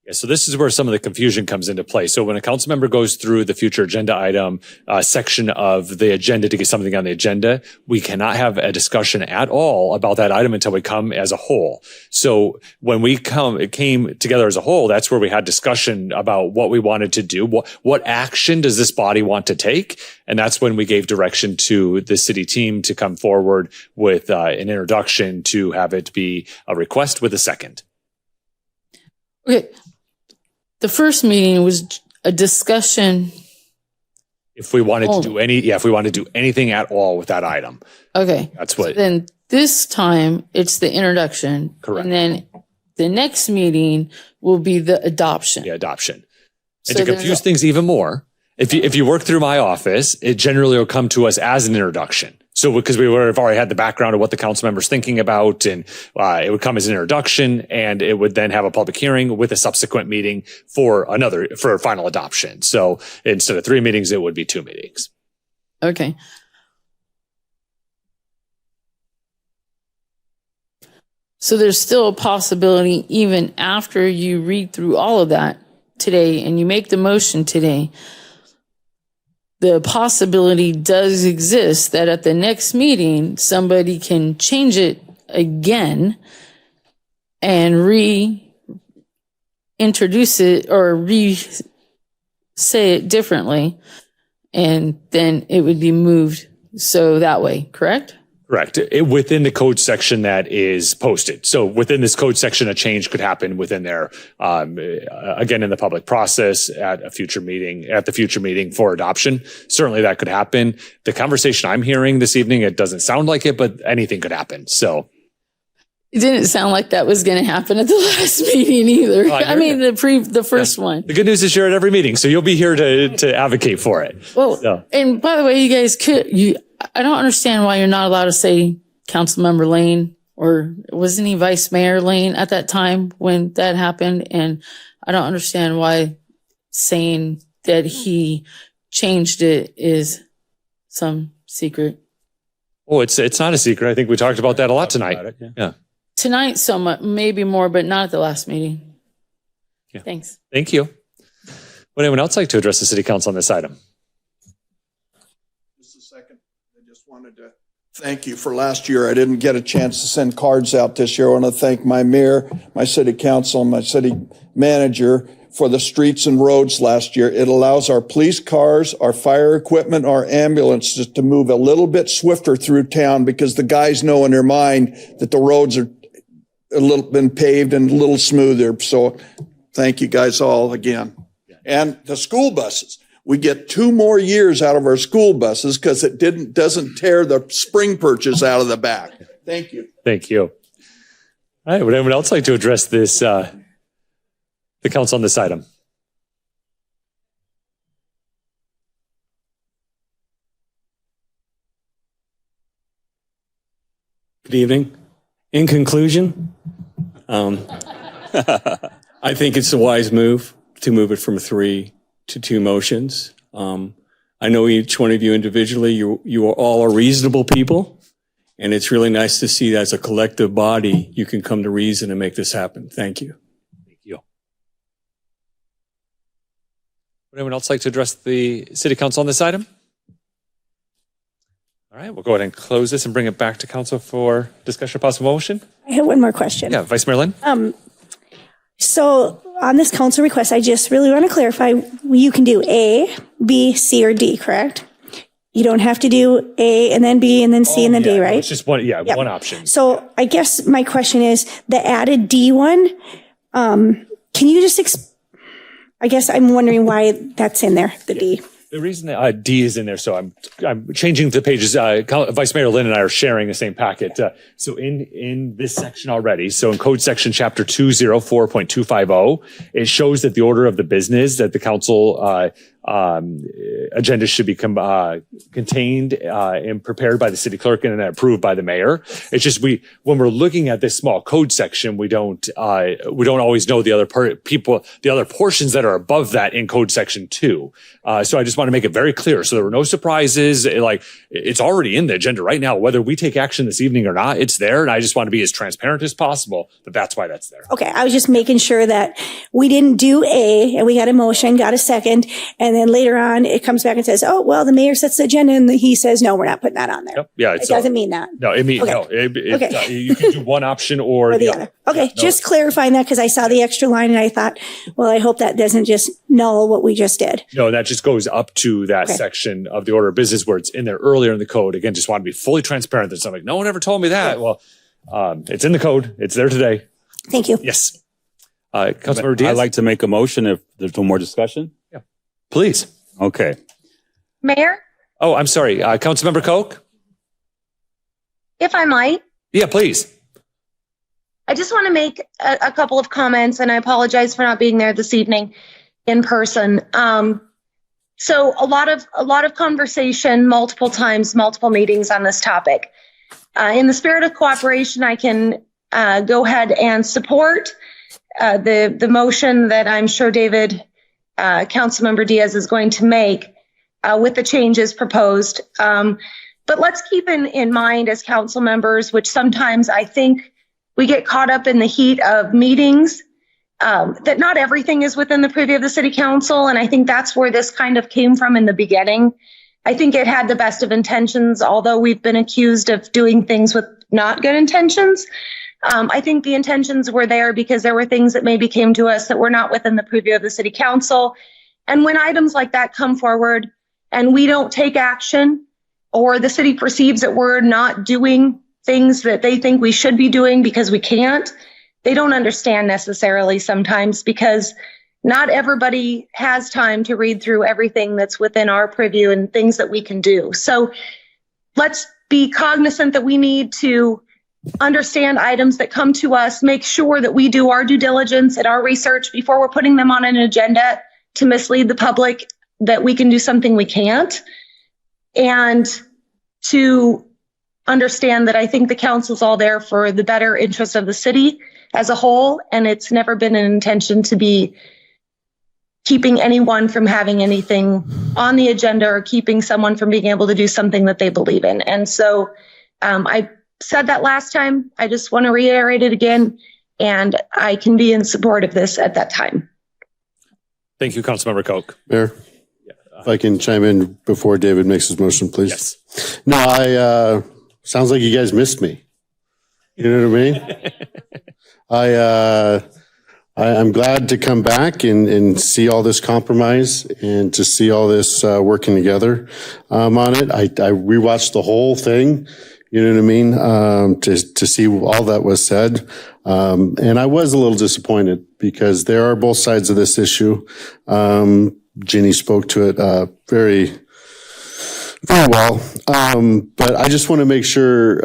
Yeah, so this is where some of the confusion comes into play. So when a council member goes through the future agenda item section of the agenda to get something on the agenda, we cannot have a discussion at all about that item until we come as a whole. So when it came together as a whole, that's where we had discussion about what we wanted to do. What action does this body want to take? And that's when we gave direction to the city team to come forward with an introduction to have it be a request with a second. Okay. The first meeting was a discussion. If we wanted to do if we wanted to do anything at all with that item. Okay. That's what. So then this time it's the introduction. Correct. And then the next meeting will be the adoption. The adoption. And to confuse things even more, if you work through my office, it generally will come to us as an introduction. So because we would have already had the background of what the council member's thinking about, and it would come as an introduction, and it would then have a public hearing with a subsequent meeting for final adoption. So instead of 3 meetings, it would be 2 meetings. Okay. So there's still a possibility, even after you read through all of that today and you make the motion today, the possibility does exist that at the next meeting, somebody can change it again and reintroduce it or say it differently. And then it would be moved So that way, correct? Correct. Within the code section that is posted. So within this code section, a change could happen within there. Again, in the public process at the future meeting for adoption. Certainly that could happen. The conversation I'm hearing this evening, it doesn't sound like it, but anything could happen. So It didn't sound like that was going to happen at the last meeting either. The first one. the good news is you're at every meeting, so you'll be here to advocate for it. Well, and by the way, you guys I don't understand why you're not allowed to say Councilmember Lane, or wasn't he Vice Mayor Lane at that time when that happened? And I don't understand why saying that he changed it is some secret. Oh, it's not a secret. I think we talked about that a lot tonight. Yeah. Tonight, so much, maybe more, but not at the last meeting. Yeah. Thanks. Thank you. Would anyone else like to address the city council on this item? Just a second. I just wanted to thank you for last year. I didn't get a chance to send cards out this year. I want to thank my mayor, my city council, and my city manager for the streets and roads last year. It allows our police cars, our fire equipment, our ambulances to move a little bit swifter through town because the guys know in their mind that the roads are been paved and a little smoother. So thank you guys all again. And the school buses. We get 2 more years out of our school buses because it doesn't tear the spring perches out of the back. Thank you. Thank you. All right. Would anyone else like to address this, the council on this item? Good evening. In conclusion, I think it's a wise move to move it from 3 to 2 motions. I know each one of you individually, you are all reasonable people, and it's really nice to see that as a collective body, you can come to reason and make this happen. Thank you. Thank you. Would anyone else like to address the city council on this item? All right, we'll go ahead and close this and bring it back to council for discussion of possible motion. I have one more question. Yeah, Vice Mayor Lynn? So on this council request, I just really want to clarify, you can do A, B, C, or D, correct? You don't have to do A and then B and then C and then D, right? It's just one, one option. So I guess my question is, the added D one, can you just, I guess I'm wondering why that's in there, the D. The reason that D is in there, so I'm changing the pages. Vice Mayor Lynn and I are sharing the same packet. So in this section already, so in code section chapter 204.250, it shows that the order of the business that the council agenda should be contained and prepared by the city clerk and then approved by the mayor. It's just when we're looking at this small code section, we don't always know the other portions that are above that in code section 2. So I just want to make it very clear. So there were no surprises. It's already in the agenda right now. Whether we take action this evening or not, it's there. And I just want to be as transparent as possible, but that's why that's there. Okay. I was just making sure that we didn't do A and we got a motion, got a second, and then later on it comes back and says, oh, well, the mayor sets the agenda and he says, no, we're not putting that on there. Yep. Yeah. It doesn't mean that. No, it means, Okay. you can do one option or the other. Okay. Just clarifying that because I saw the extra line and I thought, well, I hope that doesn't just null what we just did. No, that just goes up to that section of the order of business where it's in there earlier in the code. Again, just want to be fully transparent. There's something, no one ever told me that. Well, it's in the code. It's there today. Thank you. Yes. Councilmember Diaz? I'd like to make a motion if there's no more discussion. Yeah. Please. Okay. Mayor, Oh, I'm sorry. Councilmember Koch? if I might, Yeah, please. I just want to make a couple of comments, and I apologize for not being there this evening in person. So a lot of conversation, multiple times, multiple meetings on this topic. In the spirit of cooperation, I can go ahead and support the motion that I'm sure David, Councilmember Diaz, is going to make with the changes proposed. But let's keep in mind as council members, which sometimes I think we get caught up in the heat of meetings, that not everything is within the purview of the city council. And I think that's where this kind of came from in the beginning. I think it had the best of intentions, although we've been accused of doing things with not good intentions. I think the intentions were there because there were things that maybe came to us that were not within the purview of the city council. And when items like that come forward and we don't take action, or the city perceives that we're not doing things that they think we should be doing because we can't, they don't understand necessarily sometimes, because not everybody has time to read through everything that's within our purview and things that we can do. So let's be cognizant that we need to understand items that come to us, make sure that we do our due diligence and our research before we're putting them on an agenda to mislead the public that we can do something we can't. And to understand that I think the council's all there for the better interest of the city as a whole, and it's never been an intention to be keeping anyone from having anything on the agenda or keeping someone from being able to do something that they believe in. And so I said that last time. I just want to reiterate it again, and I can be in support of this at that time. Thank you, Councilmember Koch. Mayor, if I can chime in before David makes his motion, please. Yes. No, sounds like you guys missed me. You know what I mean? I'm glad to come back and see all this compromise and to see all this working together on it. I rewatched the whole thing, you know what I mean, to see all that was said. And I was a little disappointed because there are both sides of this issue. Ginny spoke to it very well. But I just want to make sure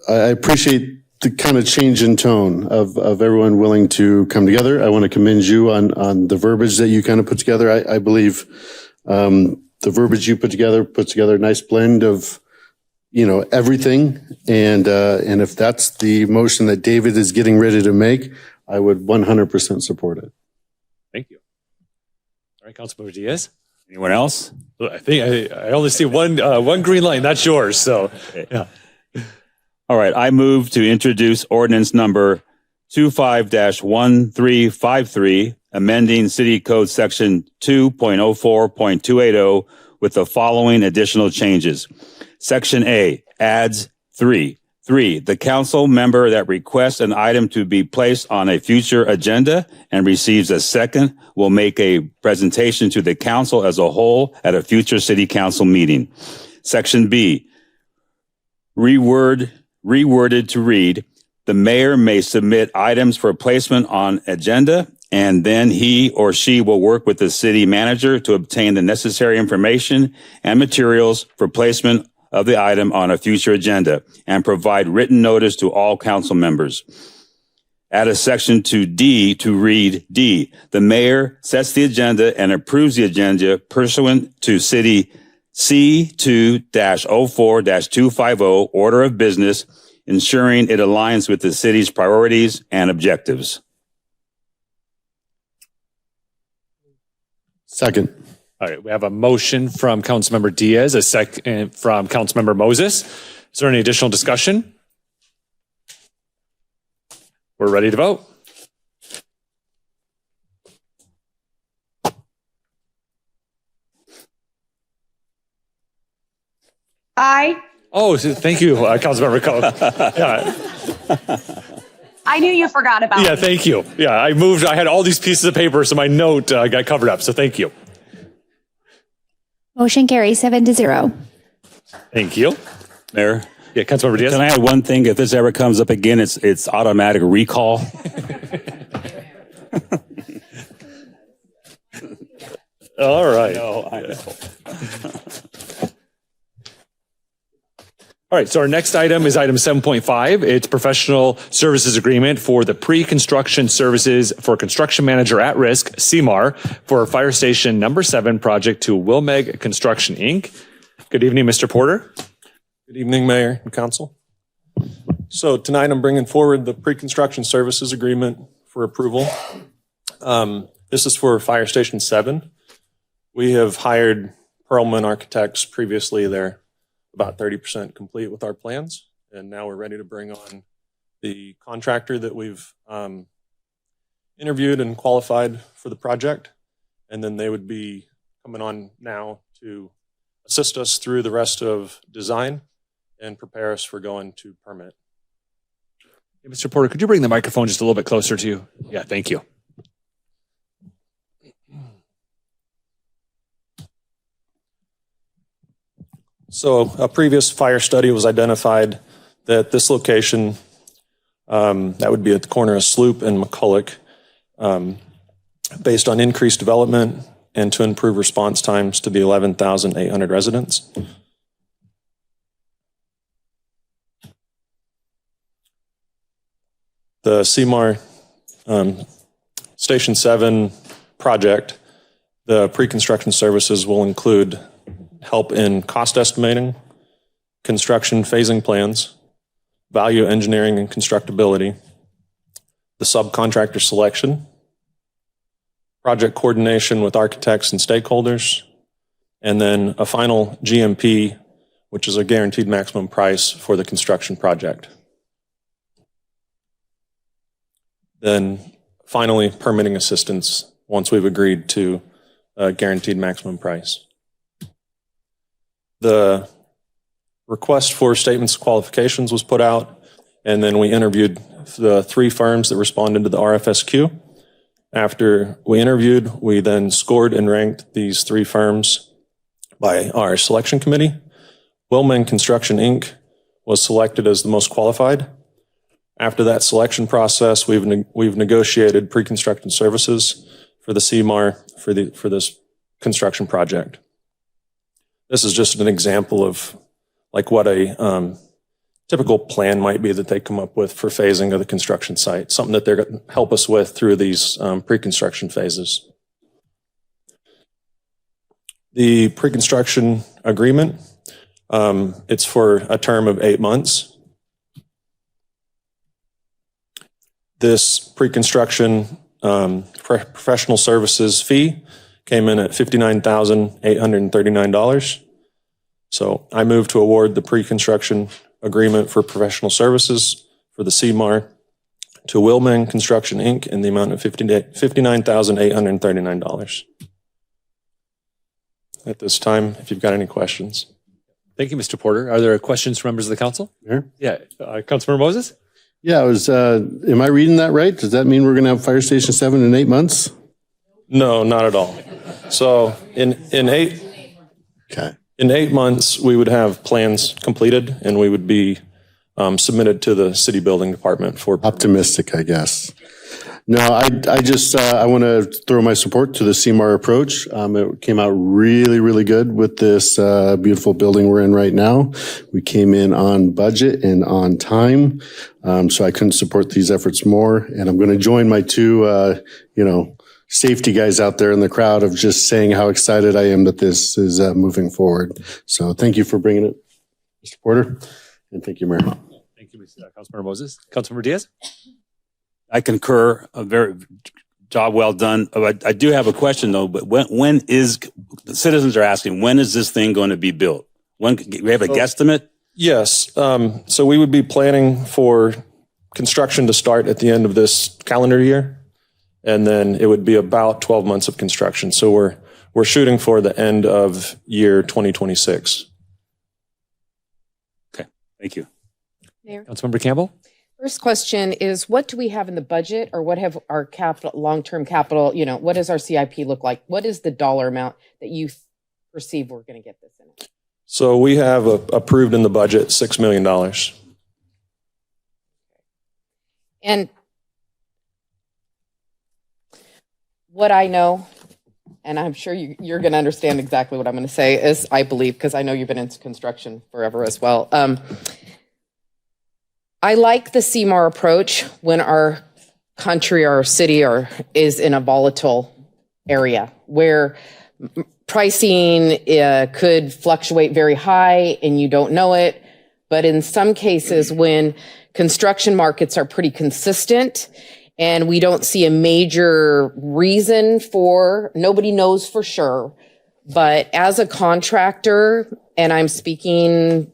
I appreciate the kind of change in tone of everyone willing to come together. I want to commend you on the verbiage that you kind of put together. I believe the verbiage you put together a nice blend of, you know, everything. And if that's the motion that David is getting ready to make, I would 100% support it. Thank you. All right, Councilmember Diaz. Anyone else? I think I only see one green line. That's yours. So, yeah. All right, I move to introduce ordinance number 25-1353, amending City Code Section 2.04.280 with the following additional changes. Section A adds 3. The council member that requests an item to be placed on a future agenda and receives a second will make a presentation to the council as a whole at a future city council meeting. Section B, reworded to read, the mayor may submit items for placement on agenda, and then he or she will work with the city manager to obtain the necessary information and materials for placement of the item on a future agenda and provide written notice to all council members. Add a section to D to read D. The mayor sets the agenda and approves the agenda pursuant to city C2-04-250 order of business, ensuring it aligns with the city's priorities and objectives. Second. All right, we have a motion from Councilmember Diaz, a second from Councilmember Moses. Is there any additional discussion? We're ready to vote. Aye. Oh, thank you, Councilmember Koch. Yeah. I knew you forgot about Yeah, me. thank you. Yeah, I had all these pieces of paper, so my note got covered up, so thank you. Motion carries 7-0. Thank you. Mayor? Yeah, Councilmember Diaz. Can I add one thing? If this ever comes up again, it's automatic recall. All right. I know. All right, so our next item is item 7.5. It's professional services agreement for the pre-construction services for construction manager at risk, CMAR, for Fire Station number 7 project to Wilmeg Construction, Inc. Good evening, Mr. Porter. Good evening, Mayor and Council. So tonight I'm bringing forward the pre-construction services agreement for approval. This is for Fire Station 7. We have hired Perlman Architects previously. They're about 30% complete with our plans, and now we're ready to bring on the contractor that we've interviewed and qualified for the project, and then they would be coming on now to assist us through the rest of design and prepare us for going to permit. Hey, Mr. Porter, could you bring the microphone just a little bit closer to you? Yeah, thank you. So a previous fire study was identified that this location, that would be at the corner of Sloop and McCulloch, based on increased development and to improve response times to the 11,800 residents. The CMAR Station 7 project, the pre-construction services will include help in cost estimating, construction phasing plans, value engineering and constructability, the subcontractor selection, project coordination with architects and stakeholders, and then a final GMP, which is a guaranteed maximum price for the construction project. Then finally, permitting assistance once we've agreed to a guaranteed maximum price. The request for statements of qualifications was put out, and then we interviewed the 3 firms that responded to the RFSQ. After we interviewed, we then scored and ranked these 3 firms by our selection committee. Willman Construction, Inc. was selected as the most qualified. After that selection process, we've negotiated pre-construction services for the CMAR for this construction project. This is just an example of like what a typical plan might be that they come up with for phasing of the construction site, something that they're going to help us with through these pre-construction phases. The pre-construction agreement, it's for a term of 8 months. This pre-construction professional services fee came in at $59,839. So I move to award the pre-construction agreement for professional services for the CMAR to Willman Construction, Inc. in the amount of $59,839. At this time, if you've got any questions. Thank you, Mr. Porter. Are there questions from members of the council? Sure. Yeah, Councilmember Moses? Yeah, I was, am I reading that right? Does that mean we're going to have Fire Station 7 in 8 months? No, not at all. So in 8 months, we would have plans completed and we would be submitted to the city building department for optimistic, I guess. No, I just I want to throw my support to the CMAR approach. It came out really, really good with this beautiful building we're in right now. We came in on budget and on time, so I couldn't support these efforts more. And I'm going to join my 2, safety guys out there in the crowd of just saying how excited I am that this is moving forward. So thank you for bringing it, Mr. Porter, and thank you, Mayor. Thank you, Councilmember Moses. Councilmember Diaz? I concur. A very job well done. I do have a question though. But when is the citizens are asking? When is this thing going to be built? When we have a guesstimate? Yes. So we would be planning for construction to start at the end of this calendar year, and then it would be about 12 months of construction. So we're shooting for the end of year 2026. Okay. Thank you. Mayor? Councilmember Campbell? First question is, what do we have in the budget, or what have our capital, long-term capital, what does our CIP look like? What is the dollar amount that you perceive we're going to get this in? So we have approved in the budget $6 million. And what I know, and I'm sure you're going to understand exactly what I'm going to say, is I believe, because I know you've been in construction forever as well. I like the CMAR approach when our country or our city is in a volatile area where pricing could fluctuate very high and you don't know it. But in some cases, when construction markets are pretty consistent and we don't see a major reason nobody knows for sure. But as a contractor, and I'm speaking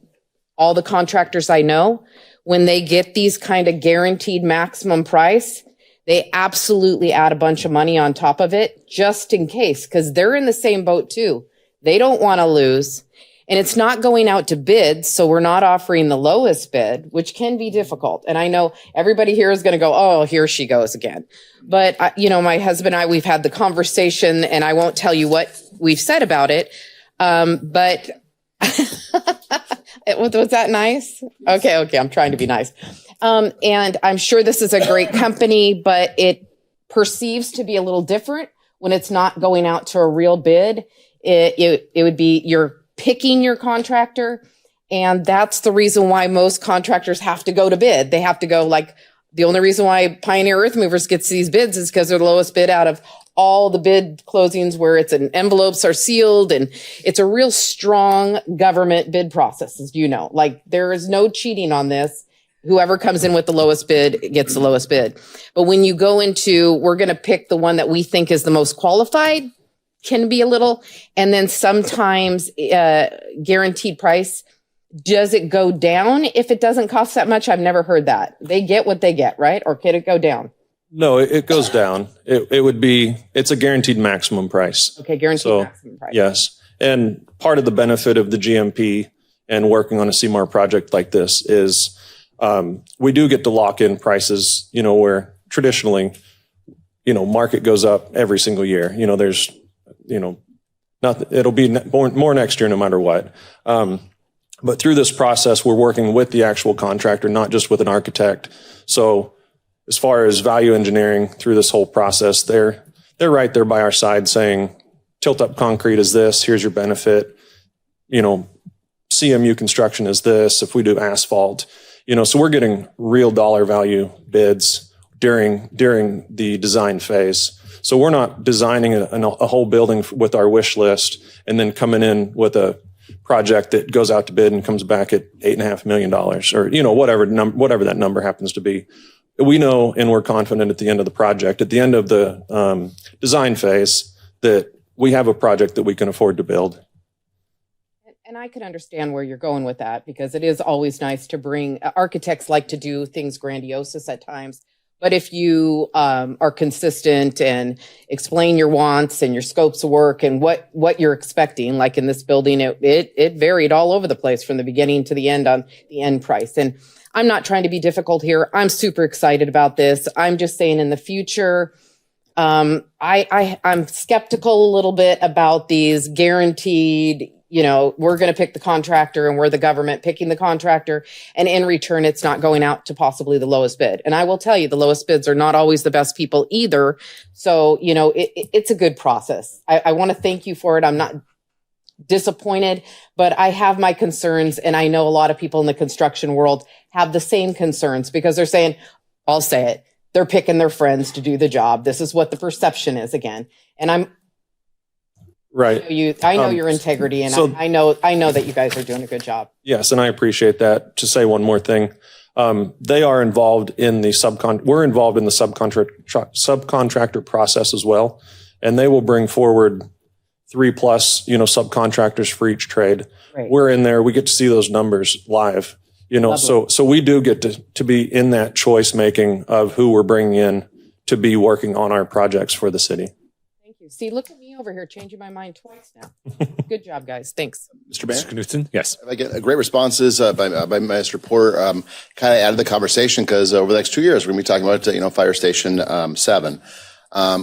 all the contractors I know, when they get these kind of guaranteed maximum price, they absolutely add a bunch of money on top of it just in case, because they're in the same boat too. They don't want to lose. And it's not going out to bid, so we're not offering the lowest bid, which can be difficult. And I know everybody here is going to go, oh, here she goes again. But, my husband and I, we've had the conversation, and I won't tell you what we've said about it. But Was that nice? Okay. I'm trying to be nice. And I'm sure this is a great company, but it perceives to be a little different when it's not going out to a real bid. It would be you're picking your contractor. And that's the reason why most contractors have to go to bid. They have to go the only reason why Pioneer Earth Movers gets these bids is because they're the lowest bid out of all the bid closings where envelopes are sealed, and it's a real strong government bid process, as you know. There is no cheating on this. Whoever comes in with the lowest bid gets the lowest bid. But when you go into, we're going to pick the one that we think is the most qualified, can be a little, and then sometimes guaranteed price. Does it go down if it doesn't cost that much? I've never heard that. They get what they get, right? Or can it go down? No, it goes down. It's a guaranteed maximum price. Okay, guaranteed maximum price. Yes. And part of the benefit of the GMP and working on a CMAR project like this is we do get to lock in prices, where traditionally, market goes up every single year. There's, it'll be more next year no matter what. But through this process, we're working with the actual contractor, not just with an architect. So as far as value engineering through this whole process, they're right there by our side saying, tilt up concrete is this, here's your benefit. CMU construction is this, if we do asphalt, so we're getting real dollar value bids during the design phase. So we're not designing a whole building with our wish list and then coming in with a project that goes out to bid and comes back at $8.5 million or, whatever that number happens to be. We know, and we're confident at the end of the project, at the end of the design phase, that we have a project that we can afford to build. And I can understand where you're going with that, because it is always nice to bring, architects like to do things grandiose at times. But if you are consistent and explain your wants and your scopes of work and what you're expecting, like in this building, it varied all over the place from the beginning to the end on the end price. And I'm not trying to be difficult here. I'm super excited about this. I'm just saying in the future, I'm skeptical a little bit about these guaranteed, we're going to pick the contractor and we're the government picking the contractor. And in return, it's not going out to possibly the lowest bid. And I will tell you, the lowest bids are not always the best people either. So, it's a good process. I want to thank you for it. I'm not disappointed, but I have my concerns. And I know a lot of people in the construction world have the same concerns because they're saying, I'll say it, they're picking their friends to do the job. This is what the perception is again. And I'm, right. I know your integrity, and I know that you guys are doing a good job. Yes, and I appreciate that. To say one more thing, they are involved in the we're involved in the subcontractor process as well, and they will bring forward 3+ subcontractors for each trade. Right. We're in there. We get to see those numbers live. So we do get to be in that choice making of who we're bringing in to be working on our projects for the city. See, look at me over here changing my mind twice now. Good job, guys. Thanks. Mr. Mayor? Mr. Knudsen? Yes. I get great responses by Mr. Porter. Kind of added the conversation because over the next 2 years, we're going to be talking about, Fire Station 7.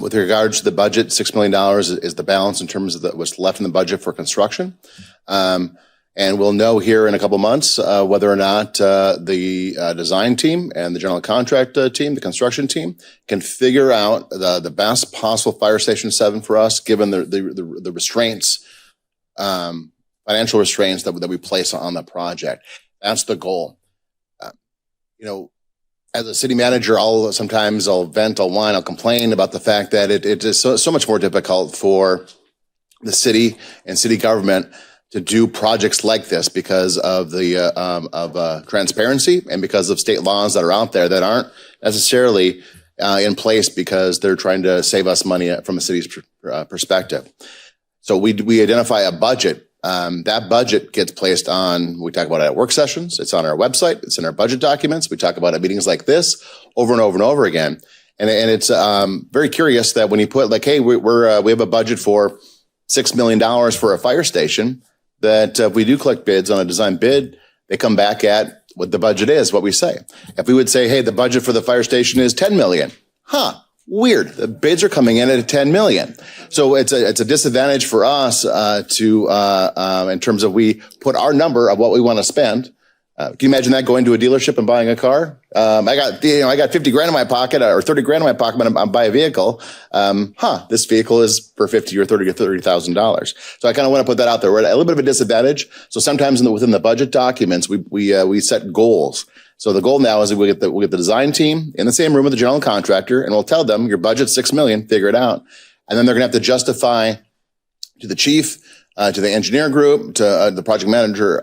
With regards to the budget, $6 million is the balance in terms of what's left in the budget for construction. And we'll know here in a couple months whether or not the design team and the general contract team, the construction team, can figure out the best possible Fire Station 7 for us, given the restraints, financial restraints that we place on the project. That's the goal. As a city manager, sometimes I'll vent, I'll whine, I'll complain about the fact that it is so much more difficult for the city and city government to do projects like this because of the transparency and because of state laws that are out there that aren't necessarily in place because they're trying to save us money from a city's perspective. So we identify a budget. That budget gets placed on, we talk about it at work sessions. It's on our website. It's in our budget documents. We talk about it at meetings like this over and over and over again. And it's very curious that when you put hey, we have a budget for $6 million for a fire station, that if we do collect bids on a design bid, they come back at what the budget is, what we say. If we would say, hey, the budget for the fire station is $10 million. Weird. The bids are coming in at 10 million. So it's a disadvantage for us in terms of we put our number of what we want to spend. Can you imagine that going to a dealership and buying a car? I got 50 grand in my pocket or 30 grand in my pocket, but I'm buy a vehicle. This vehicle is for 50 or 30 or $30,000. So I kind of want to put that out there. We're at a little bit of a disadvantage. So sometimes within the budget documents, we set goals. So the goal now is that we'll get the design team in the same room with the general contractor, and we'll tell them your budget's $6 million, figure it out. And then they're going to have to justify to the chief, to the engineer group, to the project manager,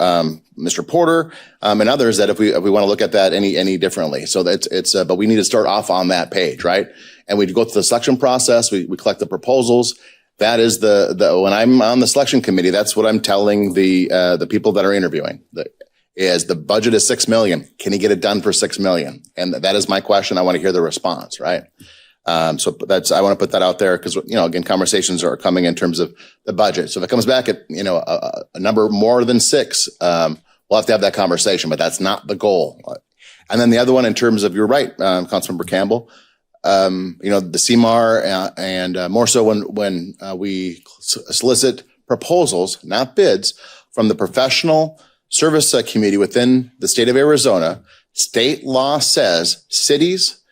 Mr. Porter, and others that if we want to look at that any differently. So but we need to start off on that page, right? And we go through the selection process. We collect the proposals. That is when I'm on the selection committee, that's what I'm telling the people that are interviewing. Is the budget is $6 million. Can you get it done for $6 million? And that is my question. I want to hear the response, right? So I want to put that out there because, again, conversations are coming in terms of the budget. So if it comes back at, a number more than 6, we'll have to have that conversation, but that's not the goal. And then the other one in terms of, you're right, Councilmember Campbell, the CMAR and more so when we solicit proposals, not bids, from the professional service committee within the state of Arizona, state law says cities,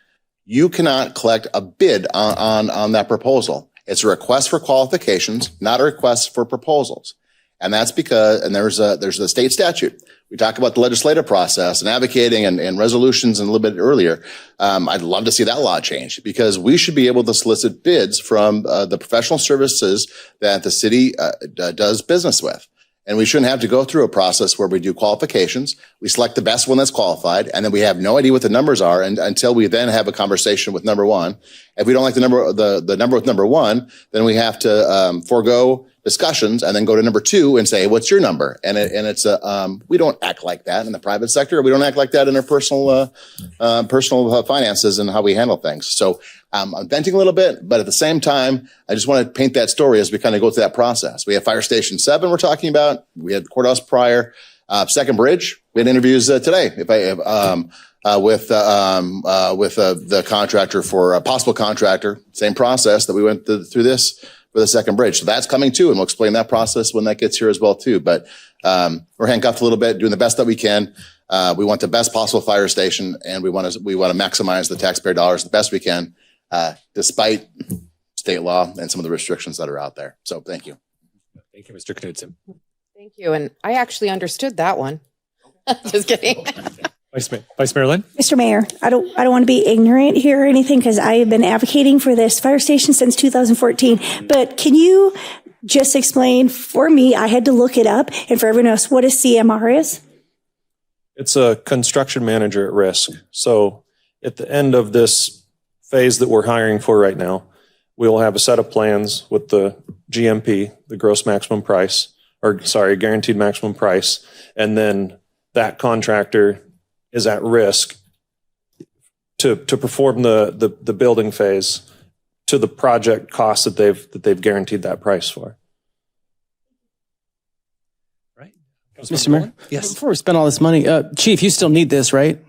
you cannot collect a bid on that proposal. It's a request for qualifications, not a request for proposals. And that's because, and there's a state statute. We talk about the legislative process and advocating and resolutions and a little bit earlier. I'd love to see that law change because we should be able to solicit bids from the professional services that the city does business with. And we shouldn't have to go through a process where we do qualifications. We select the best one that's qualified, and then we have no idea what the numbers are until we then have a conversation with number one. If we don't like the number with number one, then we have to forego discussions and then go to number two and say, what's your number? And it's we don't act like that in the private sector. We don't act like that in our personal finances and how we handle things. So I'm venting a little bit, but at the same time, I just want to paint that story as we kind of go through that process. We have Fire Station 7 we're talking about. We had Courthouse prior. Second Bridge, we had interviews today with the contractor for a possible contractor. Same process that we went through this for the Second Bridge. So that's coming too, and we'll explain that process when that gets here as well too. But we're handcuffed a little bit, doing the best that we can. We want the best possible fire station, and we want to maximize the taxpayer dollars the best we can, despite state law and some of the restrictions that are out there. So thank you. Thank you, Mr. Knudsen. Thank you. And I actually understood that one. Just kidding. Vice Mayor Lynn? Mr. Mayor, I don't want to be ignorant here or anything because I have been advocating for this fire station since 2014. But can you just explain for me, I had to look it up, and for everyone else, what a CMR is? It's a construction manager at risk. So at the end of this phase that we're hiring for right now, we will have a set of plans with the GMP, the gross maximum price, guaranteed maximum price. And then that contractor is at risk to perform the building phase to the project cost that they've guaranteed that price for. Right. Mr. Mayor? Yes. Before we spend all this money, Chief, you still need this, right?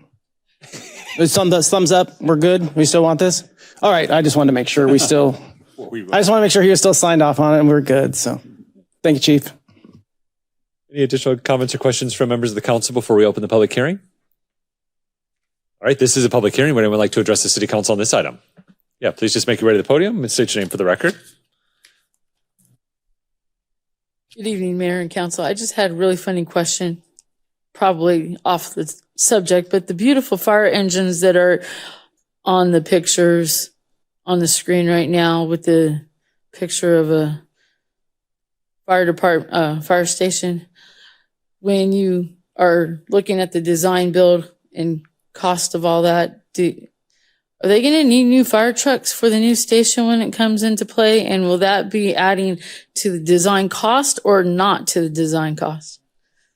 Thumbs up. We're good. We still want this? All right. I just wanted to make sure I just want to make sure he was still signed off on it and we're good. So thank you, Chief. Any additional comments or questions from members of the council before we open the public hearing? All right, this is a public hearing. Would anyone like to address the city council on this item? Yeah, please just make your way to the podium and state your name for the record. Good evening, Mayor and Council. I just had a really funny question, probably off the subject, but the beautiful fire engines that are on the pictures on the screen right now with the picture of a fire station, when you are looking at the design, build, and cost of all that, are they going to need new fire trucks for the new station when it comes into play? And will that be adding to the design cost or not to the design cost?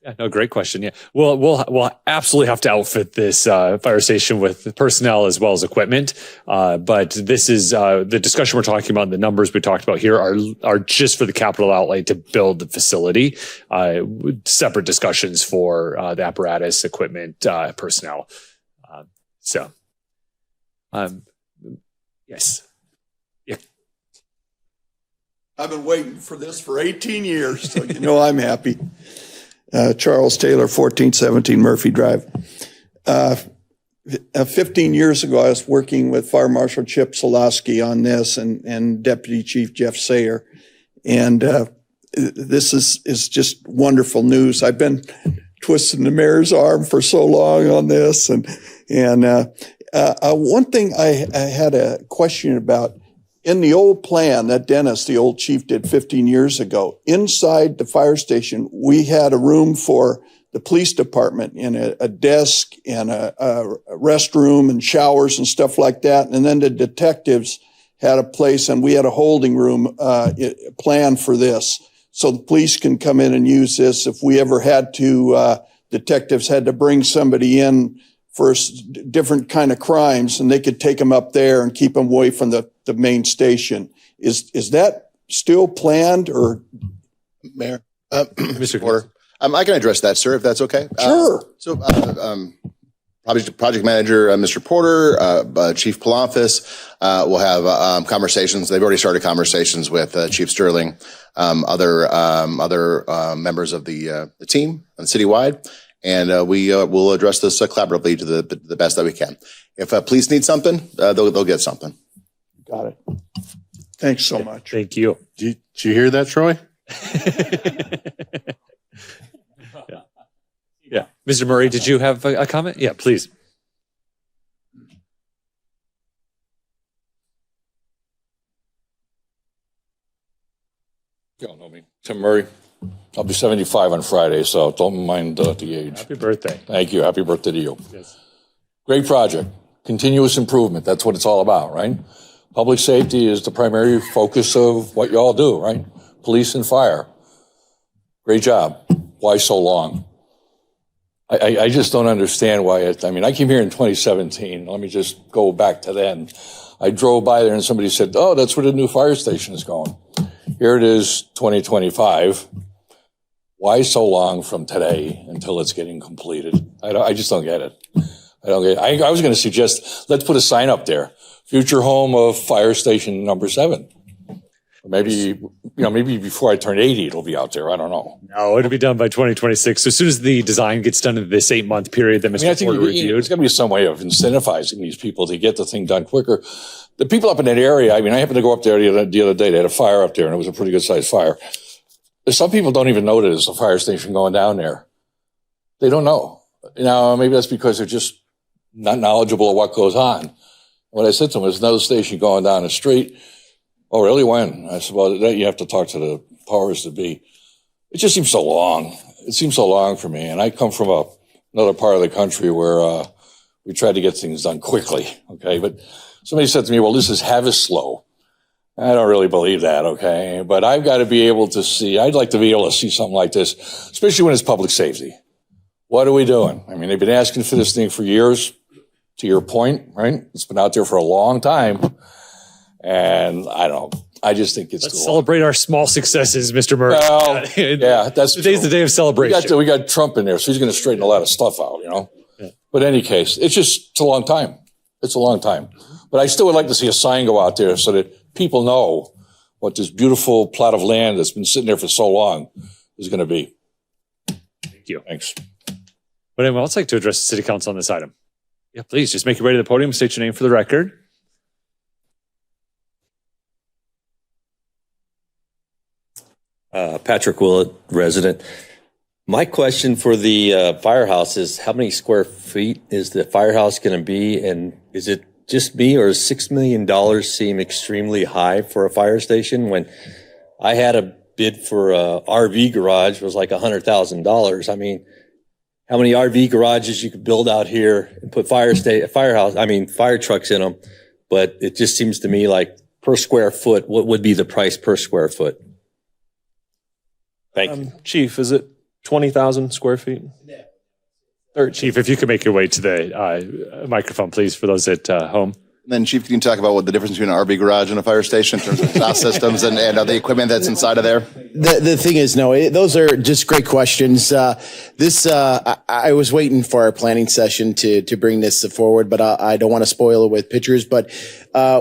Yeah, no, great question. Yeah, we'll absolutely have to outfit this fire station with personnel as well as equipment. But this is the discussion we're talking about. The numbers we talked about here are just for the capital outlay to build the facility. Separate discussions for the apparatus, equipment, personnel. Yes. I've been waiting for this for 18 years, so you know I'm happy. Charles Taylor, 1417 Murphy Drive. 15 years ago, I was working with Fire Marshal Chip Solosky on this and Deputy Chief Jeff Sayer. And this is just wonderful news. I've been twisting the mayor's arm for so long on this. And one thing I had a question about, in the old plan that Dennis, the old chief, did 15 years ago, inside the fire station, we had a room for the police department and a desk and a restroom and showers and stuff like that. And then the detectives had a place, and we had a holding room planned for this. So the police can come in and use this. If we ever had to, detectives had to bring somebody in for different kind of crimes, and they could take them up there and keep them away from the main station. Is that still planned, or? Mayor, Mr. Porter, I can address that, sir, if that's okay. Sure. Project manager, Mr. Porter, Chief Palafis, will have conversations. They've already started conversations with Chief Sterling, other members of the team and citywide. And we will address this collaboratively to the best that we can. If police need something, they'll get something. Got it. Thanks so much. Thank you. Did you hear that, Troy? Yeah. Mr. Murray, did you have a comment? Yeah, please. You don't know me. Tim Murray. I'll be 75 on Friday, so don't mind the age. Happy birthday. Thank you. Happy birthday to you. Yes. Great project. Continuous improvement. That's what it's all about, right? Public safety is the primary focus of what you all do, right? Police and fire. Great job. Why so long? I just don't understand why I came here in 2017. Let me just go back to then. I drove by there and somebody said, oh, that's where the new fire station is going. Here it is, 2025. Why so long from today until it's getting completed? I just don't get it. I was going to suggest, let's put a sign up there. Future home of fire station number 7. Maybe before I turn 80, it'll be out there. I don't know. No, it'll be done by 2026. So as soon as the design gets done in this 8-month period that Mr. Porter reviewed. There's got to be some way of incentivizing these people to get the thing done quicker. The people up in that area, I happened to go up there the other day. They had a fire up there, and it was a pretty good sized fire. Some people don't even know that there's a fire station going down there. They don't know. Now, maybe that's because they're just not knowledgeable of what goes on. What I said to them, there's another station going down the street. Oh, really? When? I said, well, that you have to talk to the powers that be. It just seems so long. It seems so long for me. And I come from another part of the country where we try to get things done quickly, okay? But somebody said to me, well, this is Havislow. I don't really believe that, okay? But I've got to be able to see, I'd like to be able to see something like this, especially when it's public safety. What are we doing? They've been asking for this thing for years, to your point, right? It's been out there for a long time. And I just think it's Let's celebrate our small successes, Mr. Murray. Well, yeah, that's today's the day of celebration. We got Trump in there, so he's going to straighten a lot of stuff out, Yeah. But in any case, it's a long time. It's a long time. But I still would like to see a sign go out there so that people know what this beautiful plot of land that's been sitting there for so long is going to be. Thank you. Thanks. Would anyone else like to address the city council on this item? Yeah, please just make your way to the podium, state your name for the record. Patrick Willett, resident. My question for the firehouse is, how many square feet is the firehouse going to be? And is it just me, or does $6 million seem extremely high for a fire station? When I had a bid for a RV garage, it was like $100,000. How many RV garages you could build out here and put fire trucks in them? But it just seems to me like per square foot, what would be the price per square foot? Thank you. Chief, is it 20,000 square feet? Chief, if you could make your way to the microphone, please, for those at home. Then, Chief, can you talk about what the difference between an RV garage and a fire station in terms of exhaust systems and the equipment that's inside of there? The thing is, those are just great questions. I was waiting for our planning session to bring this forward, but I don't want to spoil it with pictures. But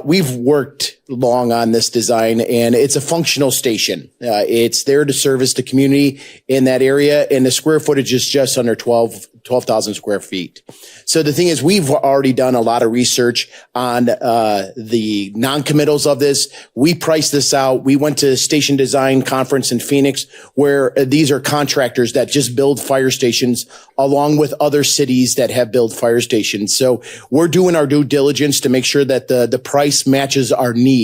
we've worked long on this design, and it's a functional station. It's there to service the community in that area, and the square footage is just under 12,000 square feet. So the thing is, we've already done a lot of research on the non-committals of this. We priced this out. We went to a station design conference in Phoenix, where these are contractors that just build fire stations along with other cities that have built fire stations. So we're doing our due diligence to make sure that the price matches our needs,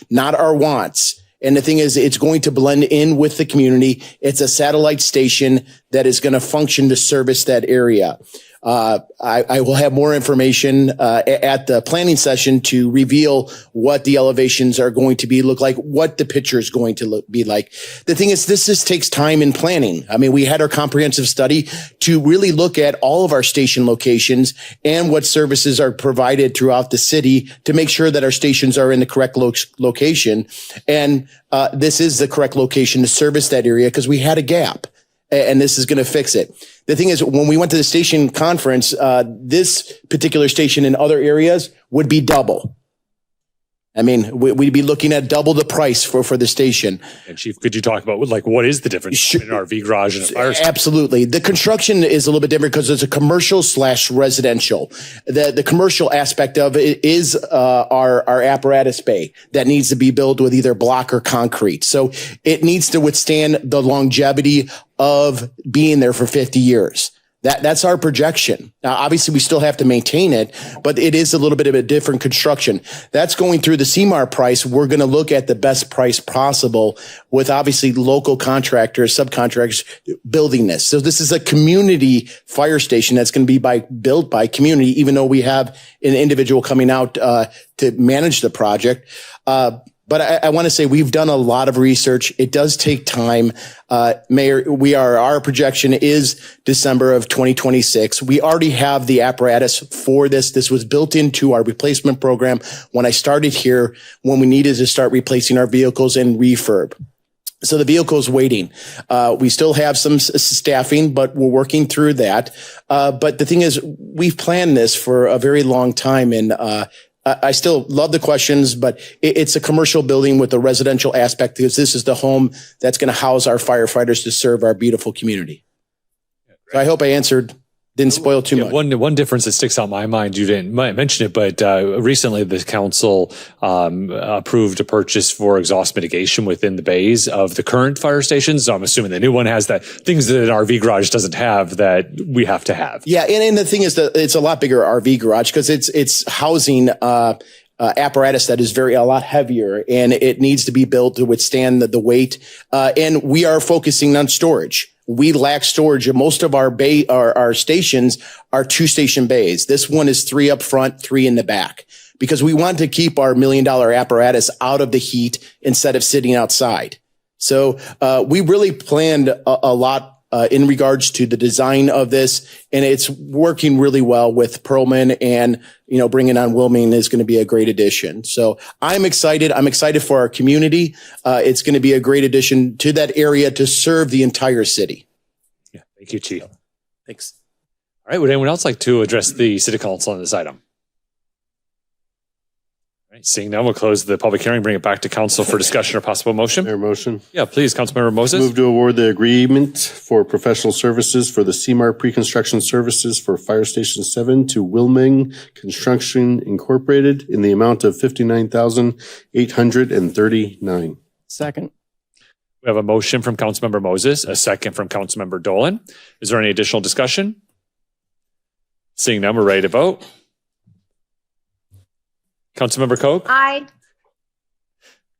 not our wants. And the thing is, it's going to blend in with the community. It's a satellite station that is going to function to service that area. I will have more information at the planning session to reveal what the elevations are going to look like, what the picture is going to be like. The thing is, this just takes time in planning. I mean, we had our comprehensive study to really look at all of our station locations and what services are provided throughout the city to make sure that our stations are in the correct location. And this is the correct location to service that area because we had a gap. And this is going to fix it. The thing is, when we went to the station conference, this particular station in other areas would be double. I mean, we'd be looking at double the price for the station. And Chief, could you talk about what is the difference between an RV garage and a fire station? Absolutely. The construction is a little bit different because it's a commercial/residential. The commercial aspect of it is our apparatus bay that needs to be built with either block or concrete. So it needs to withstand the longevity of being there for 50 years. That's our projection. Now, obviously, we still have to maintain it, but it is a little bit of a different construction. That's going through the CMAR price. We're going to look at the best price possible with obviously local contractors, subcontractors building this. So this is a community fire station that's going to be built by community, even though we have an individual coming out to manage the project. But I want to say we've done a lot of research. It does take time. Mayor, our projection is December of 2026. We already have the apparatus for this. This was built into our replacement program when I started here, when we needed to start replacing our vehicles and refurb. So the vehicle's waiting. We still have some staffing, but we're working through that. But the thing is, we've planned this for a very long time, and I still love the questions, but it's a commercial building with a residential aspect because this is the home that's going to house our firefighters to serve our beautiful community. So I hope I answered, didn't spoil too much. One difference that sticks out in my mind, you didn't mention it, but recently the council approved a purchase for exhaust mitigation within the bays of the current fire stations. So I'm assuming the new one has things that an RV garage doesn't have that we have to have. Yeah, and the thing is that it's a lot bigger RV garage because it's housing apparatus that is a lot heavier, and it needs to be built to withstand the weight. And we are focusing on storage. We lack storage. Most of our stations are 2-station bays. This one is 3 up front, 3 in the back, because we want to keep our $1 million apparatus out of the heat instead of sitting outside. So we really planned a lot in regards to the design of this, and it's working really well with Perlman, and bringing on Wilming is going to be a great addition. So I'm excited. I'm excited for our community. It's going to be a great addition to that area to serve the entire city. Yeah, thank you, Chief. Thanks. All right, would anyone else like to address the City Council on this item? All right, seeing none, we'll close the public hearing, bring it back to council for discussion or possible motion. Mayor, motion. Yeah, please, Councilmember Moses. Move to award the agreement for professional services for the CMAR pre-construction services for Fire Station 7 to Wilming Construction Incorporated in the amount of $59,839. Second. We have a motion from Councilmember Moses, a second from Councilmember Dolan. Is there any additional discussion? Seeing none, we're ready to vote. Councilmember Koch? Aye.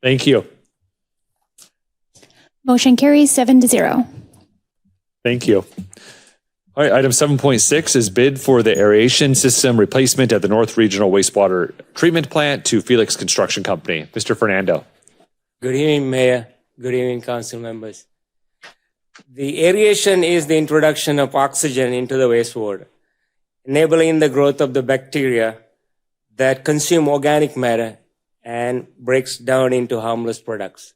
Thank you. Motion carries 7-0. Thank you. All right, item 7.6 is bid for the aeration system replacement at the North Regional Wastewater Treatment Plant to Felix Construction Company. Mr. Fernando. Good evening, Mayor. Good evening, council members. The aeration is the introduction of oxygen into the wastewater, enabling the growth of the bacteria that consume organic matter and breaks down into harmless products.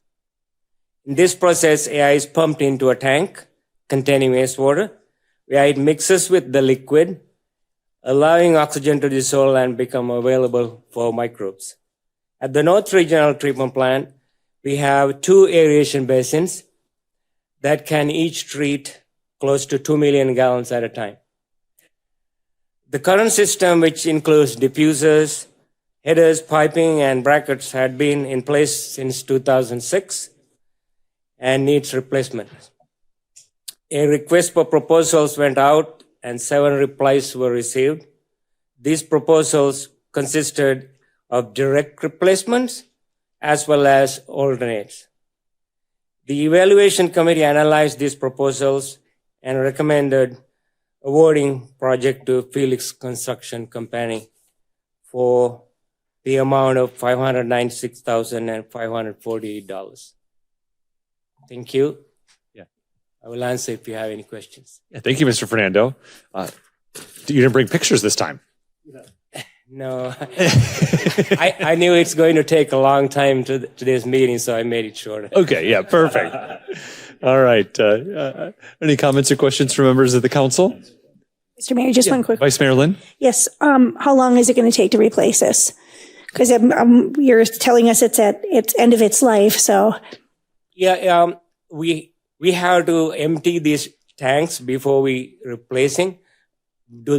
In this process, AI is pumped into a tank containing wastewater, where it mixes with the liquid, allowing oxygen to dissolve and become available for microbes. At the North Regional Treatment Plant, we have 2 aeration basins that can each treat close to 2 million gallons at a time. The current system, which includes diffusers, headers, piping, and brackets, had been in place since 2006 and needs replacement. A request for proposals went out and 7 replies were received. These proposals consisted of direct replacements as well as alternates. The evaluation committee analyzed these proposals and recommended awarding project to Felix Construction Company for the amount of $596,548. Thank you. Yeah. I will answer if you have any questions. Yeah, thank you, Mr. Fernando. You didn't bring pictures this time. No, I knew it's going to take a long time to today's meeting, so I made it shorter. Okay, yeah, perfect. All right. Any comments or questions from members of the council? Mr. Mayor, just one quick. Vice Mayor Lynn? Yes. How long is it going to take to replace this? Because you're telling us it's at its end of its life. So. Yeah, we have to empty these tanks before we replacing,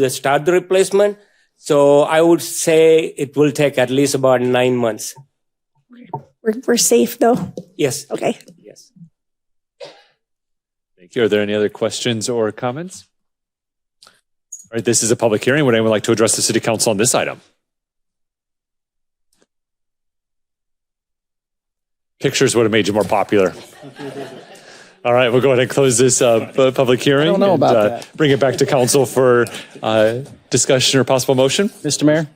start the replacement. So I would say it will take at least about 9 months. We're safe though? Yes. Okay. Yes. Thank you. Are there any other questions or comments? All right, this is a public hearing. Would anyone like to address the city council on this item? Pictures would have made you more popular. All right, we'll go ahead and close this public hearing. I don't know about that. Bring it back to council for discussion or possible motion. Mr. Mayor?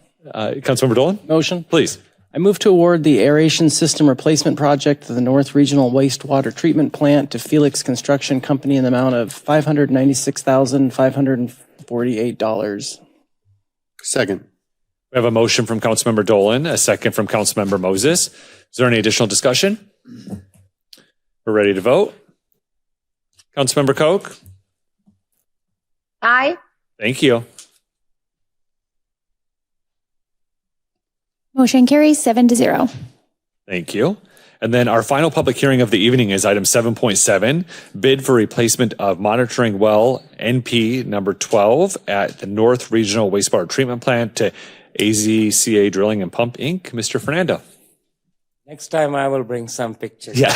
Councilmember Dolan? Motion. Please. I move to award the aeration system replacement project to the North Regional Wastewater Treatment Plant to Felix Construction Company in the amount of $596,548. Second. We have a motion from Councilmember Dolan, a second from Councilmember Moses. Is there any additional discussion? We're ready to vote. Councilmember Koch? Aye. Thank you. Motion carries 7-0. Thank you. And then our final public hearing of the evening is item 7.7, bid for replacement of monitoring well NP number 12 at the North Regional Wastewater Treatment Plant to AZCA Drilling and Pump Inc. Mr. Fernando. Next time I will bring some pictures. Yeah.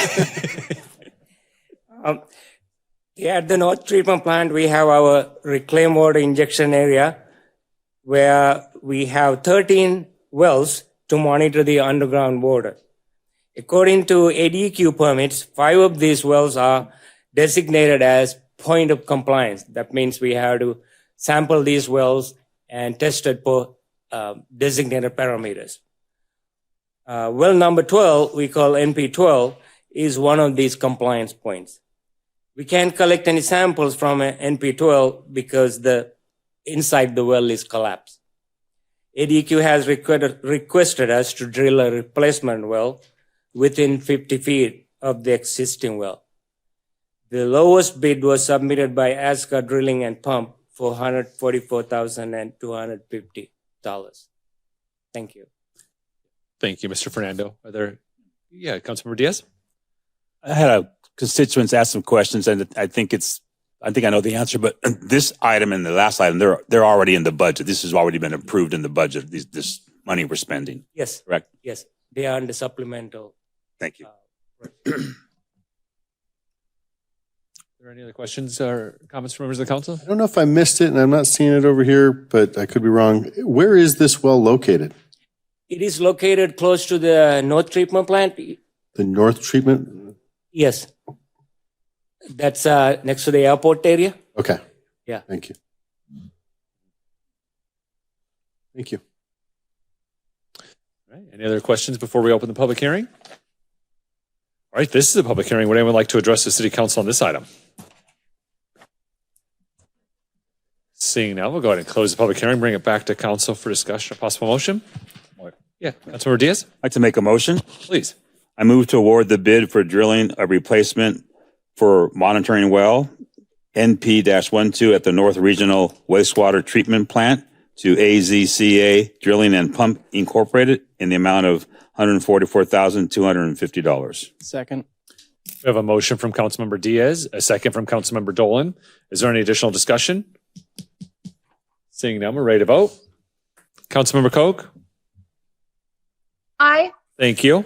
At the North Treatment Plant, we have our reclaimed water injection area where we have 13 wells to monitor the underground water. According to ADQ permits, 5 of these wells are designated as point of compliance. That means we have to sample these wells and test it for designated parameters. Well number 12, we call NP12, is one of these compliance points. We can't collect any samples from NP12 because the inside the well is collapsed. ADQ has requested us to drill a replacement well within 50 feet of the existing well. The lowest bid was submitted by ASCA Drilling and Pump for $144,250. Thank you. Thank you, Mr. Fernando. Are there, Councilmember Diaz? I had a constituents ask some questions, and I think I know the answer, but this item and the last item, they're already in the budget. This has already been approved in the budget, this money we're spending. Yes. Correct? Yes. They are under supplemental. Thank you. Are there any other questions or comments from members of the council? I don't know if I missed it and I'm not seeing it over here, but I could be wrong. Where is this well located? It is located close to the North Treatment Plant. The North Treatment? Yes. That's next to the airport area. Okay. Yeah. Thank you. Thank you. All right. Any other questions before we open the public hearing? All right. This is a public hearing. Would anyone like to address the city council on this item? Seeing now, we'll go ahead and close the public hearing, bring it back to council for discussion of possible motion. Yeah, Councilmember Diaz, I'd like to make a motion. please. I move to award the bid for drilling a replacement for monitoring well NP-12 at the North Regional Wastewater Treatment Plant to AZCA Drilling and Pump Incorporated in the amount of $144,250. Second. We have a motion from Councilmember Diaz, a second from Councilmember Dolan. Is there any additional discussion? Seeing none, we're ready to vote. Councilmember Koch, Aye. thank you.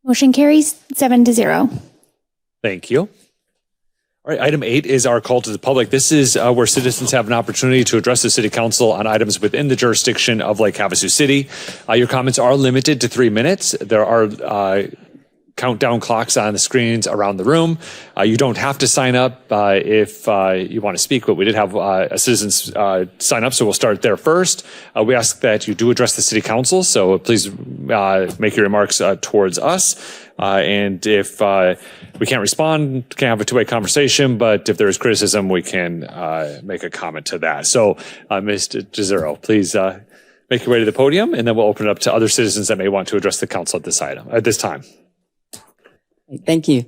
Motion carries 7-0. Thank you. All right, item 8 is our call to the public. This is where citizens have an opportunity to address the city council on items within the jurisdiction of Lake Havasu City. Your comments are limited to 3 minutes. There are countdown clocks on the screens around the room. You don't have to sign up if you want to speak, but we did have a citizens sign up, so we'll start there first. We ask that you do address the city council, so please make your remarks towards us. And if we can't respond, can't have a two-way conversation, but if there is criticism, we can make a comment to that. So, Mr. Jazero, please make your way to the podium, and then we'll open it up to other citizens that may want to address the council at this time. Thank you.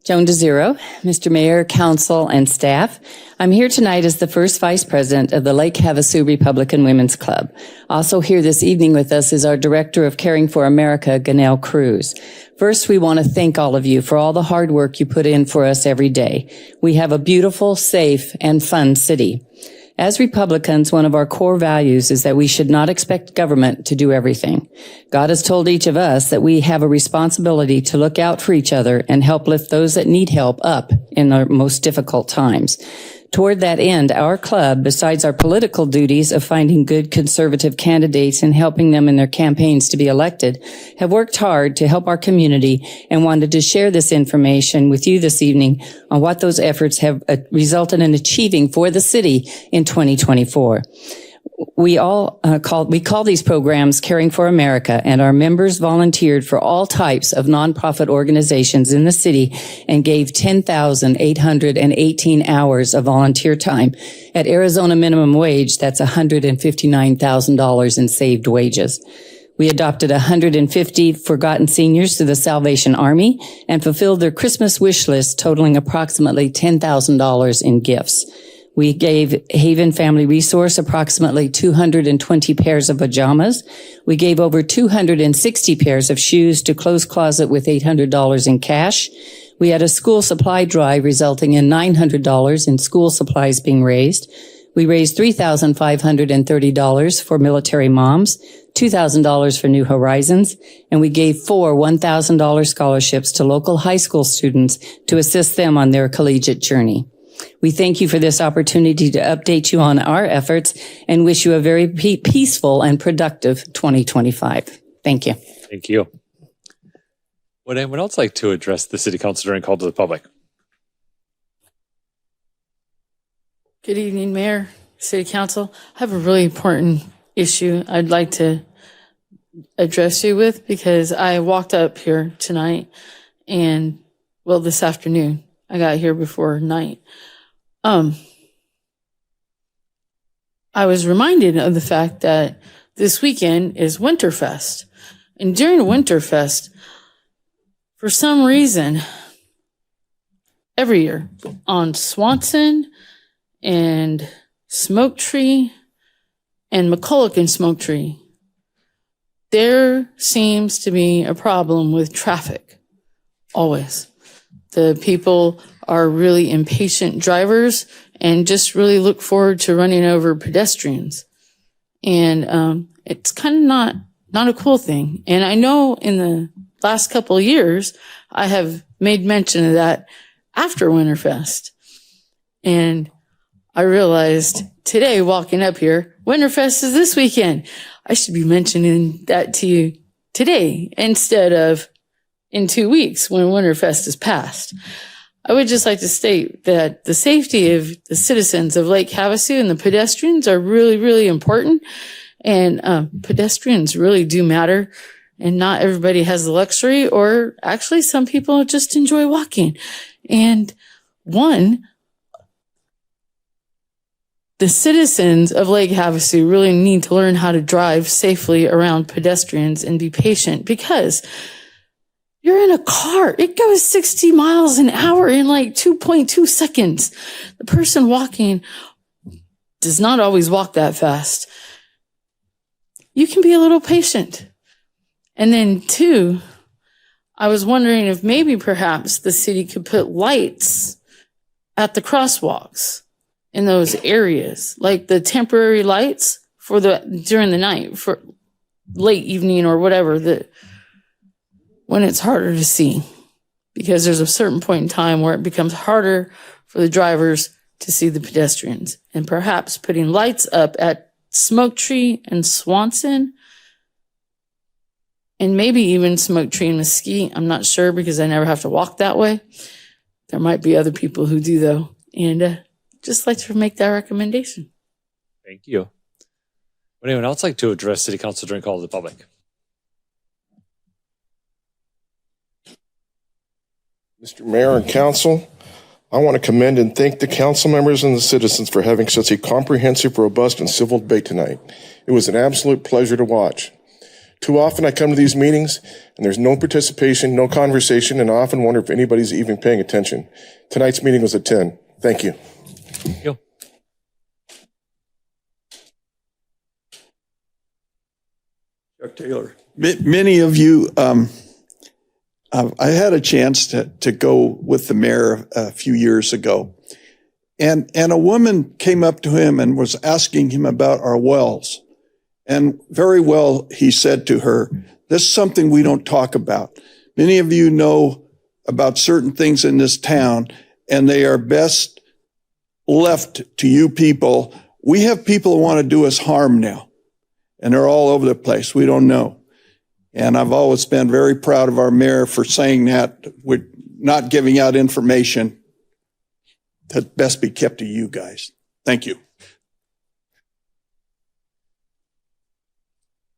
Joan DeZero, Mr. Mayor, Council, and staff. I'm here tonight as the first Vice President of the Lake Havasu Republican Women's Club. Also here this evening with us is our Director of Caring for America, Ganelle Cruz. First, we want to thank all of you for all the hard work you put in for us every day. We have a beautiful, safe, and fun city. As Republicans, one of our core values is that we should not expect government to do everything. God has told each of us that we have a responsibility to look out for each other and help lift those that need help up in the most difficult times. Toward that end, our club, besides our political duties of finding good conservative candidates and helping them in their campaigns to be elected, have worked hard to help our community and wanted to share this information with you this evening on what those efforts have resulted in achieving for the city in 2024. We call these programs Caring for America, and our members volunteered for all types of nonprofit organizations in the city and gave 10,818 hours of volunteer time. At Arizona minimum wage, that's $159,000 in saved wages. We adopted 150 forgotten seniors to the Salvation Army and fulfilled their Christmas wish list, totaling approximately $10,000 in gifts. We gave Haven Family Resource approximately 220 pairs of pajamas. We gave over 260 pairs of shoes to Clothes Closet with $800 in cash. We had a school supply drive resulting in $900 in school supplies being raised. We raised $3,530 for military moms, $2,000 for New Horizons, and we gave 4 $1,000 scholarships to local high school students to assist them on their collegiate journey. We thank you for this opportunity to update you on our efforts and wish you a very peaceful and productive 2025. Thank you. Thank you. Would anyone else like to address the city council during call to the public? Good evening, Mayor, City Council. I have a really important issue I'd like to address you with because I walked up here tonight and, well, this afternoon. I got here before night. I was reminded of the fact that this weekend is Winterfest. And during Winterfest, for some reason, every year on Swanson and Smoke Tree and McCulloch and Smoke Tree, there seems to be a problem with traffic. Always. The people are really impatient drivers and just really look forward to running over pedestrians. And it's kind of not a cool thing. And I know in the last couple of years, I have made mention of that after Winterfest. And I realized today, walking up here, Winterfest is this weekend. I should be mentioning that to you today instead of in 2 weeks when Winterfest is past. I would just like to state that the safety of the citizens of Lake Havasu and the pedestrians are really, really important. And pedestrians really do matter and not everybody has the luxury, or actually some people just enjoy walking. And the citizens of Lake Havasu really need to learn how to drive safely around pedestrians and be patient, because you're in a car. It goes 60 miles an hour in like 2.2 seconds. The person walking does not always walk that fast. You can be a little patient. And then 2, I was wondering if maybe perhaps the city could put lights at the crosswalks in those areas, like the temporary lights during the night, for late evening or whatever, when it's harder to see, because there's a certain point in time where it becomes harder for the drivers to see the pedestrians. And perhaps putting lights up at Smoke Tree and Swanson, and maybe even Smoke Tree and Mesquite. I'm not sure, because I never have to walk that way. There might be other people who do, though. And just like to make that recommendation. Thank you. Would anyone else like to address City Council during call to the public? Mr. Mayor and Council, I want to commend and thank the council members and the citizens for having such a comprehensive, robust, and civil debate tonight. It was an absolute pleasure to watch. Too often I come to these meetings and there's no participation, no conversation, and I often wonder if anybody's even paying attention. Tonight's meeting was a 10. Thank you. Thank you. Chuck Taylor. Many of you, I had a chance to go with the mayor a few years ago, and a woman came up to him and was asking him about our wells. And very well, he said to her, "This is something we don't talk about. Many of you know about certain things in this town, and they are best left to you people. We have people who want to do us harm now, and they're all over the place. We don't know." And I've always been very proud of our mayor for saying that. We're not giving out information that best be kept to you guys. Thank you.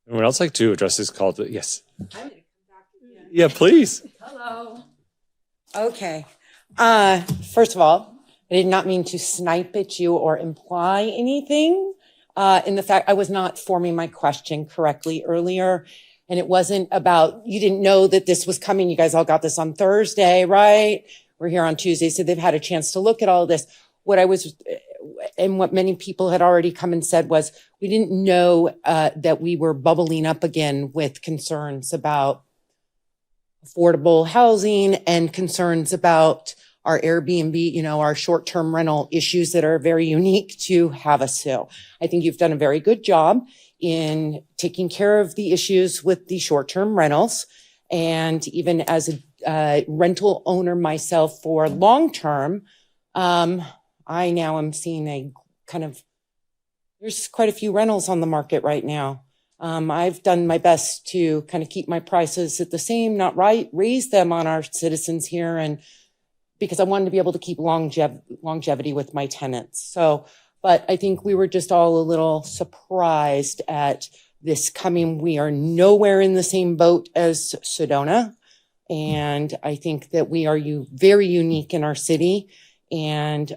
Anyone else like to address this call? Yes. Yeah, please. Hello. Okay. First of all, I did not mean to snipe at you or imply anything in the fact I was not forming my question correctly earlier. And it wasn't about, you didn't know that this was coming. You guys all got this on Thursday, right? We're here on Tuesday, so they've had a chance to look at all of this. What many people had already come and said was, we didn't know that we were bubbling up again with concerns about affordable housing and concerns about our Airbnb, our short-term rental issues that are very unique to Havasu. I think you've done a very good job in taking care of the issues with the short-term rentals. And even as a rental owner myself for long-term, I now am seeing there's quite a few rentals on the market right now. I've done my best to kind of keep my prices at the same, not raise them on our citizens here, and because I wanted to be able to keep longevity with my tenants. But I think we were just all a little surprised at this coming. We are nowhere in the same boat as Sedona. And I think that we are very unique in our city. And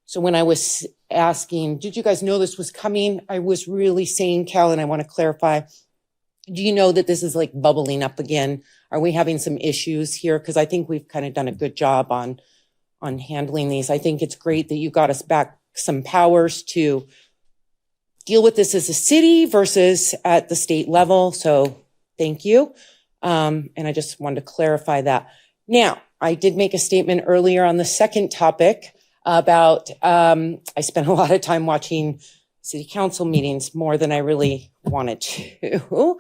so when I was asking, did you guys know this was coming? I was really saying, Cal, and I want to clarify, do you know that this is like bubbling up again? Are we having some issues here? Because I think we've kind of done a good job on handling these. I think it's great that you got us back some powers to deal with this as a city versus at the state level. So thank you. And I just wanted to clarify that. Now, I did make a statement earlier on the second topic about, I spent a lot of time watching city council meetings, more than I really wanted to.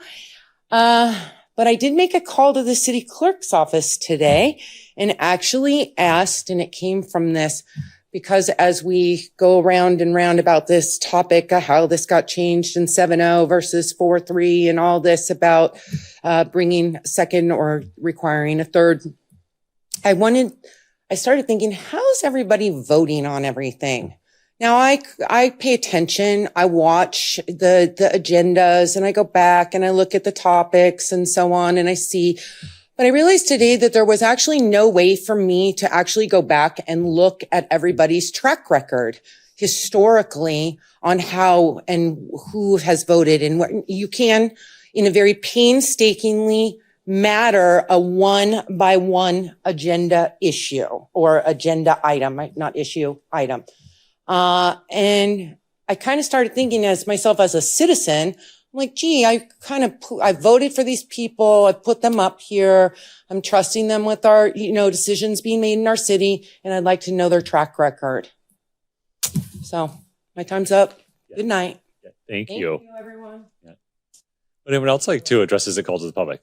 But I did make a call to the city clerk's office today and actually asked, and it came from this, because as we go around and round about this topic, how this got changed in 7-0 versus 4-3 and all this about bringing second or requiring a third, I started thinking, how's everybody voting on everything? Now I pay attention. I watch the agendas and I go back and I look at the topics and so on and I see, but I realized today that there was actually no way for me to actually go back and look at everybody's track record historically on how and who has voted and what you can in a very painstakingly matter a one by one agenda issue or agenda item, not issue, item. And I kind of started thinking as myself as a citizen, I'm like, gee, I voted for these people. I put them up here. I'm trusting them with our, decisions being made in our city. And I'd like to know their track record. So my time's up. Good night. Thank you. Everyone. Would anyone else like to address as a call to the public?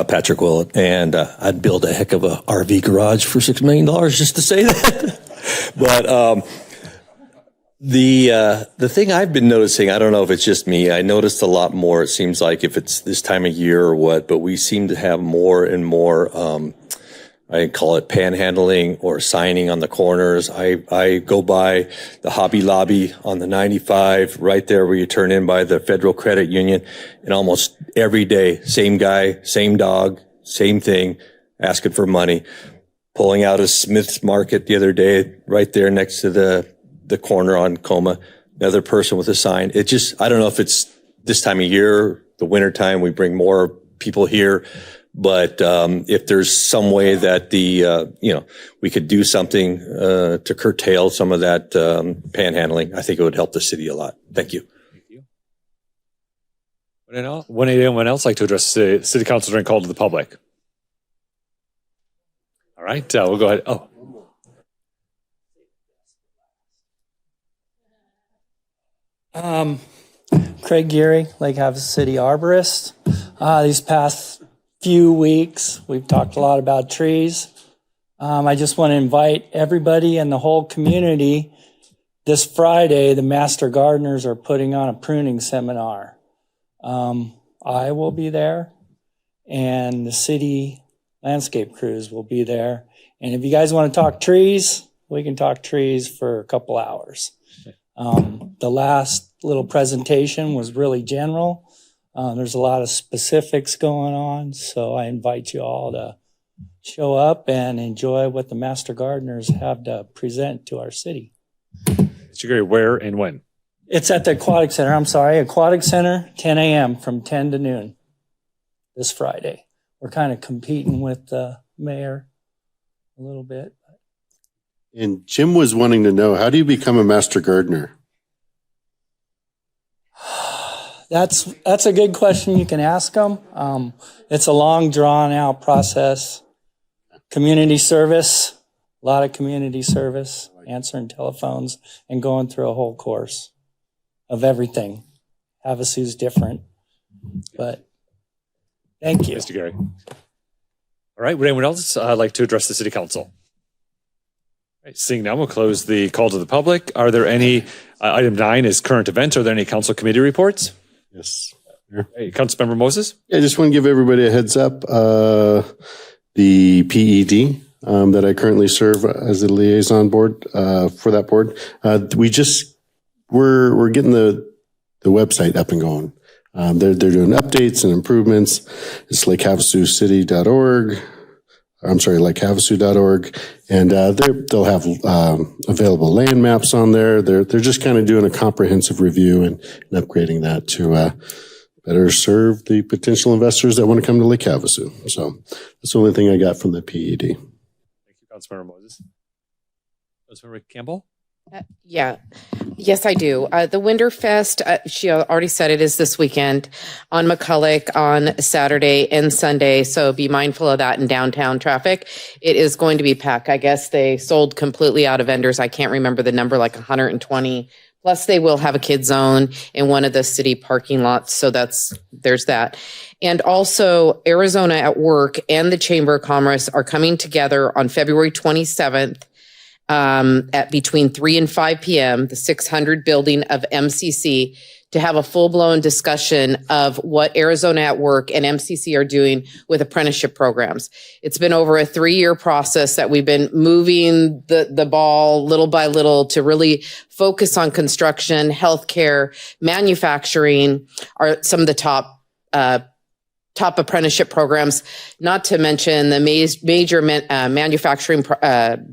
Patrick Willett, and I'd build a heck of a RV garage for $6 million just to say that. But the thing I've been noticing, I don't know if it's just me, I noticed a lot more. It seems like if it's this time of year or what, but we seem to have more and more. I call it panhandling or signing on the corners. I go by the Hobby Lobby on the 95, right there where you turn in by the Federal Credit Union, and almost every day, same guy, same dog, same thing, asking for money. Pulling out of Smith's Market the other day, right there next to the corner on Coma, another person with a sign. It just, I don't know if it's this time of year, the winter time, we bring more people here. But if there's some way that we could do something to curtail some of that panhandling, I think it would help the city a lot. Thank you. Would anyone else like to address the city council during call to the public? All right, we'll go ahead. Oh. Craig Geary, Lake Havasu City Arborist. These past few weeks, we've talked a lot about trees. I just want to invite everybody in the whole community. This Friday, the Master Gardeners are putting on a pruning seminar. I will be there, and the city landscape crews will be there. And if you guys want to talk trees, we can talk trees for a couple hours. The last little presentation was really general. There's a lot of specifics going on, so I invite you all to show up and enjoy what the Master Gardeners have to present to our city. Mr. Gary, where and when? It's at the Aquatic Center. Aquatic Center, 10 a.m. from 10 to noon this Friday. We're kind of competing with the mayor a little bit. And Jim was wanting to know, how do you become a Master Gardener? That's a good question. You can ask them. It's a long, drawn-out process. Community service, a lot of community service, answering telephones, and going through a whole course of everything. Havasu's different, but thank you. Mr. Gary. All right, would anyone else like to address the city council? All right, seeing now, we'll close the call to the public. Are there any, item 9 is current events. Are there any council committee reports? Yes. Hey, Councilmember Moses? I just want to give everybody a heads up. The PED that I currently serve as a liaison board for that board, we're getting the website up and going. They're doing updates and improvements. It's lakehavasu.org. I'm sorry, lakehavasu.org. And they'll have available land maps on there. They're just kind of doing a comprehensive review and upgrading that to better serve the potential investors that want to come to Lake Havasu. So that's the only thing I got from the PED. Thank you, Councilmember Moses. Councilmember Campbell? Yes, I do. The Winterfest, she already said it, is this weekend on McCulloch on Saturday and Sunday. So be mindful of that in downtown traffic. It is going to be packed. I guess they sold completely out of vendors. I can't remember the number, like 120. Plus, they will have a kid zone in one of the city parking lots. So there's that. And also, Arizona at Work and the Chamber of Commerce are coming together on February 27th at between 3 and 5 p.m., the 600 building of MCC, to have a full-blown discussion of what Arizona at Work and MCC are doing with apprenticeship programs. It's been over a 3-year process that we've been moving the ball little by little to really focus on construction, healthcare, manufacturing are some of the top apprenticeship programs, not to mention the major manufacturing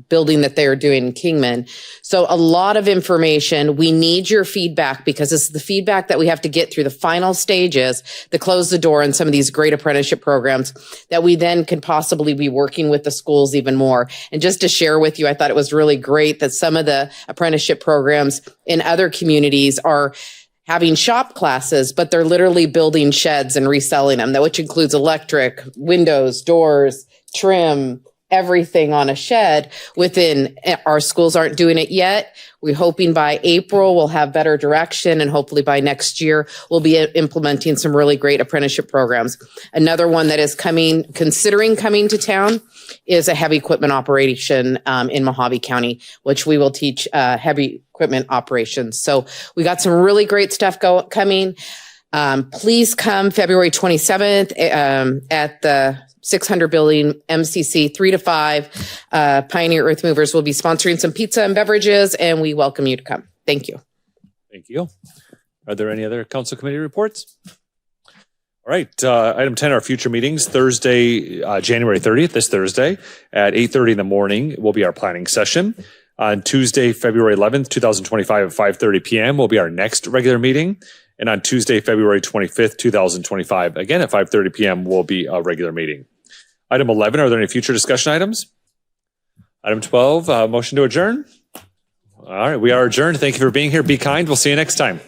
building that they are doing in Kingman. So a lot of information. We need your feedback because this is the feedback that we have to get through the final stages to close the door on some of these great apprenticeship programs that we then can possibly be working with the schools even more. And just to share with you, I thought it was really great that some of the apprenticeship programs in other communities are having shop classes, but they're literally building sheds and reselling them, which includes electric, windows, doors, trim, everything on a shed within. Our schools aren't doing it yet. We're hoping by April we'll have better direction, and hopefully by next year we'll be implementing some really great apprenticeship programs. Another one that is considering coming to town is a heavy equipment operation in Mojave County, which we will teach heavy equipment operations. So we got some really great stuff coming. Please come February 27th at the 600 building, MCC, 3 to 5. Pioneer Earth Movers will be sponsoring some pizza and beverages, and we welcome you to come. Thank you. Thank you. Are there any other council committee reports? All right. Item 10, our future meetings. Thursday, January 30th, this Thursday at 8:30 in the morning will be our planning session. On Tuesday, February 11th, 2025 at 5:30 p.m. will be our next regular meeting. And on Tuesday, February 25th, 2025, again at 5:30 p.m. will be a regular meeting. Item 11, are there any future discussion items? Item 12, motion to adjourn. All right, we are adjourned. Thank you for being here. Be kind. We'll see you next time.